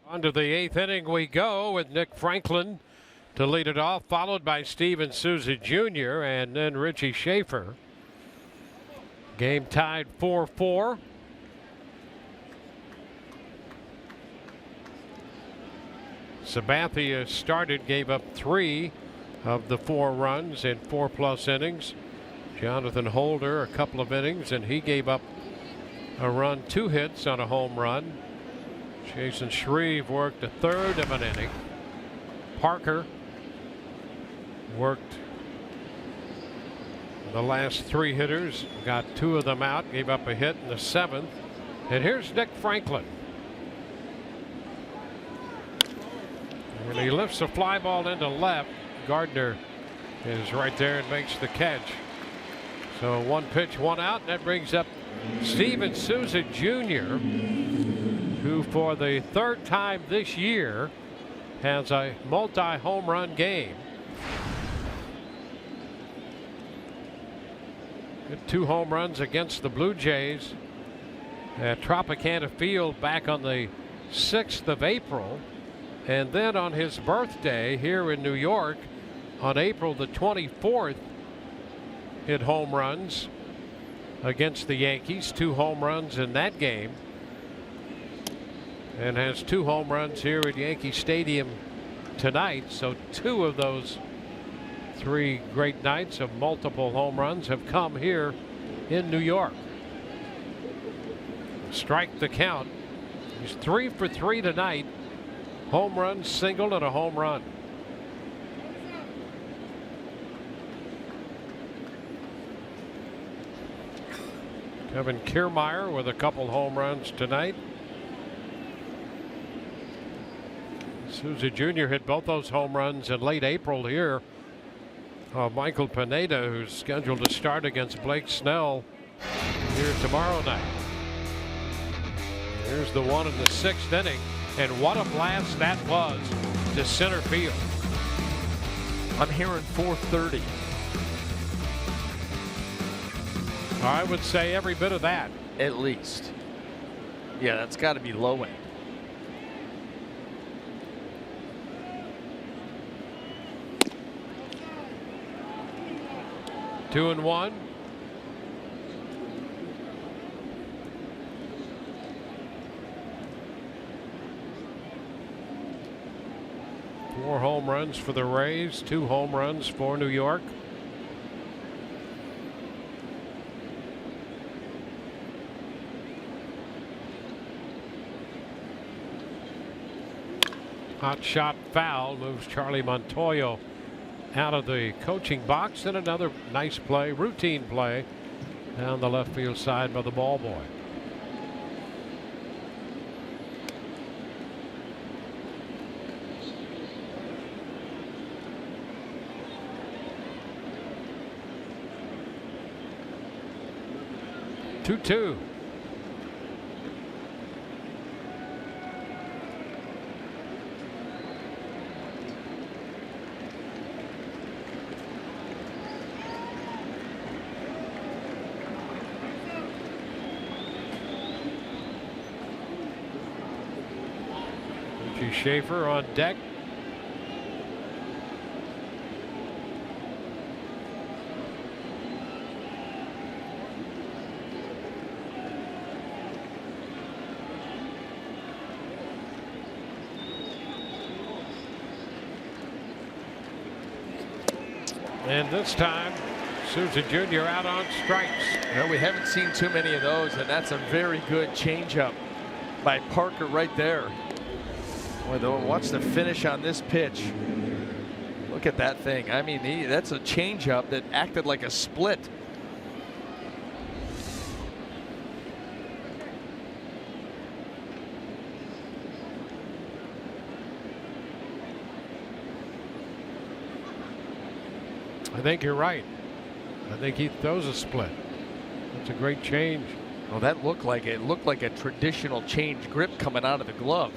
On to the 8th inning we go with Nick Franklin to lead it off, followed by Steven Souza Jr. and then Richie Schaefer. Game tied 4-4. Sabathia started, gave up 3 of the 4 runs in 4+ innings. Jonathan Holder a couple of innings, and he gave up a run, 2 hits on a home run. Jason Shreve worked a third of an inning. Parker worked the last 3 hitters, got 2 of them out, gave up a hit in the 7th. And here's Nick Franklin. And he lifts a fly ball into left. Gardner is right there and makes the catch. So 1 pitch, 1 out, and that brings up Steven Souza Jr., who for the 3rd time this year has a multi-home run game. Good 2 home runs against the Blue Jays at Tropicana Field back on the 6th of April. And then on his birthday here in New York on April the 24th, hit home runs against the Yankees, 2 home runs in that game, and has 2 home runs here at Yankee Stadium tonight. So 2 of those 3 great nights of multiple home runs have come here in New York. Strike the count. He's 3 for 3 tonight. Home run, single, and a home run. Kevin Kiermaier with a couple home runs tonight. Souza Jr. hit both those home runs in late April here. Michael Pineda, who's scheduled to start against Blake Snell here tomorrow night. Here's the 1 in the 6th inning. And what a blast that was to center field. I'm hearing 430. I would say every bit of that. At least. Yeah, that's got to be low end. Two and one. Four home runs for the Rays, 2 home runs for New York. Hot shot foul moves Charlie Montoyo out of the coaching box, and another nice play, routine play down the left field side by the ball boy. Two. Richie Schaefer on deck. And this time, Souza Jr. out on strikes. Well, we haven't seen too many of those, and that's a very good changeup by Parker right there. Boy, watch the finish on this pitch. Look at that thing. I mean, that's a changeup that acted like a split. I think you're right. I think he throws a split. That's a great change. Well, that looked like it. Looked like a traditional change grip coming out of the glove.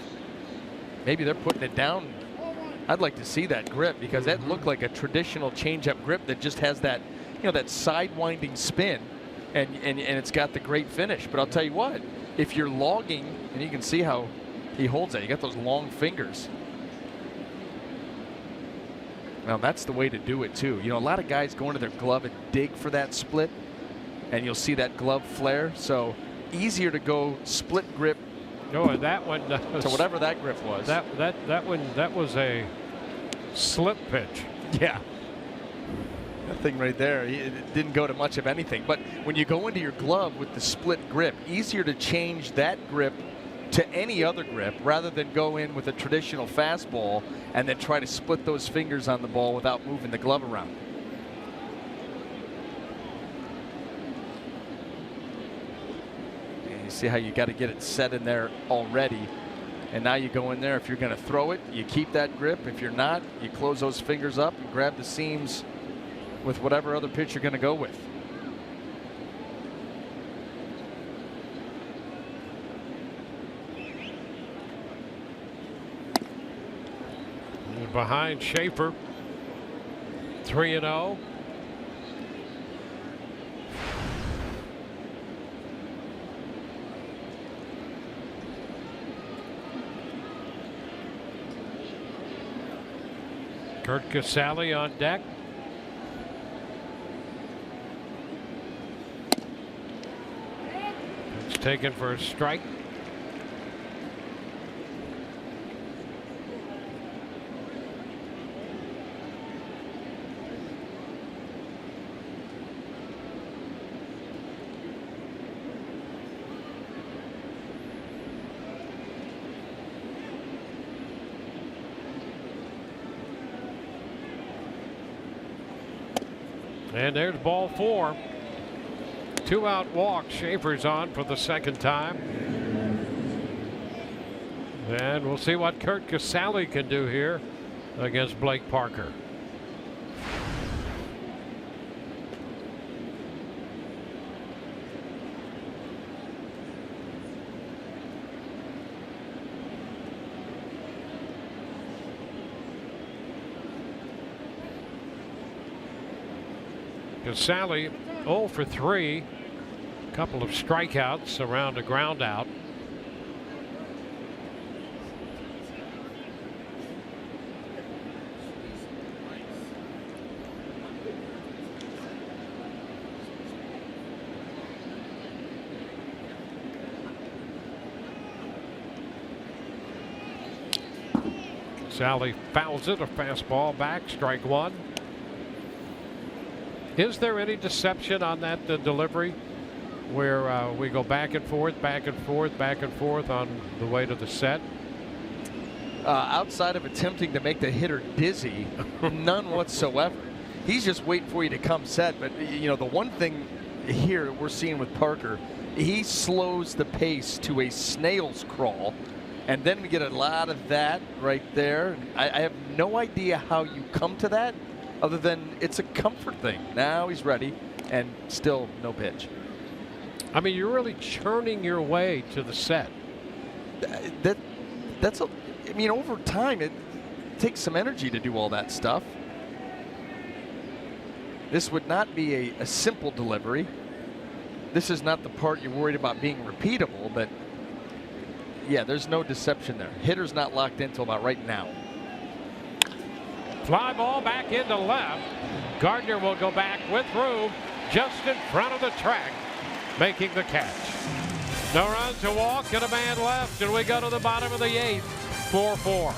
Maybe they're putting it down. I'd like to see that grip because that looked like a traditional changeup grip that just has that, you know, that sidewinding spin, and it's got the great finish. But I'll tell you what, if you're logging, and you can see how he holds that. You got those long fingers. Now that's the way to do it too. You know, a lot of guys go into their glove and dig for that split, and you'll see that glove flare. So easier to go split grip. Oh, and that one to whatever that grip was. That was a slip pitch. Yeah. That thing right there, it didn't go to much of anything. But when you go into your glove with the split grip, easier to change that grip to any other grip rather than go in with a traditional fastball and then try to split those fingers on the ball without moving the glove around. And you see how you got to get it set in there already. And now you go in there. If you're going to throw it, you keep that grip. If you're not, you close those fingers up and grab the seams with whatever other pitch you're going to go with. Behind Schaefer, 3-0. Curt Casali on deck. It's taken for a strike. And there's ball 4. 2-out walk. Schaefer's on for the second time. And we'll see what Curt Casali can do here against Blake Parker. Casali 0 for 3. Couple of strikeouts around a ground out. Casali fouls it, a fastball back, strike 1. Is there any deception on that delivery where we go back and forth, back and forth, back and forth on the way to the set? Outside of attempting to make the hitter dizzy, none whatsoever. He's just waiting for you to come set. But, you know, the one thing here we're seeing with Parker, he slows the pace to a snail's crawl. And then we get a lot of that right there. I have no idea how you come to that, other than it's a comfort thing. Now he's ready, and still no pitch. I mean, you're really churning your way to the set. That's a. I mean, over time, it takes some energy to do all that stuff. This would not be a simple delivery. This is not the part you're worried about being repeatable, but yeah, there's no deception there. Hitter's not locked in until about right now. Fly ball back into left. Gardner will go back with room just in front of the track, making the catch. No runs, a walk, and a man left, and we go to the bottom of the 8th, 4-4.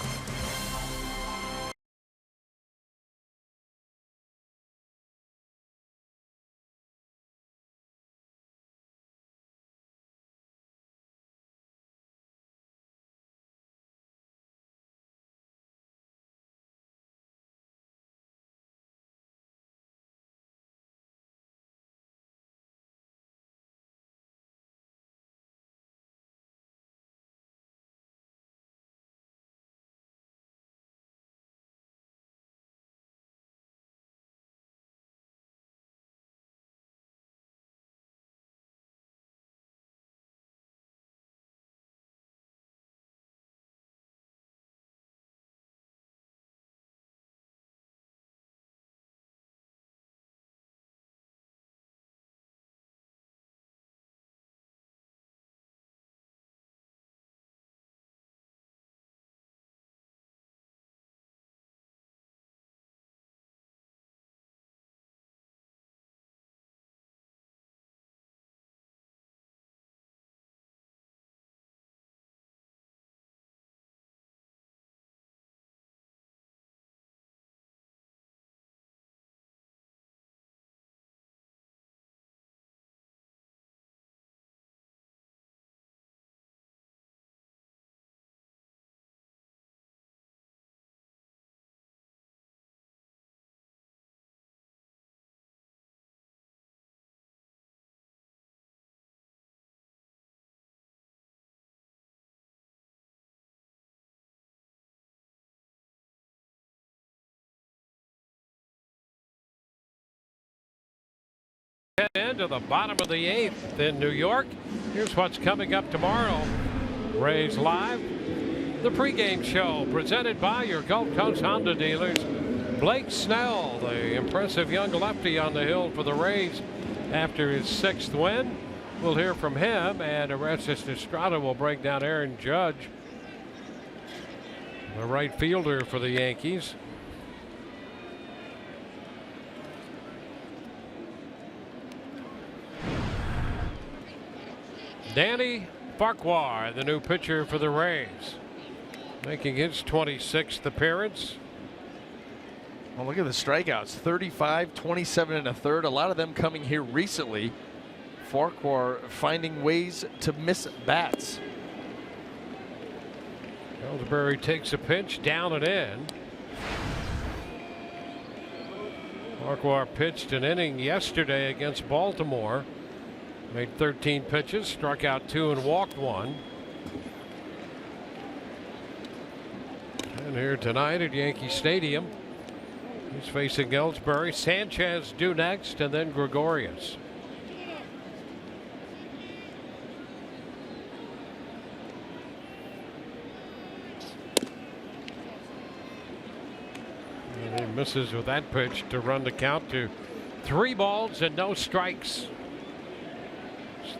head into the bottom of the 8th in New York. Here's what's coming up tomorrow. Rays Live, the pregame show presented by your Gulf Coast Honda dealers. Blake Snell, the impressive young lefty on the hill for the Rays after his 6th win. We'll hear from him, and Orestes Estrada will break down Aaron Judge, the right fielder for the Yankees. Danny Farquhar, the new pitcher for the Rays, making his 26th appearance. Well, look at the strikeouts, 35, 27 and a third. A lot of them coming here recently. Farquhar finding ways to miss bats. ELLSBURY takes a pitch, down and in. Farquhar pitched an inning yesterday against Baltimore. Made 13 pitches, struck out 2 and walked 1. And here tonight at Yankee Stadium, he's facing ELLSBURY. Sanchez due next, and then Gregorius. And he misses with that pitch to run the count to 3 balls and no strikes.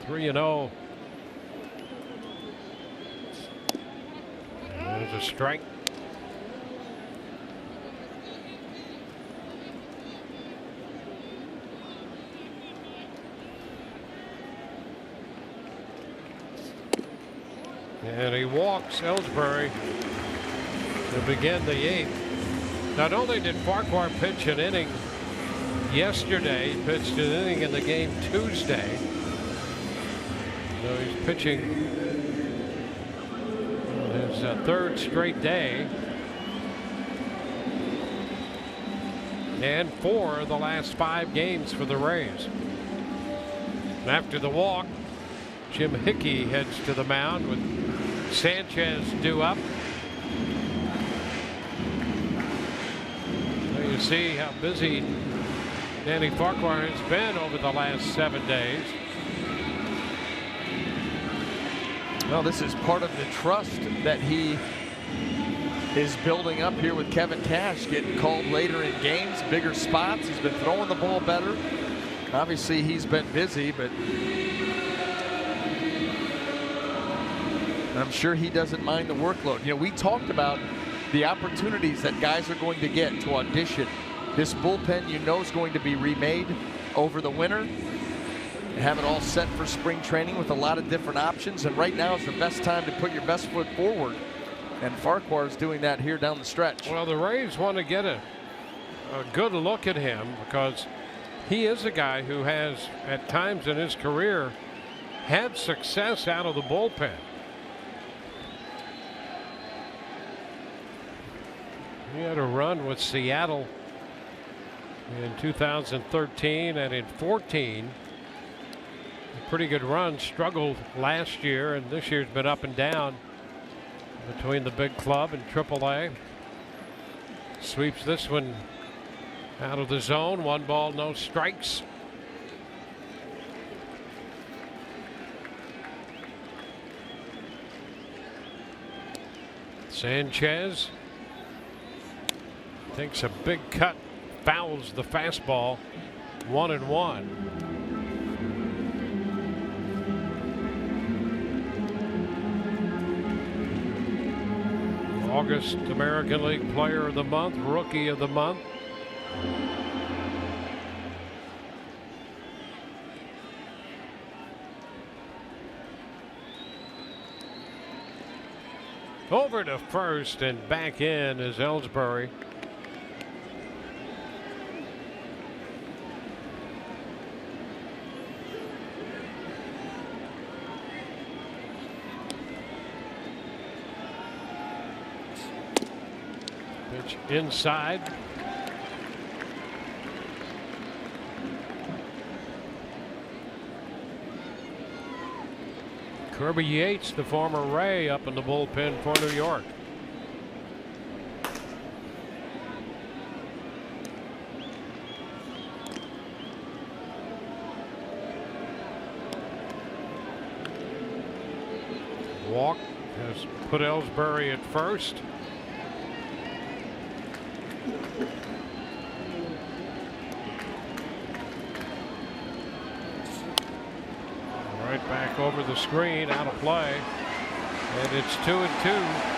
3-0. There's a strike. And he walks ELLSBURY to begin the 8th. Not only did Farquhar pitch an inning yesterday, he pitched an inning in the game Tuesday. So he's pitching his 3rd straight day, and 4 of the last 5 games for the Rays. And after the walk, Jim Hickey heads to the mound with Sanchez due up. So you see how busy Danny Farquhar has been over the last 7 days. Well, this is part of the trust that he is building up here with Kevin Cash, getting called later in games, bigger spots. He's been throwing the ball better. Obviously, he's been busy, but I'm sure he doesn't mind the workload. You know, we talked about the opportunities that guys are going to get to audition. This bullpen, you know, is going to be remade over the winter. Have it all set for spring training with a lot of different options, and right now is the best time to put your best foot forward, and Farquhar is doing that here down the stretch. Well, the Rays want to get a good look at him because he is a guy who has at times in his career had success out of the bullpen. He had a run with Seattle in 2013 and in 14. Pretty good run. Struggled last year, and this year's been up and down between the big club and AAA. Sweeps this one out of the zone. 1 ball, no strikes. Sanchez takes a big cut, fouls the fastball. 1-1. August American League Player of the Month, Rookie of the Month. Over to first and back in is ELLSBURY. Pitch inside. Kirby Yates, the former Ray, up in the bullpen for New York. Walk has put Ellsbury at first. Right back over the screen, out of play, and it's 2-2.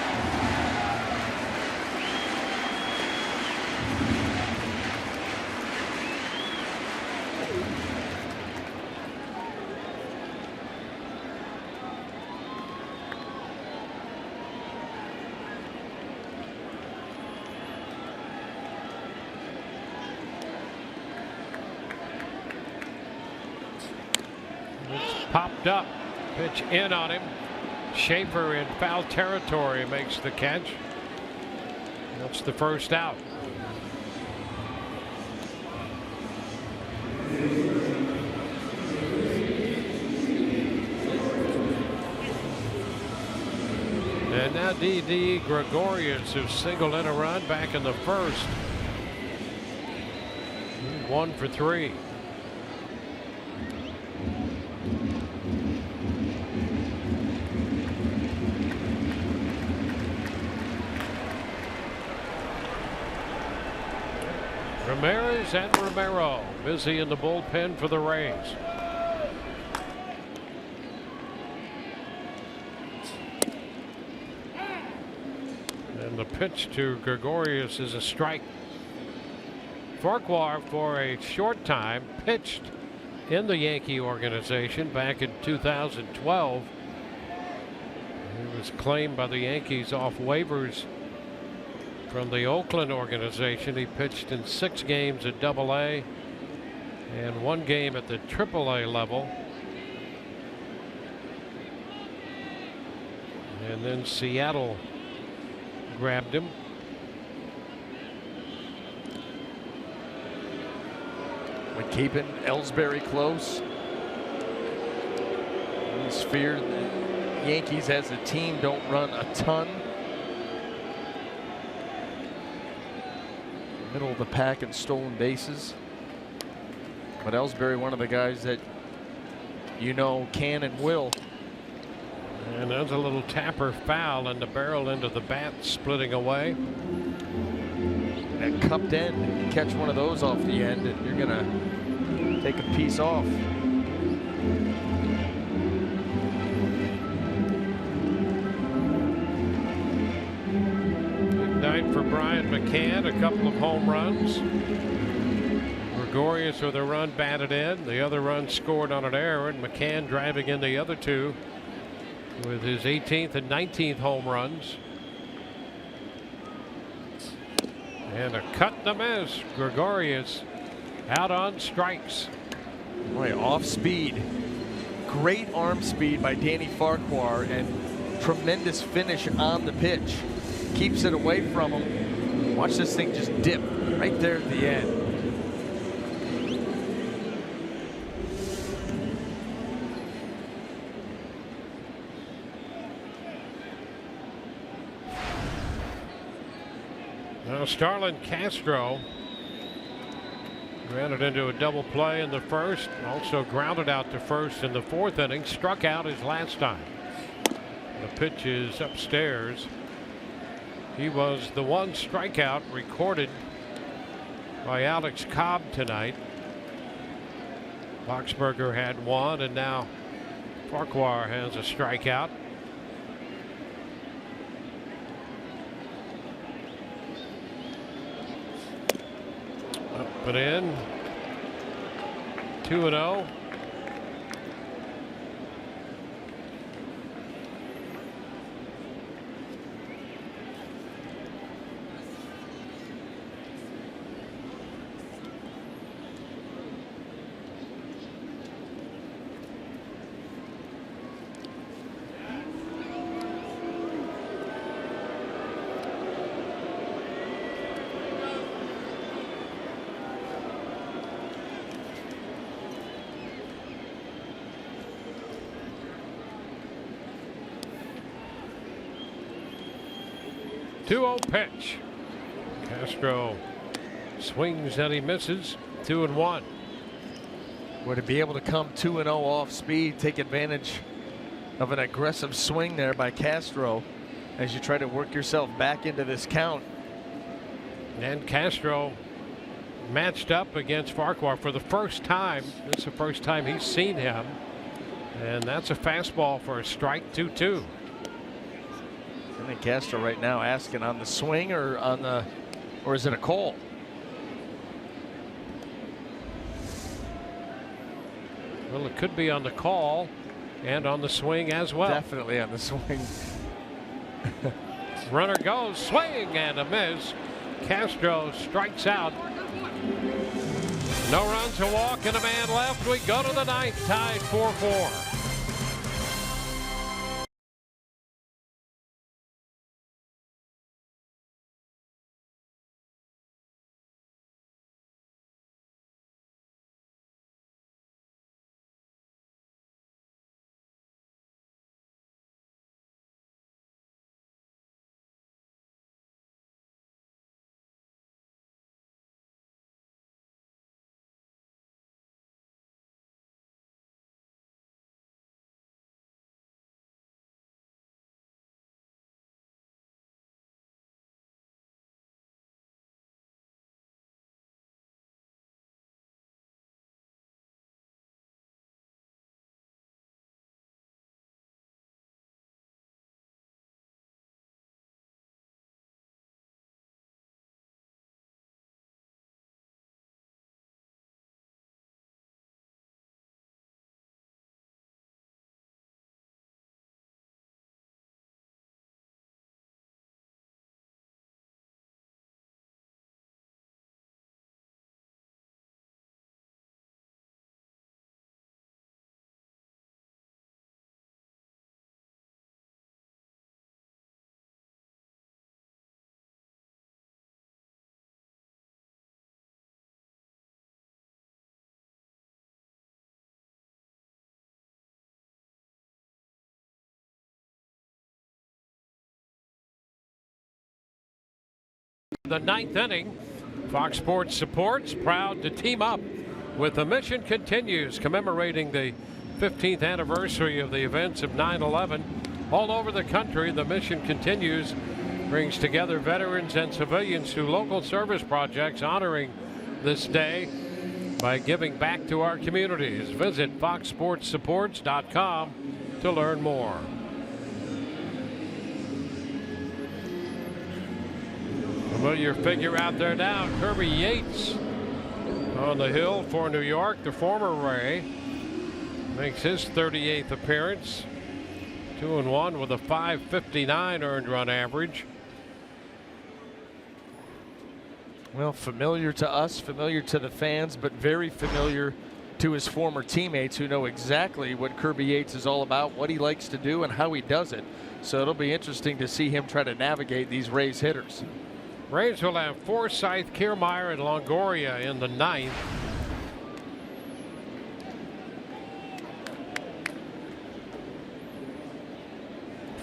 Popped up, pitch in on him. Schaefer in foul territory makes the catch. That's the first out. And now D.D. Gregorius, who singled in a run back in the first. 1 for 3. Ramirez and Romero busy in the bullpen for the Rays. And the pitch to Gregorius is a strike. Farquhar, for a short time, pitched in the Yankee organization back in 2012. He was claimed by the Yankees off waivers from the Oakland organization. He pitched in 6 games at AA and 1 game at the AAA level. And then Seattle grabbed him. When keeping Ellsbury close. It's feared the Yankees as a team don't run a ton. Middle of the pack in stolen bases. But Ellsbury, one of the guys that you know can and will. And there's a little tapper foul and the barrel into the bat splitting away. That cupped end, catch one of those off the end and you're gonna take a piece off. Night for Brian McCann, a couple of home runs. Gregorius with a run batted in, the other run scored on an error, and McCann driving in the other 2 with his 18th and 19th home runs. And a cut and a miss. Gregorius out on strikes. Boy, off speed. Great arm speed by Danny Farquhar and tremendous finish on the pitch. Keeps it away from him. Watch this thing just dip right there at the end. Now Starlin Castro grounded into a double play in the first, also grounded out to first in the 4th inning, struck out his last time. The pitch is upstairs. He was the one strikeout recorded by Alex Cobb tonight. Boxberger had 1, and now Farquhar has a strikeout. Up and in. 2-0. Pitch. Castro swings and he misses. 2-1. Would it be able to come 2-0 off speed, take advantage of an aggressive swing there by Castro as you try to work yourself back into this count. And Castro matched up against Farquhar for the first time. This is the first time he's seen him. And that's a fastball for a strike, 2-2. I think Castro right now asking on the swing or on the, or is it a call? Well, it could be on the call and on the swing as well. Definitely on the swing. Runner goes, swing and a miss. Castro strikes out. No runs, a walk, and a man left. We go to the ninth, tied 4-4. The ninth inning, Fox Sports Supports proud to team up with The Mission Continues, commemorating the 15th anniversary of the events of 9/11. All over the country, The Mission Continues brings together veterans and civilians through local service projects honoring this day by giving back to our communities. Visit foxsportssupports.com to learn more. Familiar figure out there now, Kirby Yates on the hill for New York. The former Ray makes his 38th appearance. 2-1 with a .559 earned run average. Well, familiar to us, familiar to the fans, but very familiar to his former teammates who know exactly what Kirby Yates is all about, what he likes to do, and how he does it. So it'll be interesting to see him try to navigate these Rays hitters. Rays will have Forsythe, Kiermaier, and Longoria in the ninth.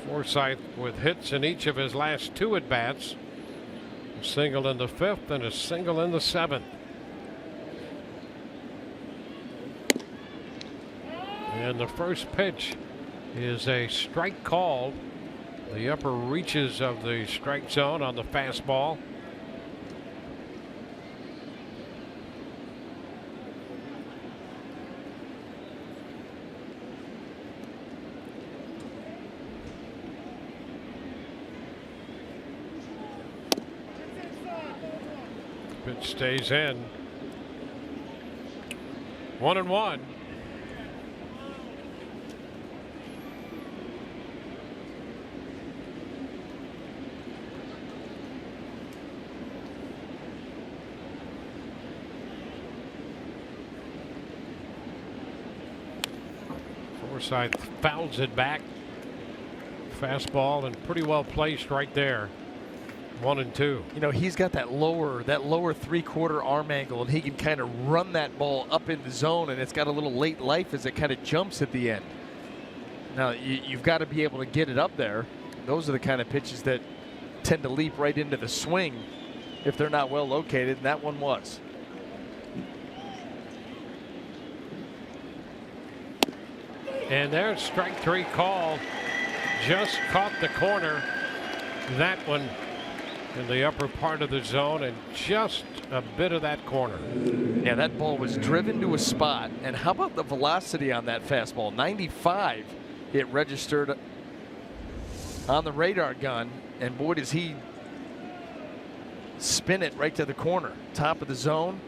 Forsythe with hits in each of his last two at-bats. A single in the fifth and a single in the seventh. And the first pitch is a strike called. The upper reaches of the strike zone on the fastball. Pitch stays in. 1-1. Forsythe fouls it back. Fastball and pretty well placed right there. 1-2. You know, he's got that lower three-quarter arm angle, and he can kind of run that ball up in the zone, and it's got a little late life as it kind of jumps at the end. Now, you've got to be able to get it up there. Those are the kind of pitches that tend to leap right into the swing if they're not well located, and that one was. And there's strike 3 call. Just caught the corner. That one in the upper part of the zone and just a bit of that corner. Yeah, that ball was driven to a spot. And how about the velocity on that fastball? 95 it registered on the radar gun. And boy, does he spin it right to the corner. Top of the zone.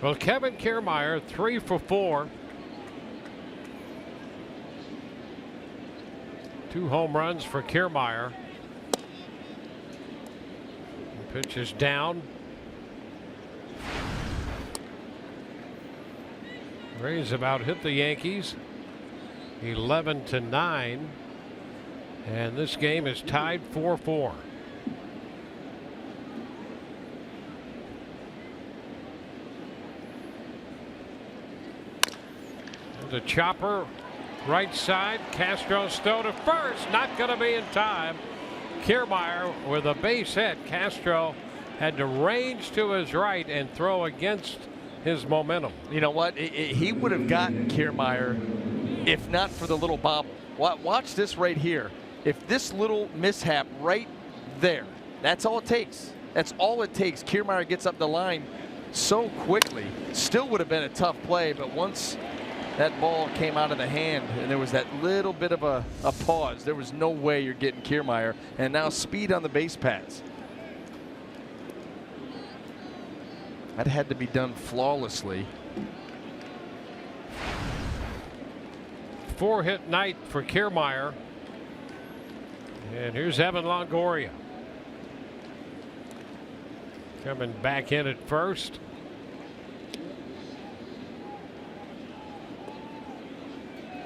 Well, Kevin Kiermaier 3 for 4. 2 home runs for Kiermaier. Pitch is down. Rays about hit the Yankees 11-9, and this game is tied 4-4. The chopper right side. Castro's throw to first, not going to be in time. Kiermaier with a base hit. Castro had to range to his right and throw against his momentum. You know what? He would have gotten Kiermaier if not for the little bobble. Watch this right here. If this little mishap right there, that's all it takes. That's all it takes. Kiermaier gets up the line so quickly. Still would have been a tough play, but once that ball came out of the hand and there was that little bit of a pause, there was no way you're getting Kiermaier. And now speed on the base paths. That had to be done flawlessly. 4-hit night for Kiermaier. And here's Evan Longoria coming back in at first.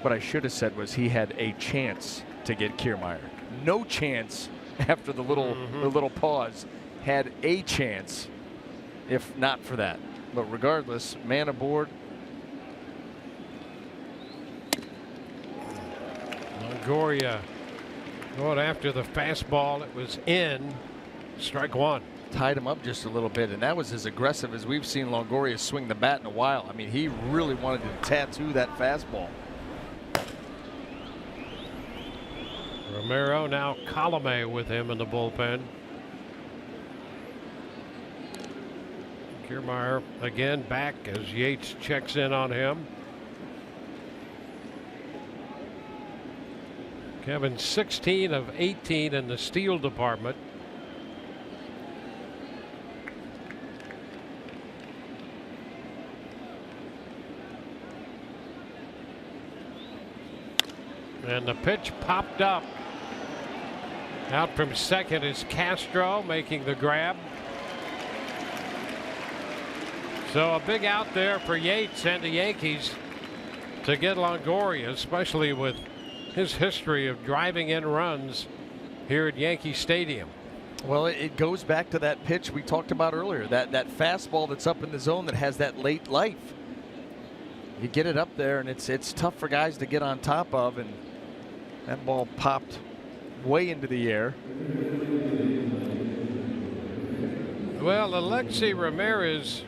What I should have said was he had a chance to get Kiermaier. No chance after the little pause. Had a chance if not for that. But regardless, man aboard. Longoria going after the fastball. It was in. Strike 1. Tied him up just a little bit, and that was as aggressive as we've seen Longoria swing the bat in a while. I mean, he really wanted to tattoo that fastball. Romero, now Colomé with him in the bullpen. Kiermaier again back as Yates checks in on him. Kevin 16 of 18 in the steal department. And the pitch popped up. Out from second is Castro making the grab. So a big out there for Yates and the Yankees to get Longoria, especially with his history of driving in runs here at Yankee Stadium. Well, it goes back to that pitch we talked about earlier, that fastball that's up in the zone that has that late life. You get it up there, and it's tough for guys to get on top of, and that ball popped way into the air. Well, Alexei Ramirez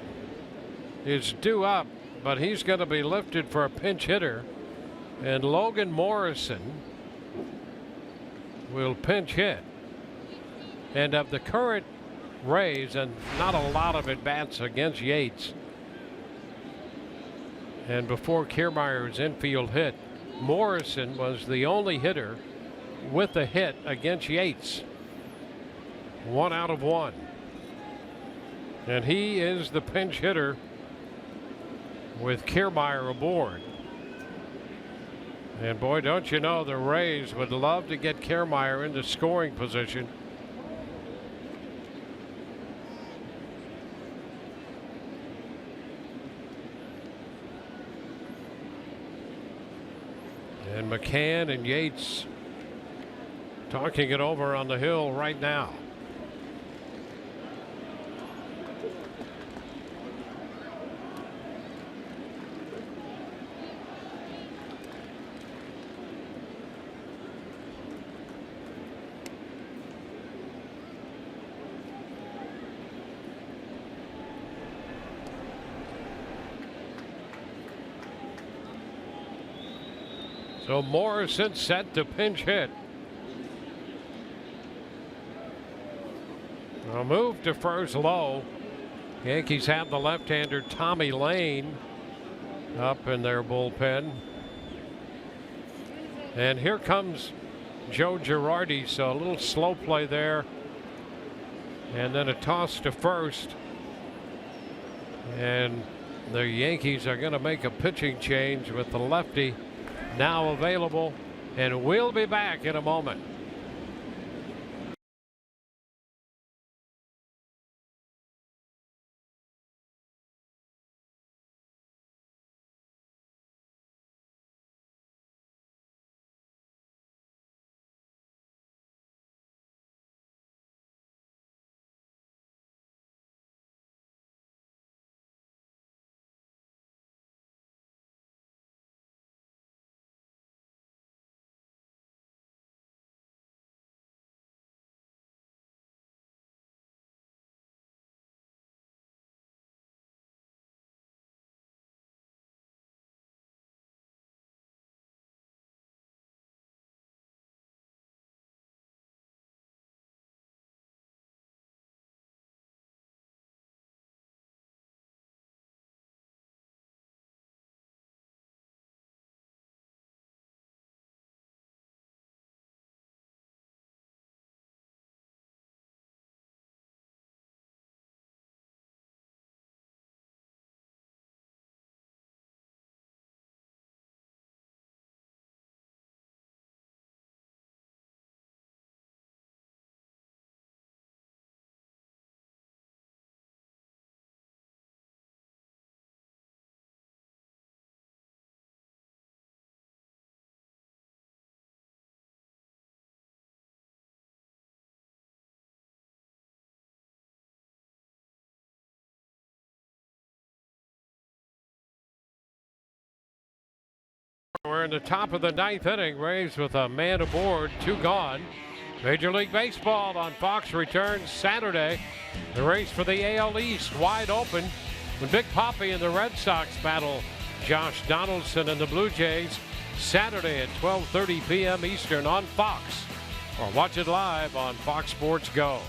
is due up, but he's going to be lifted for a pinch hitter, and Logan Morrison will pinch hit. And of the current Rays, and not a lot of at-bats against Yates, and before Kiermaier's infield hit, Morrison was the only hitter with a hit against Yates. 1 out of 1. And he is the pinch hitter with Kiermaier aboard. And boy, don't you know, the Rays would love to get Kiermaier into scoring position. And McCann and Yates talking it over on the hill right now. So Morrison set to pinch hit. A move to first low. Yankees have the left-hander Tommy Lane up in their bullpen. And here comes Joe Girardi, so a little slow play there. And then a toss to first. And the Yankees are going to make a pitching change with the lefty now available. And we'll be back in a moment. We're in the top of the ninth inning. Rays with a man aboard, 2 gone. Major League Baseball on Fox returns Saturday. The race for the AL East wide open when Big Papi and the Red Sox battle Josh Donaldson and the Blue Jays Saturday at 12:30 p.m. Eastern on Fox, or watch it live on Fox Sports Go.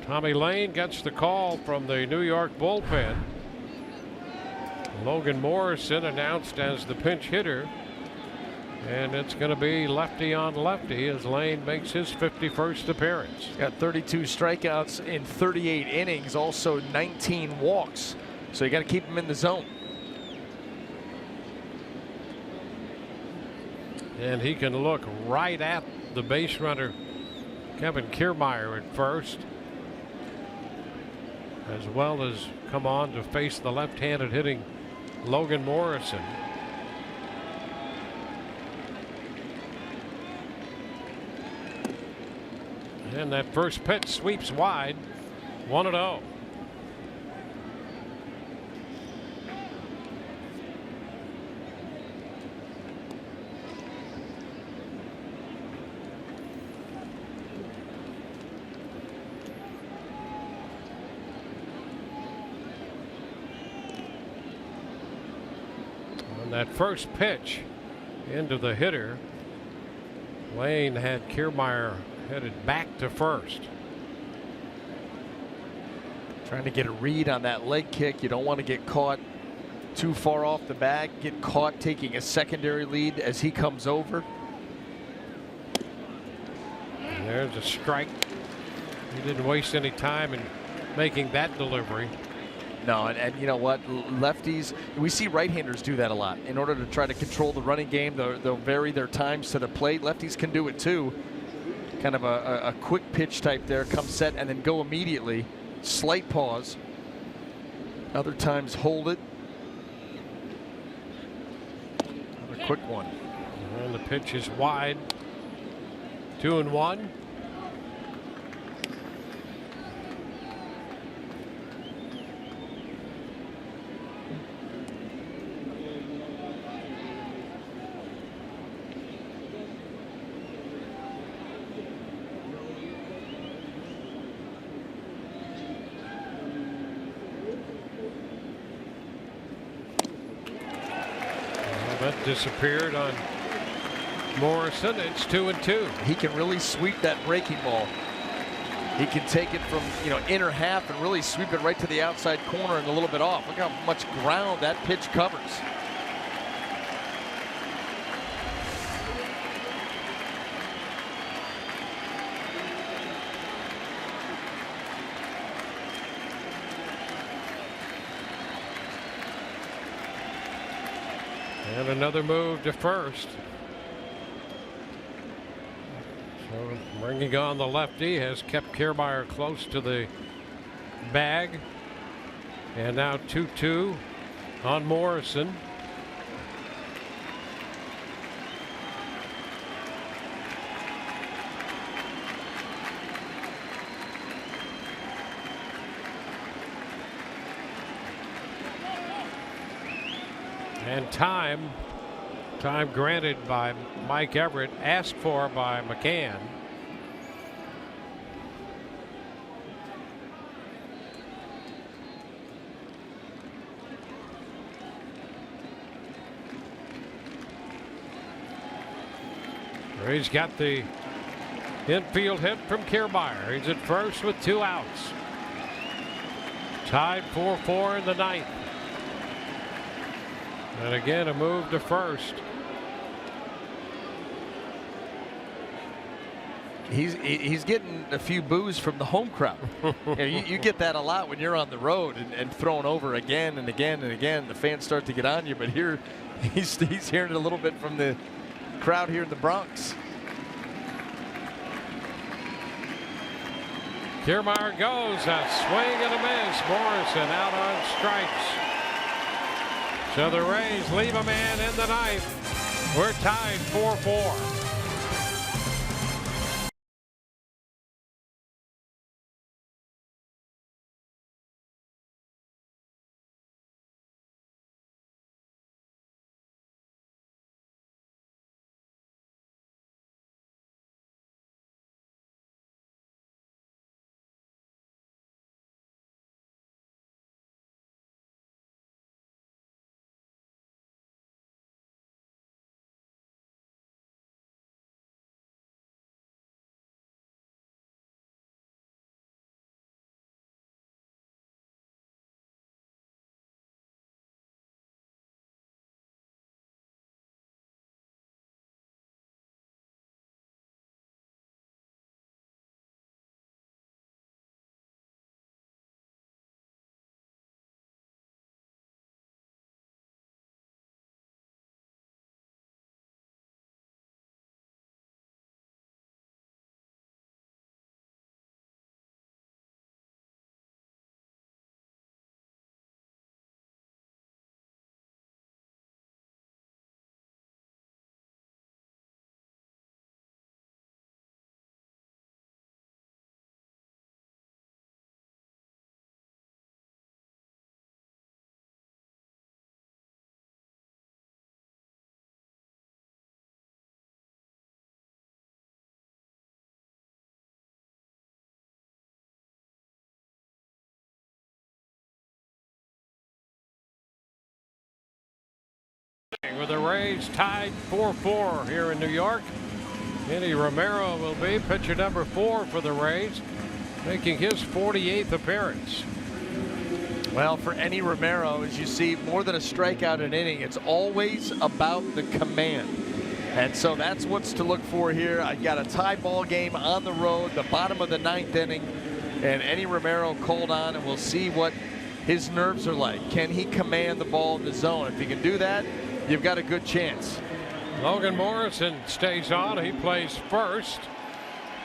Tommy Lane gets the call from the New York bullpen. Logan Morrison announced as the pinch hitter, and it's going to be lefty on lefty as Lane makes his 51st appearance. Got 32 strikeouts in 38 innings, also 19 walks, so you got to keep him in the zone. And he can look right at the base runner Kevin Kiermaier at first, as well as come on to face the left-handed hitting Logan Morrison. And that first pitch sweeps wide, 1-0. That first pitch into the hitter, Lane had Kiermaier headed back to first. Trying to get a read on that leg kick. You don't want to get caught too far off the bag, get caught taking a secondary lead as he comes over. And there's a strike. He didn't waste any time in making that delivery. No, and you know what? Lefties, we see right-handers do that a lot. In order to try to control the running game, they'll vary their times to the plate. Lefties can do it too. Kind of a quick pitch type there, come set and then go immediately. Slight pause. Other times hold it. Another quick one. And the pitch is wide. 2-1. disappeared on Morrison. It's 2-2. He can really sweep that breaking ball. He can take it from, inner half and really sweep it right to the outside corner and a little bit off. Look how much ground that pitch covers. And another move to first. So bringing on the lefty has kept Kiermaier close to the bag. And now 2-2 on Morrison. And time granted by Mike Everett, asked for by McCann. He's got the infield hit from Kiermaier. He's at first with 2 outs. Tied 4-4 in the 9th. And again, a move to first. He's getting a few boos from the home crowd. You get that a lot when you're on the road and thrown over again and again and again. The fans start to get on you, but here he's hearing it a little bit from the crowd here in the Bronx. Kiermaier goes, a swing and a miss. Morrison out on strikes. So the Rays leave a man in the 9th. We're tied 4-4. With the Rays tied 4-4 here in New York. Enny Romero will be pitcher number 4 for the Rays, making his 48th appearance. Well, for Enny Romero, as you see, more than a strikeout an inning, it's always about the command. And so that's what's to look for here. I got a tie ball game on the road, the bottom of the 9th inning, and Enny Romero called on, and we'll see what his nerves are like. Can he command the ball in the zone? If he can do that, you've got a good chance. Logan Morrison stays on. He plays first.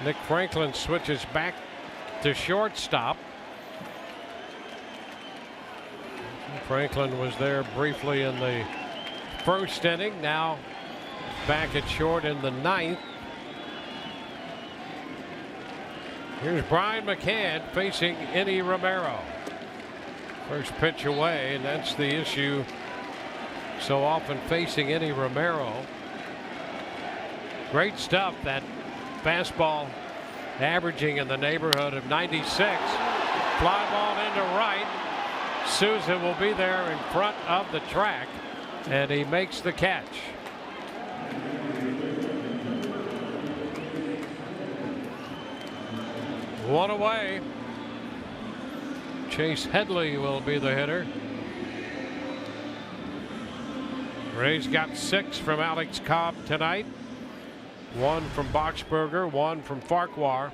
Nick Franklin switches back to shortstop. Franklin was there briefly in the 1st inning. Now back at short in the 9th. Here's Brian McCann facing Enny Romero. First pitch away, and that's the issue so often facing Enny Romero. Great stuff. That fastball averaging in the neighborhood of 96. Fly ball into right. Souza will be there in front of the track. And he makes the catch. One away. Chase Headley will be the hitter. Rays got 6 from Alex Cobb tonight. 1 from Boxberger, 1 from Farquhar.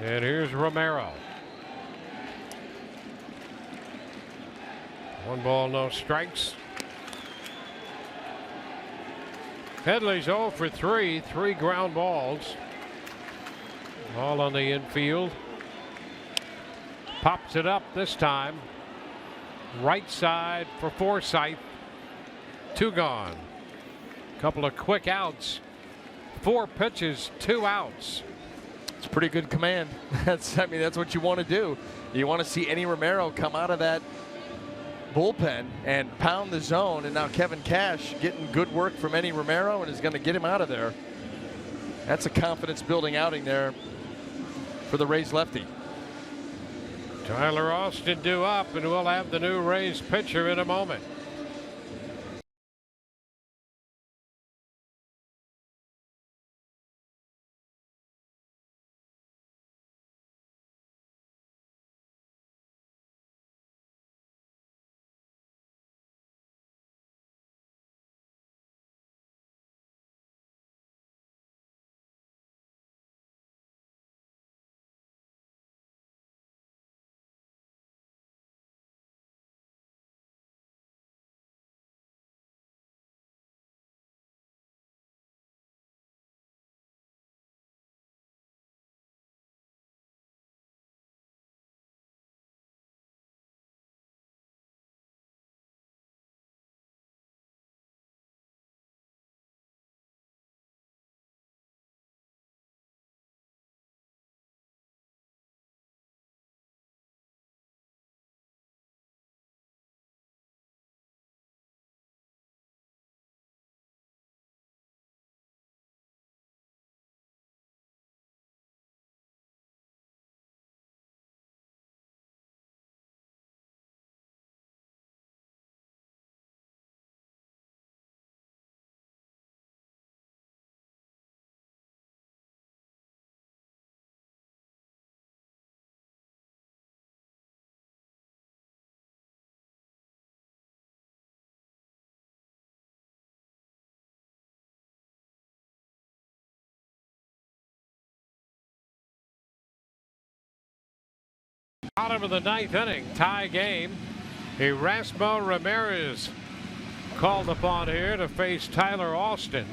And here's Romero. 1 ball, no strikes. Headley's 0 for 3, 3 ground balls. All on the infield. Pops it up this time. Right side for Forsythe. 2 gone. Couple of quick outs. 4 pitches, 2 outs. It's pretty good command. That's what you want to do. You want to see Eddie Romero come out of that bullpen and pound the zone, and now Kevin Cash getting good work from Eddie Romero and is going to get him out of there. That's a confidence building outing there for the Rays lefty. Tyler Austin due up, and we'll have the new Rays pitcher in a moment. Bottom of the 9th inning, tie game. Erasmo Ramirez called upon here to face Tyler Austin.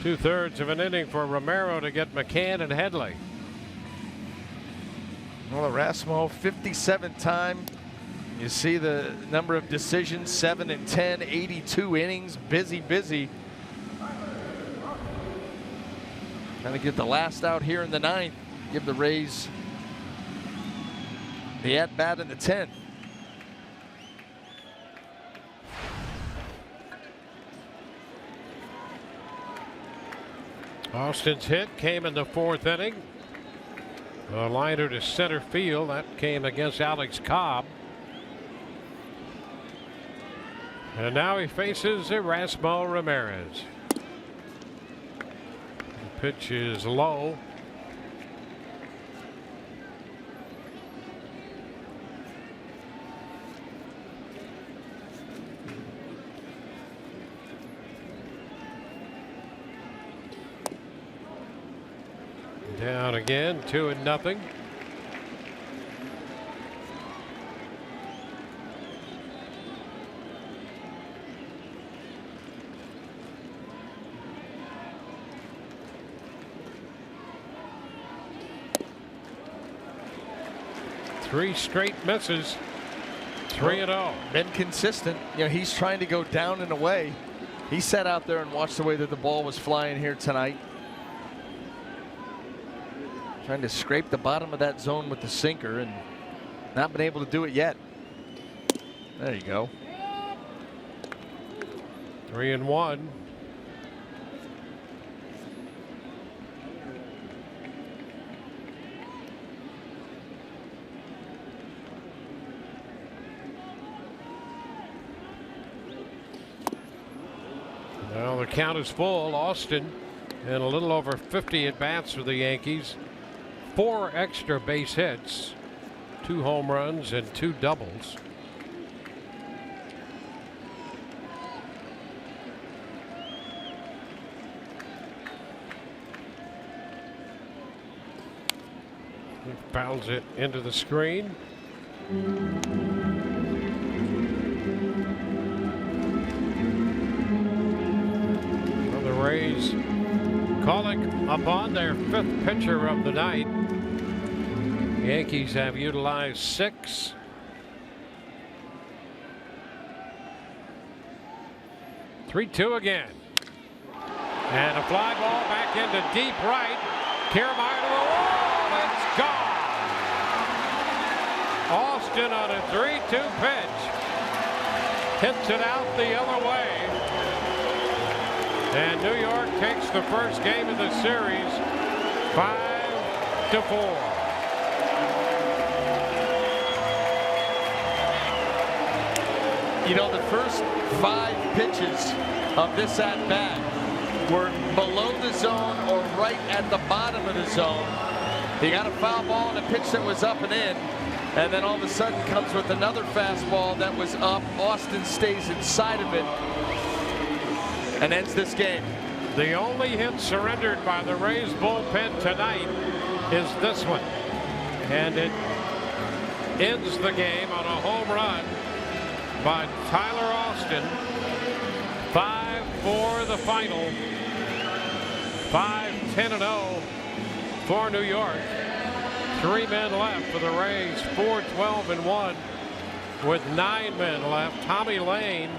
2/3 of an inning for Romero to get McCann and Headley. Well, Erasmo, 57th time. You see the number of decisions, 7 and 10, 82 innings, busy. Trying to get the last out here in the 9th. Give the Rays the at-bat in the 10th. Austin's hit came in the 4th inning. A liner to center field. That came against Alex Cobb. And now he faces Erasmo Ramirez. The pitch is low. Down again, 2-0. Three straight misses. 3-0. Been consistent. You know, he's trying to go down and away. He sat out there and watched the way that the ball was flying here tonight. Trying to scrape the bottom of that zone with the sinker and not been able to do it yet. There you go. 3-1. count is full. Austin and a little over 50 at bats for the Yankees. 4 extra base hits, 2 home runs, and 2 doubles. He fouls it into the screen. Well, the Rays calling upon their 5th pitcher of the night. The Yankees have utilized 6. "3-2 again. And a fly ball back into deep right. Kiermaier to the wall. It's gone. Austin on a 3-2 pitch. Hits it out the other way. And New York takes the first game of the series 5-4. You know, the first 5 pitches of this at-bat were below the zone or right at the bottom of the zone. He got a foul ball and a pitch that was up and in, and then all of a sudden comes with another fastball that was up. Austin stays inside of it and ends this game. The only hit surrendered by the Rays bullpen tonight is this one. And it ends the game on a home run by Tyler Austin. 5-4 the final. 5-10-0 for New York. 3 men left for the Rays. 4-12-1 with 9 men left. Tommy Lane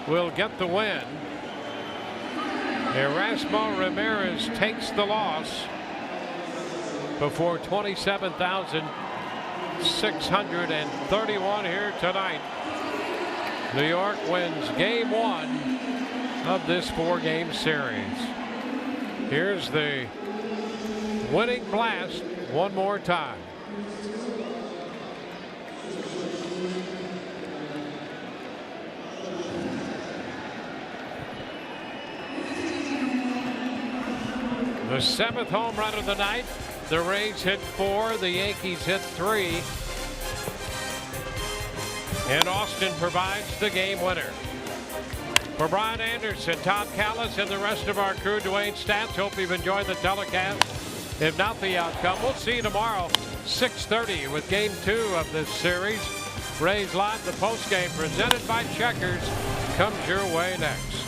will get the win. Erasmo Ramirez takes the loss before 27,631 here tonight. New York wins game 1 of this 4-game series. Here's the winning blast one more time. The 7th home run of the night. The Rays hit 4, the Yankees hit 3. And Austin provides the game winner. For Brian Anderson, Todd Callis, and the rest of our crew, Dwayne Stats, hope you've enjoyed the telecast. If not the outcome, we'll see you tomorrow, 6:30, with game 2 of this series. Rays Live, the postgame presented by Checkers, comes your way next.